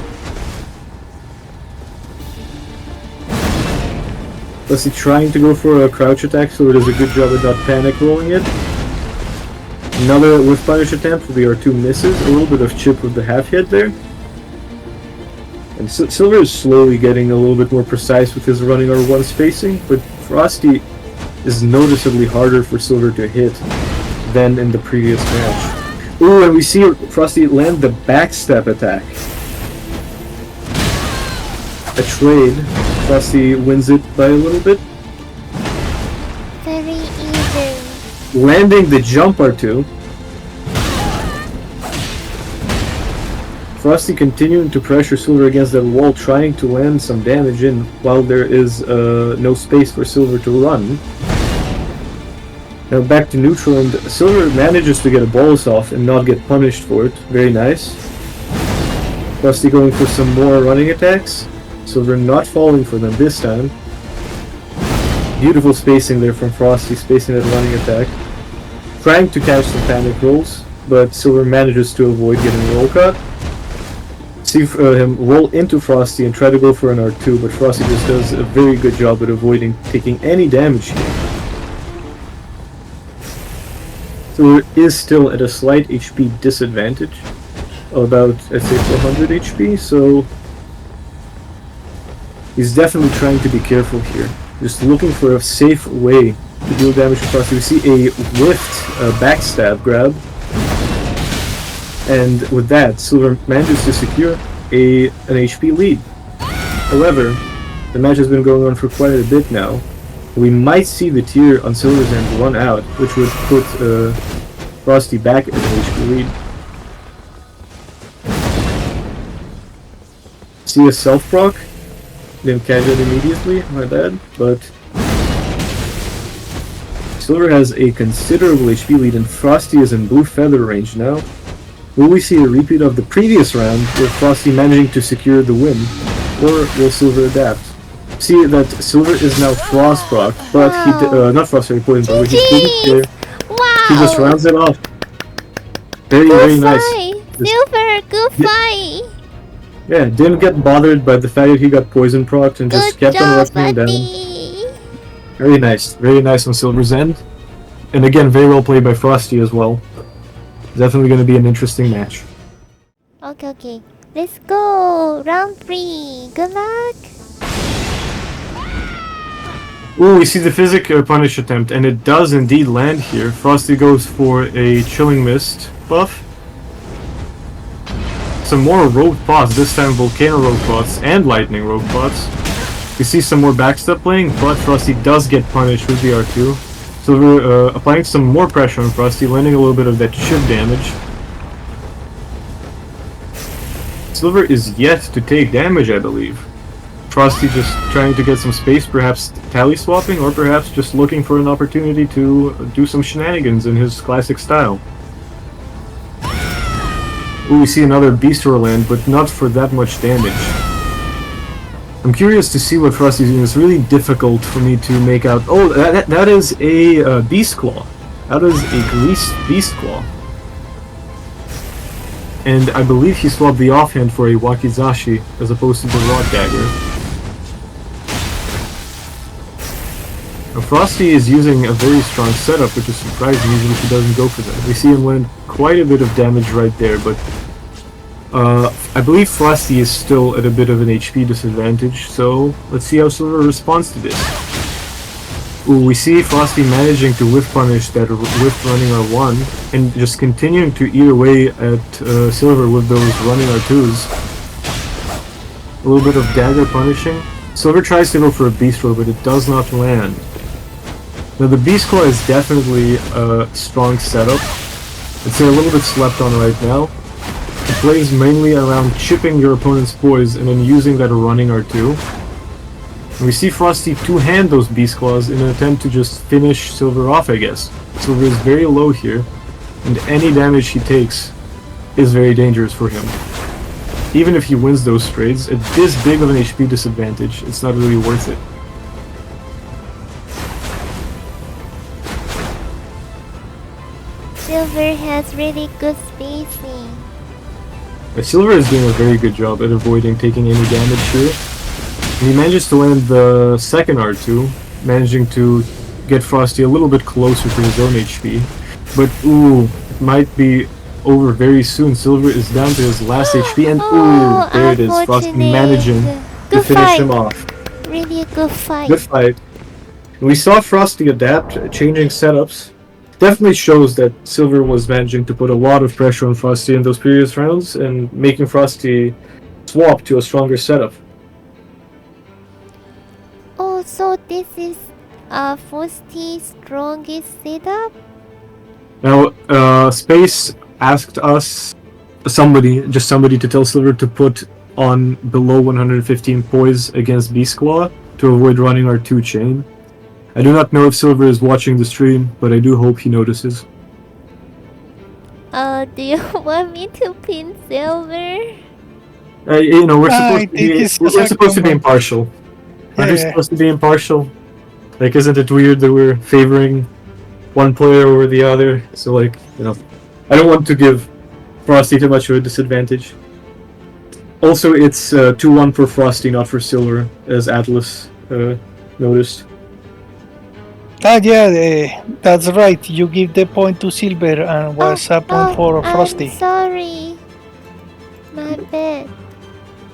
Frosty trying to go for a crouch attack, so it does a good job at not panic rolling it. Another whiff punish attempt with the R2 misses. A little bit of chip with the half hit there. And Silver is slowly getting a little bit more precise with his running R1 spacing, but Frosty is noticeably harder for Silver to hit than in the previous match. Ooh, and we see Frosty land the backstab attack. A trade. Frosty wins it by a little bit. Very even. Landing the jump R2. Frosty continuing to pressure Silver against that wall, trying to land some damage in while there is no space for Silver to run. Now back to neutral, and Silver manages to get a bolus off and not get punished for it. Very nice. Frosty going for some more running attacks. Silver not falling for them this time. Beautiful spacing there from Frosty, spacing that running attack. Trying to catch some panic rolls, but Silver manages to avoid getting roll cut. See him roll into Frosty and try to go for an R2, but Frosty just does a very good job at avoiding taking any damage here. Silver is still at a slight HP disadvantage, about, let's say, 400 HP, so he's definitely trying to be careful here. Just looking for a safe way to deal damage to Frosty. We see a whiffed backstab grab, and with that, Silver manages to secure an HP lead. However, the match has been going on for quite a bit now. We might see the tier on Silver's end run out, which would put Frosty back at an HP lead. See a self-proc. Didn't catch it immediately, my bad, but Silver has a considerable HP lead and Frosty is in blue feather range now. Will we see a repeat of the previous round with Frosty managing to secure the win, or will Silver adapt? See that Silver is now Frost proc, but he not Frost, sorry, poison proc, he didn't care. Wow! He just rounds it off. Very, very nice. Silver, good fight! Yeah, didn't get bothered by the fact that he got poison procced and just Good kept on job, rushing him down. buddy! Very nice on Silver's end. And again, very well played by Frosty as well. Definitely going to be an interesting match. Okay. Let's go! Round 3! Good luck! Ooh, we see the physic punish attempt, and it does indeed land here. Frosty goes for a Chilling Mist buff. Some more rogue pots, this time Volcano rogue pots and Lightning rogue pots. We see some more backstep playing, but Frosty does get punished with the R2. Silver applying some more pressure on Frosty, landing a little bit of that chip damage. Silver is yet to take damage, I believe. Frosty just trying to get some space, perhaps tally swapping, or perhaps just looking for an opportunity to do some shenanigans in his classic style. Ooh, we see another Beast Roar land, but not for that much damage. I'm curious to see what Frosty's doing. It's really difficult for me to make out. Oh, that is a Beast Claw. That is a Greased Beast Claw. And I believe he swapped the offhand for a Wakizashi as opposed to the Rod Dagger. Now, Frosty is using a very strong setup, which is surprising even if he doesn't go for that. We see him land quite a bit of damage right there, but I believe Frosty is still at a bit of an HP disadvantage, so let's see how Silver responds to this. Ooh, we see Frosty managing to whiff punish that whiff running R1, and just continuing to eat away at Silver with those running R2s. A little bit of dagger punishing. Silver tries to go for a Beast Roar, but it does not land. Now the Beast Claw is definitely a strong setup. I'd say a little bit slept on right now. It plays mainly around chipping your opponent's poise and then using that running R2. And we see Frosty two-hand those Beast Claws in an attempt to just finish Silver off, I guess. Silver is very low here, and any damage he takes is very dangerous for him. Even if he wins those trades, at this big of an HP disadvantage, it's not really worth it. Silver has really good spacing. Silver is doing a very good job at avoiding taking any damage here. And he manages to land the second R2, managing to get Frosty a little bit closer to his own HP. But ooh, it might be over very soon. Silver is down to his last HP, and ooh, there it is. Frosty managing to finish him off. Really a good fight. Good fight. We saw Frosty adapt, changing setups. Definitely shows that Silver was managing to put a lot of pressure on Frosty in those previous rounds and making Frosty swap to a stronger setup. Oh, so this is Frosty's strongest setup? Now, Space asked us somebody to tell Silver to put on below 115 poise against Beast Claw to avoid running our 2 chain. I do not know if Silver is watching the stream, but I do hope he notices. Do you want me to pin Silver? You know, we're I supposed to be impartial. Aren't we Yeah. supposed to be impartial? Like, isn't it weird that we're favoring one player over the other? So, like, you know, I don't want to give Frosty too much of a disadvantage. Also, it's 2-1 for Frosty, not for Silver, as Atlas noticed. Yeah, that's right. You give the point to Silver and was a point for Frosty. I'm sorry. My bad.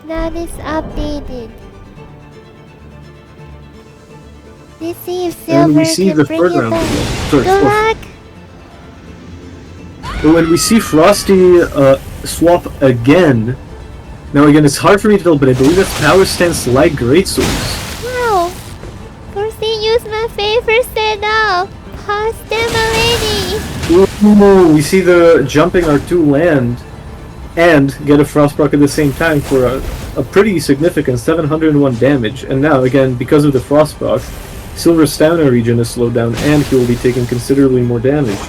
That is updated. Let's see if And Silver we see can the bring third it round. back. Sorry, Good fourth. luck. When we see Frosty swap again, now again it's hard for me to tell, but I believe that's power stance like greatswords. Wow. Frosty used my favorite setup. Pass them already. Ooh, we see the jumping R2 land and get a Frostbrock at the same time for a pretty significant 701 damage. And now again, because of the Frostbrock, Silver's stamina regen is slowed down and he will be taking considerably more damage.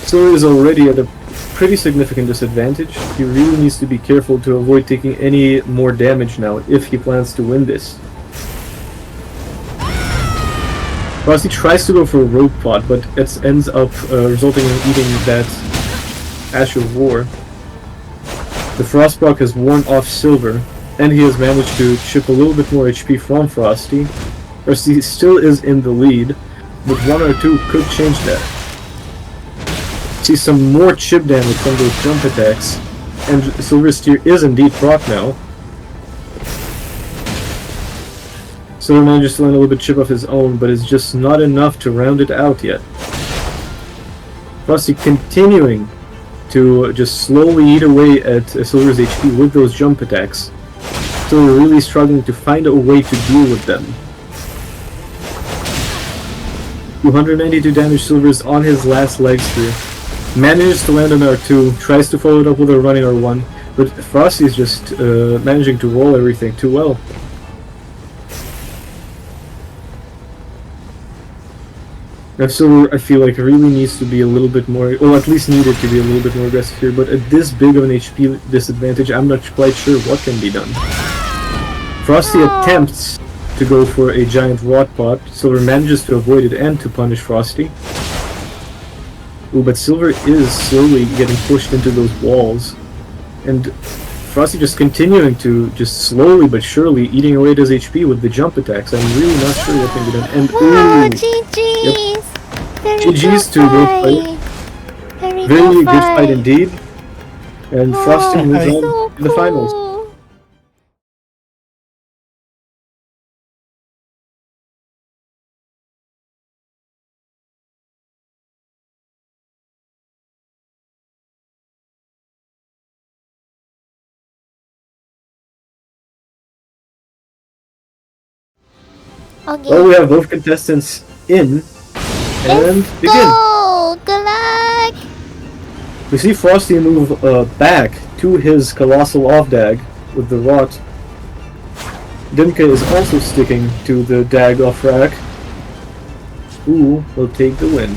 Silver is already at a pretty significant disadvantage. He really needs to be careful to avoid taking any more damage now if he plans to win this. Frosty tries to go for a rope pot, but it ends up resulting in eating that Ash of War. The Frostbrock has worn off Silver, and he has managed to chip a little bit more HP from Frosty. Frosty still is in the lead, but 1 or 2 could change that. See some more chip damage from those jump attacks, and Silver's tier is indeed proc now. Silver manages to land a little bit chip of his own, but it's just not enough to round it out yet. Frosty continuing to just slowly eat away at Silver's HP with those jump attacks. Silver really struggling to find a way to deal with them. 292 damage. Silver is on his last legs here. Manages to land an R2, tries to follow it up with a running R1, but Frosty is just managing to roll everything too well. Now Silver, I feel like, really needs to be a little bit more, or at least needed to be a little bit more aggressive here, but at this big of an HP disadvantage, I'm not quite sure what can be done. Frosty attempts to go for a giant rod pot. Silver manages to avoid it and to punish Frosty. Ooh, but Silver is slowly getting pushed into those walls, and Frosty just continuing to just slowly but surely eating away at his HP with the jump attacks. I'm really not sure what can be done. And Wow, ooh, GG's. Very GG's good to both fight. players. Very Very good good fight indeed. And Wow, Frosty moves on so to the finals. cool. Okay. Well, we have both contestants in, and Let's begin. go! Good luck! We see Frosty move back to his colossal off-dag with the rot. Dimka is also sticking to the dag off rack. Who will take the win?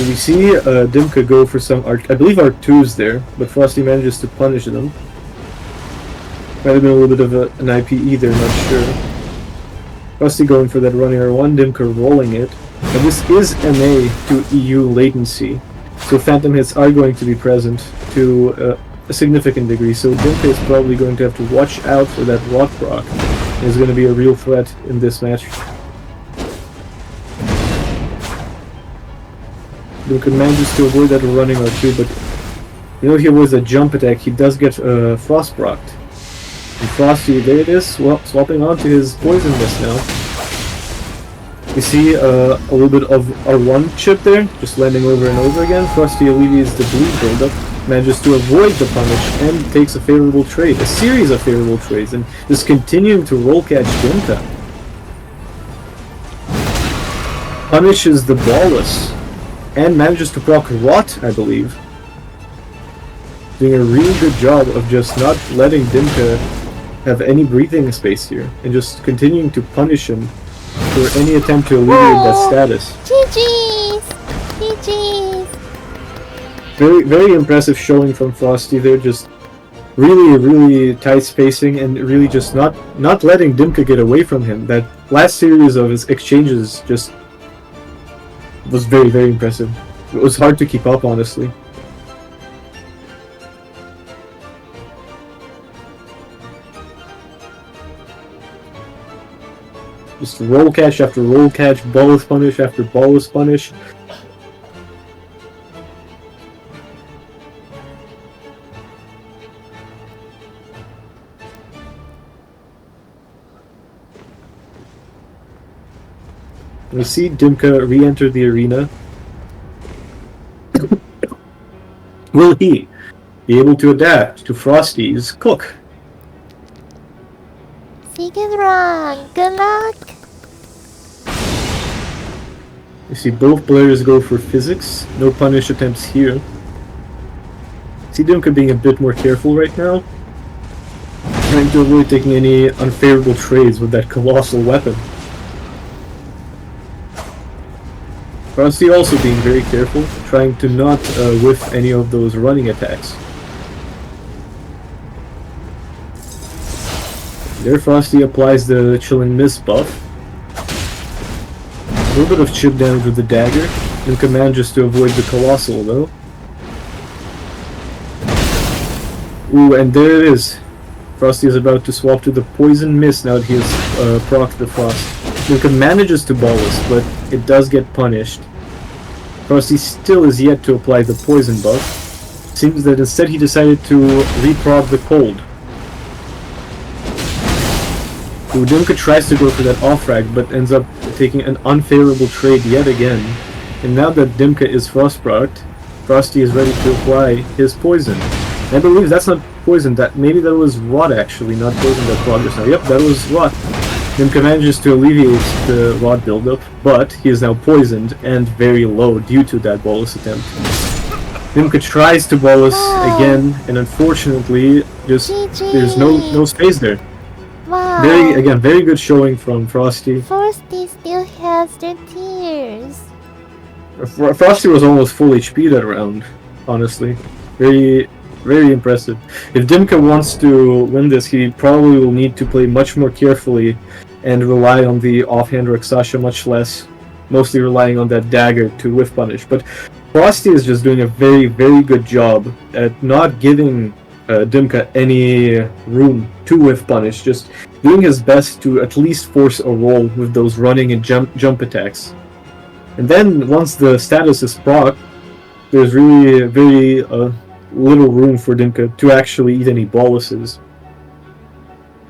We see Dimka go for some I believe R2s there, but Frosty manages to punish them. Might have been a little bit of an IPE there, not sure. Frosty going for that running R1, Dimka rolling it. And this is MA to EU latency, so phantom hits are going to be present to a significant degree, so Dimka is probably going to have to watch out for that rot proc. It's going to be a real threat in this match. Dimka manages to avoid that running R2, but you know, if he avoids a jump attack, he does get frostbrocked. And Frosty, there it is, well, swapping onto his poison mist now. We see a little bit of R1 chip there, just landing over and over again. Frosty alleviates the bleed buildup, manages to avoid the punish, and takes a favorable trade, a series of favorable trades, and just continuing to roll catch Dimka. punishes the Ballus and manages to proc Rot, I believe. Doing a really good job of just not letting Dimka have any breathing space here and just continuing to punish him for any attempt to alleviate that status. GG's! GG's! Very, very impressive showing from Frosty there, just really tight spacing and really just not letting Dimka get away from him. That last series of his exchanges just was very impressive. It was hard to keep up, honestly. Just roll catch after roll catch, Ballus punish after Ballus punish. We see Dimka re-enter the arena. Will he be able to adapt to Frosty's cook? Second round. Good luck. You see both players go for physics. No punish attempts here. See Dimka being a bit more careful right now. Trying to avoid taking any unfavorable trades with that colossal weapon. Frosty also being very careful, trying to not whiff any of those running attacks. There Frosty applies the Chilling Mist buff. A little bit of chip damage with the dagger. Dimka manages to avoid the Colossal though. Ooh, and there it is. Frosty is about to swap to the Poison Mist now that he has procced the Frost. Dimka manages to Ballus, but it does get punished. Frosty still is yet to apply the Poison buff. Seems that instead he decided to reproc the Cold. Ooh, Dimka tries to go for that off-frag, but ends up taking an unfavorable trade yet again. And now that Dimka is Frost-procced, Frosty is ready to apply his Poison. I believe that's not Poison, maybe that was Rot actually, not Poison that procced just now. Yep, that was Rot. Dimka manages to alleviate the Rot buildup, but he is now poisoned and very low due to that Ballus attempt. Dimka tries to Ballus again, and unfortunately, just there's no space there. Wow. Very good showing from Frosty. Frosty still has the tears. Frosty was almost full HP that round, honestly. Very impressive. If Dimka wants to win this, he probably will need to play much more carefully and rely on the offhand Rakshasa much less, mostly relying on that dagger to whiff punish. But Frosty is just doing a very good job at not giving Dimka any room to whiff punish, just doing his best to at least force a roll with those running and jump attacks. And then once the status is proc, there's really very little room for Dimka to actually eat any Balluses.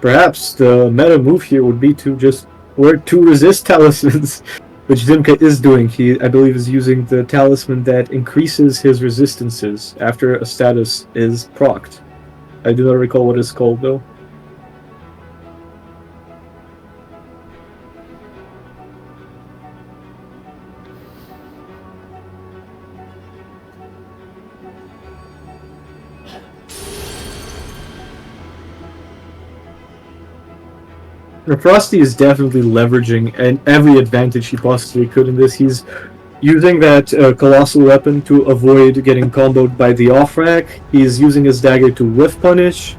Perhaps the meta move here would be to just wear 2 resist talismans, which Dimka is doing. He, I believe, is using the talisman that increases his resistances after a status is procced. I do not recall what it's called though. Frosty is definitely leveraging every advantage he possibly could in this. He's using that colossal weapon to avoid getting comboed by the off-rack. He's using his dagger to whiff punish.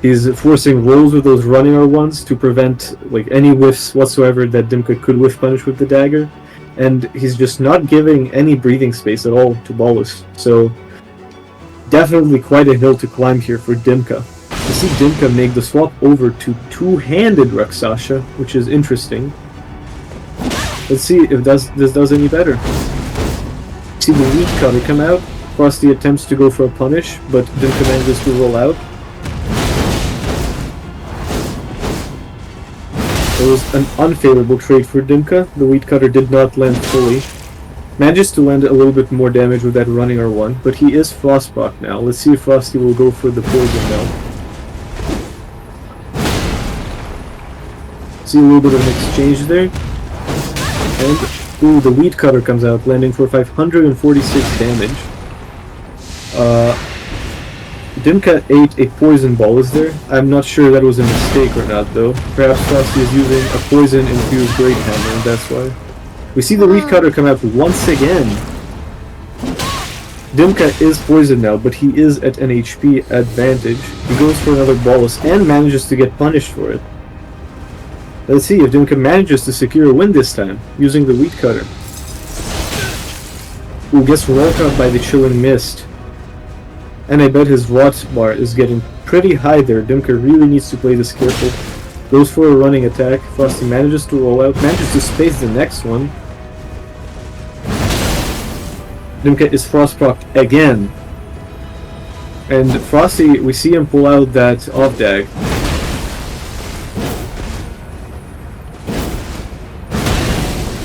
He's forcing rolls with those running R1s to prevent like any whiffs whatsoever that Dimka could whiff punish with the dagger. And he's just not giving any breathing space at all to Ballus. So definitely quite a hill to climb here for Dimka. You see Dimka make the swap over to two-handed Rakshasa, which is interesting. Let's see if this does any better. See the weak cutter come out. Frosty attempts to go for a punish, but Dimka manages to roll out. It was an unfavorable trade for Dimka. The wheat cutter did not land fully. Manages to land a little bit more damage with that running R1, but he is Frostproc now. Let's see if Frosty will go for the poison now. See a little bit of an exchange there. And Ooh, the Weed Cutter comes out, landing for 546 damage. Dimka ate a poison ball, is there? I'm not sure that was a mistake or not, though. Perhaps Frosty is using a poison-infused Great Hammer, and that's why. We see the Weed Cutter come out once again. Dimka is poisoned now, but he is at an HP advantage. He goes for another bolus and manages to get punished for it. Let's see if Dimka manages to secure a win this time, using the Weed Cutter. Ooh, gets rolled out by the Chilling Mist. And I bet his rot bar is getting pretty high there. Dimka really needs to play this careful. Goes for a running attack. Frosty manages to roll out, manages to space the next one. Dimka is frost procced again. And Frosty, we see him pull out that off dag.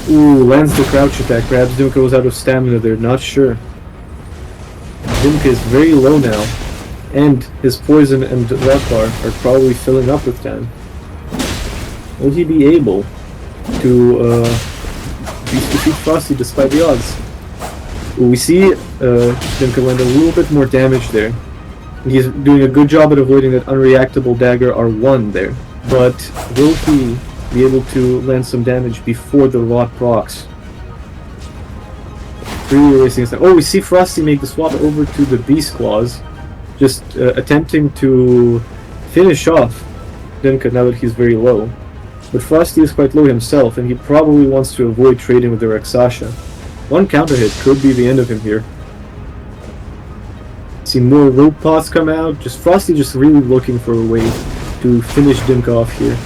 Ooh, lands the crouch attack. Perhaps Dimka was out of stamina there, not sure. Dimka is very low now, and his poison and rot bar are probably filling up with time. Will he be able to defeat Frosty despite the odds? We see Dimka land a little bit more damage there. He's doing a good job at avoiding that unreactable dagger R1 there, but will he be able to land some damage before the rot procs? Really wasting his time. Oh, we see Frosty make the swap over to the Beast Claws, just attempting to finish off Dimka now that he's very low. But Frosty is quite low himself, and he probably wants to avoid trading with the Rexasha. One counter hit could be the end of him here. See more rope pots come out. Frosty just really looking for a way to finish Dimka off here.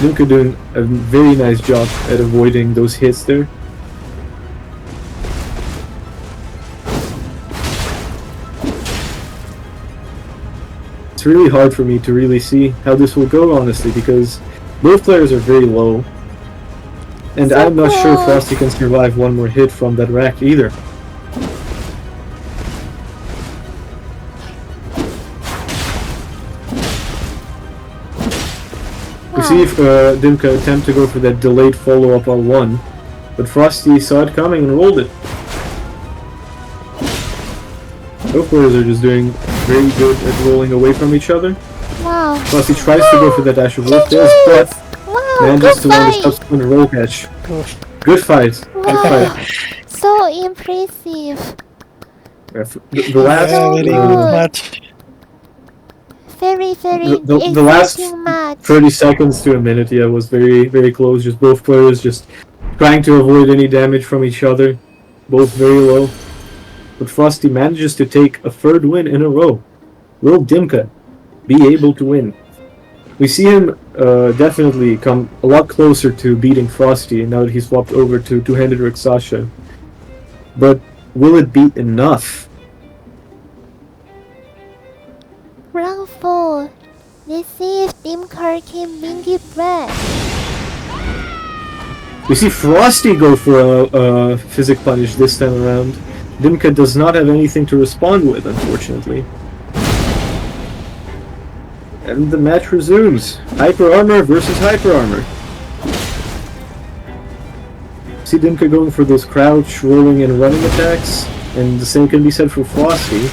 Dimka doing a very nice job at avoiding those hits there. It's really hard for me to really see how this will go, honestly, because both players are very low. And I'm not sure Frosty can survive one more hit from that rack either. We see if Dimka attempt to go for that delayed follow-up on one, but Frosty saw it coming and rolled it. Both players are just doing very good at rolling away from each other. Wow. Frosty tries to go for that dash of rope there, but manages to land a subsequent roll catch. Good fight. Wow. Good fight. So impressive. The last very good match. Very, very the last exciting match. 30 seconds to a minute, yeah, was very, very close. Just both players just trying to avoid any damage from each other. Both very low. But Frosty manages to take a third win in a row. Will Dimka be able to win? We see him definitely come a lot closer to beating Frosty now that he swapped over to two-handed Rexasha. But will it be enough? Round 4. Let's see if Dimka can win it back. We see Frosty go for a physic punish this time around. Dimka does not have anything to respond with, unfortunately. And the match resumes. Hyper Armor versus Hyper Armor. See Dimka going for those crouch, rolling, and running attacks, and the same can be said for Frosty.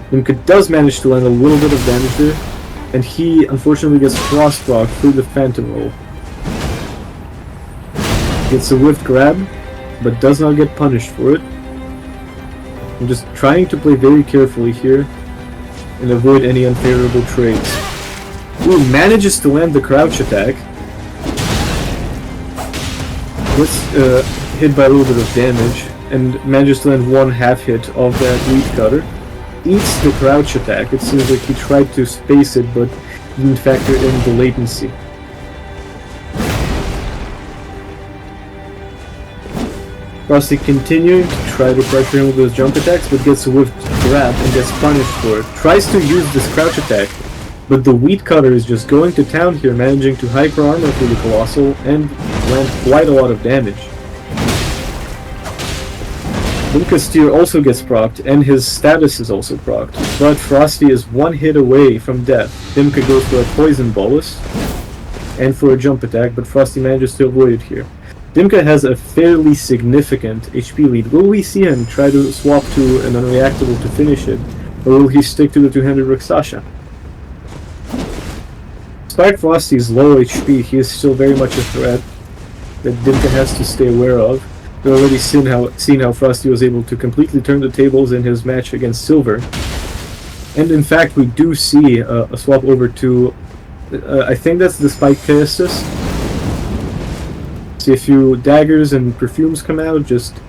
Dimka does manage to land a little bit of damage there, and he unfortunately gets frost rocked through the Phantom Roll. Gets a whiffed grab, but does not get punished for it. I'm just trying to play very carefully here and avoid any unfavorable trades. Ooh, manages to land the crouch attack. Gets hit by a little bit of damage and manages to land one half hit of that Weed Cutter. Eats the crouch attack. It seems like he tried to space it but didn't factor in the latency. Frosty continuing to try to pressure him with those jump attacks, but gets a whiffed grab and gets punished for it. Tries to use this crouch attack, but the Weed Cutter is just going to town here, managing to hyper armor through the Colossal and land quite a lot of damage. Dimka's Steer also gets procced, and his status is also procced, but Frosty is one hit away from death. Dimka goes for a poison bolus and for a jump attack, but Frosty manages to avoid it here. Dimka has a fairly significant HP lead. Will we see him try to swap to an unreactable to finish it, or will he stick to the two-handed Rakshasa? Despite Frosty's low HP, he is still very much a threat that Dimka has to stay aware of. We've already seen how Frosty was able to completely turn the tables in his match against Silver. And in fact, we do see a swap over to, I think that's the Spike Caestus. See a few daggers and perfumes come out, just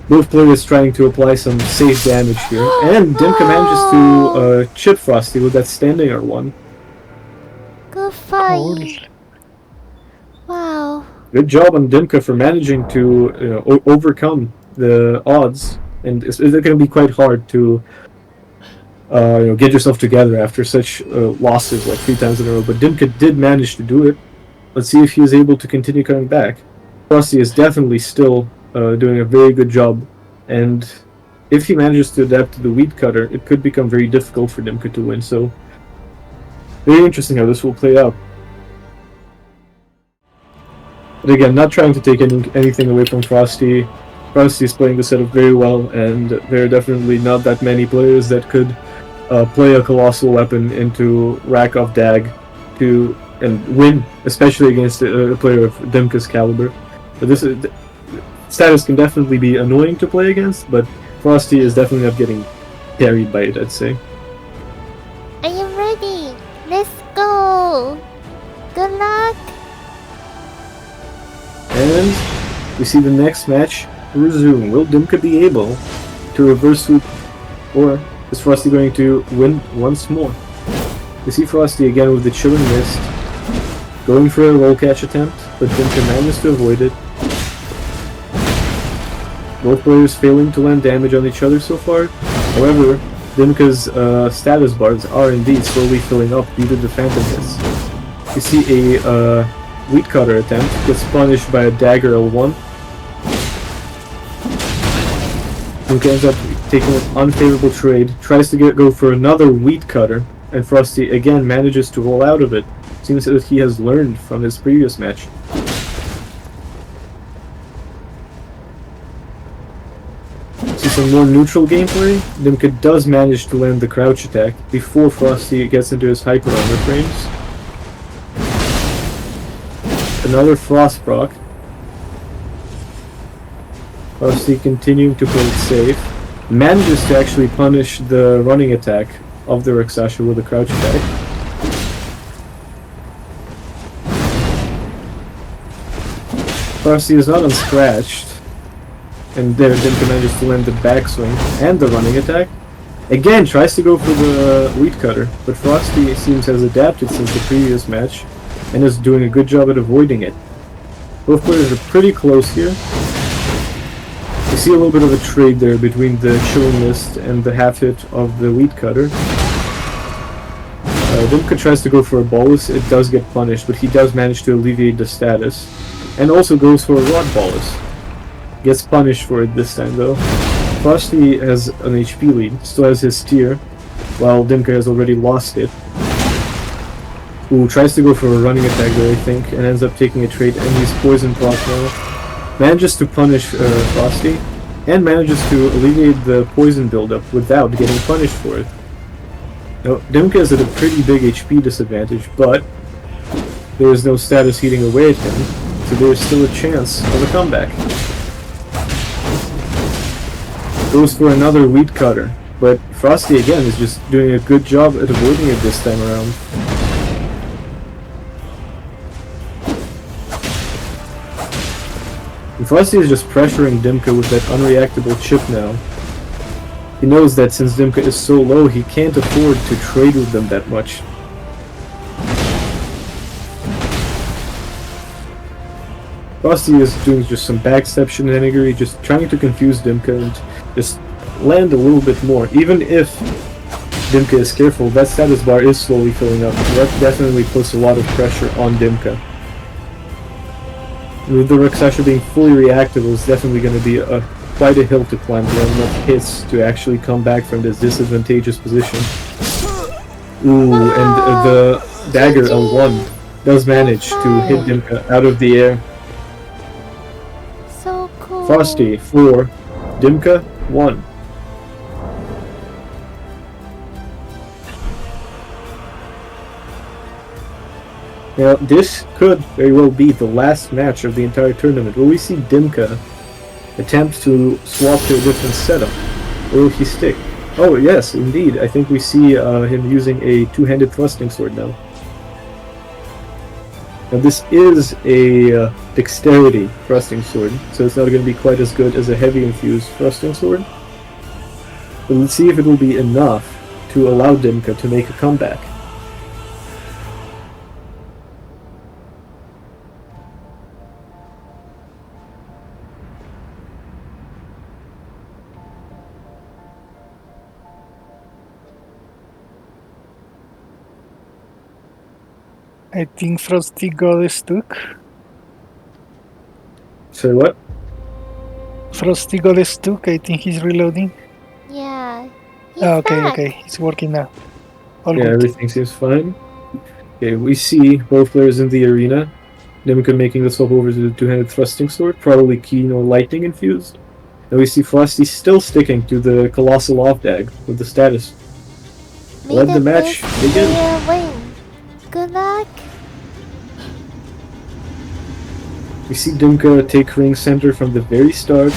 both players trying to apply some safe damage here. And Dimka manages to chip Frosty with that standing R1. Good fight. Wow. Good job on Dimka for managing to overcome the odds. And it's going to be quite hard to get yourself together after such losses like 3 times in a row. But Dimka did manage to do it. Let's see if he is able to continue coming back. Frosty is definitely still doing a very good job, and if he manages to adapt to the weed cutter, it could become very difficult for Dimka to win. So, very interesting how this will play out. But again, not trying to take anything away from Frosty. Frosty is playing the setup very well, and there are definitely not that many players that could play a colossal weapon into rack off dag and win, especially against a player of Dimka's caliber. But this status can definitely be annoying to play against, but Frosty is definitely not getting carried by it, I'd say. Are you ready? Let's go. Good luck. And we see the next match resume. Will Dimka be able to reverse sweep, or is Frosty going to win once more? We see Frosty again with the Chilling Mist, going for a roll catch attempt, but Dimka manages to avoid it. Both players failing to land damage on each other so far. However, Dimka's status bars are indeed slowly filling up due to the Phantom hits. You see a Wheat Cutter attempt gets punished by a Dagger L1. Dimka ends up taking an unfavorable trade, tries to go for another Wheat Cutter, and Frosty again manages to roll out of it. Seems that he has learned from his previous match. See some more neutral gameplay. Dimka does manage to land the crouch attack before Frosty gets into his hyper armor frames. Another Frost proc. Frosty continuing to play it safe. Manages to actually punish the running attack of the Rakshasa with a crouch attack. Frosty is not unscratched, and there Dimka manages to land the backswing and the running attack. Again tries to go for the Wheat Cutter, but Frosty seems has adapted since the previous match and is doing a good job at avoiding it. Both players are pretty close here. You see a little bit of a trade there between the Chilling Mist and the half hit of the Wheat Cutter. Dimka tries to go for a bolus, it does get punished, but he does manage to alleviate the status. And also goes for a Rod Bolus. Gets punished for it this time though. Frosty has an HP lead, still has his steer, while Dimka has already lost it. Who tries to go for a running attack there, I think, and ends up taking a trade, and he's Poison Proc now. Manages to punish Frosty, and manages to alleviate the poison buildup without getting punished for it. Now, Dimka is at a pretty big HP disadvantage, but there is no status eating away at him, so there is still a chance of a comeback. Goes for another Wheat Cutter, but Frosty again is just doing a good job at avoiding it this time around. And Frosty is just pressuring Dimka with that unreactable chip now. He knows that since Dimka is so low, he can't afford to trade with them that much. Frosty is doing just some backstep shenanigans, just trying to confuse Dimka and just land a little bit more. Even if Dimka is careful, that status bar is slowly filling up. That definitely puts a lot of pressure on Dimka. With the Rakshasa being fully reactive, it's definitely going to be quite a hill to climb to have enough hits to actually come back from this disadvantageous position. Ooh, and the dagger L1 does manage to hit Dimka out of the air. Frosty 4, Dimka 1. Now, this could very well be the last match of the entire tournament. Will we see Dimka attempt to swap to a different setup? Or will he stick? Oh, yes, indeed. I think we see him using a two-handed thrusting sword now. Now, this is a dexterity thrusting sword, so it's not going to be quite as good as a heavy infused thrusting sword. But let's see if it will be enough to allow Dimka to make a comeback. I think Frosty got stuck. Sorry, what? Frosty got stuck. I think he's reloading. Yeah. He's Okay, back. okay. It's working now. All Yeah, good. everything seems fine. Okay, we see both players in the arena. Dimka making the swap over to the two-handed thrusting sword, probably keen or lightning infused. And we see Frosty still sticking to the colossal off-dag with the status. May Let the match best begin. player win. Good luck. We see Dimka take ring center from the very start.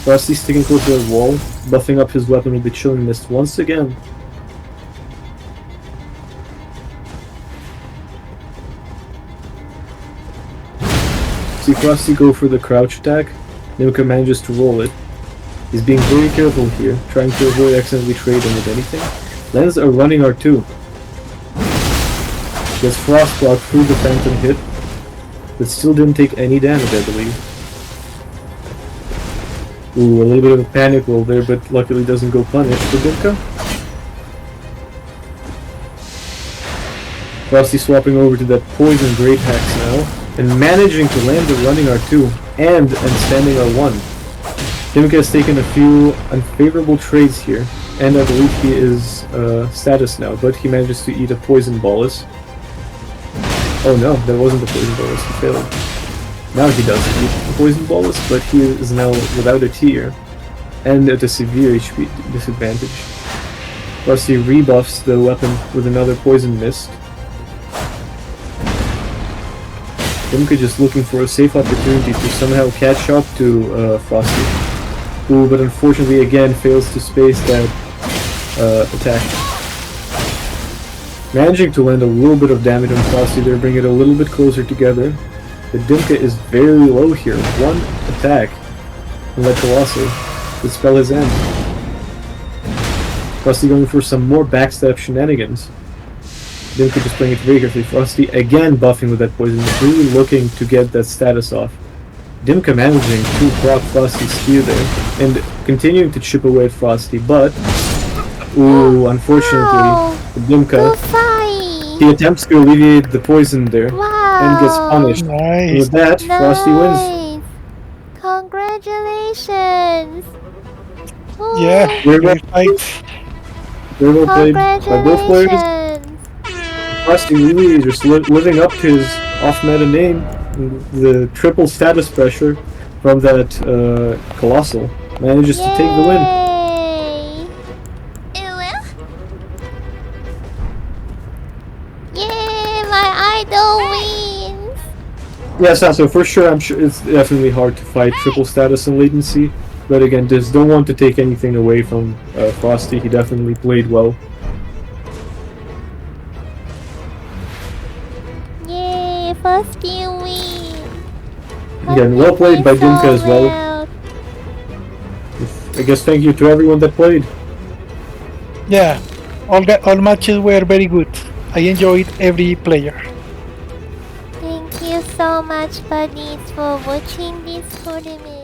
Frosty sticking close to the wall, buffing up his weapon with the Chilling Mist once again. See Frosty go for the crouch attack. Dimka manages to roll it. He's being very careful here, trying to avoid accidentally trading with anything. Lens are running R2. Gets Frost block through the phantom hit, but still didn't take any damage, I believe. Ooh, a little bit of a panic roll there, but luckily doesn't go punished for Dimka. Frosty swapping over to that poison great hacks now, and managing to land the running R2 and standing R1. Dimka has taken a few unfavorable trades here, and I believe he is status now, but he manages to eat a poison bolus. Oh no, that wasn't the poison bolus, he failed. Now he does eat the poison bolus, but he is now without a tier, and at a severe HP disadvantage. Frosty rebuffs the weapon with another poison mist. Dimka just looking for a safe opportunity to somehow catch up to Frosty. Ooh, but unfortunately again fails to space that attack. Managing to land a little bit of damage on Frosty there, bring it a little bit closer together. But Dimka is very low here. One attack and let Colossal would spell his end. Frosty going for some more backstab shenanigans. Dimka just playing it very carefully. Frosty again buffing with that poison, really looking to get that status off. Dimka managing to proc Frosty's spear there, and continuing to chip away at Frosty, but ooh, unfortunately, for Dimka, he attempts to alleviate the poison there, and gets punished. And Nice. with that, Frosty wins. Congratulations. Ooh. Yeah, Very well, great fight. very well played by both players. Congratulations. Frosty really just living up to his off-meta name, the triple status pressure from that Colossal, manages to take the win. Yay, my idol wins. Yes, so for sure, I'm sure it's definitely hard to fight triple status and latency. But again, just don't want to take anything away from Frosty. He definitely played well. Yay, Frosty win. Again, well played by Dimka as well. I guess thank you to everyone that played. Yeah, all matches were very good. I enjoyed every player. Thank you so much, buddies, for watching this tournament.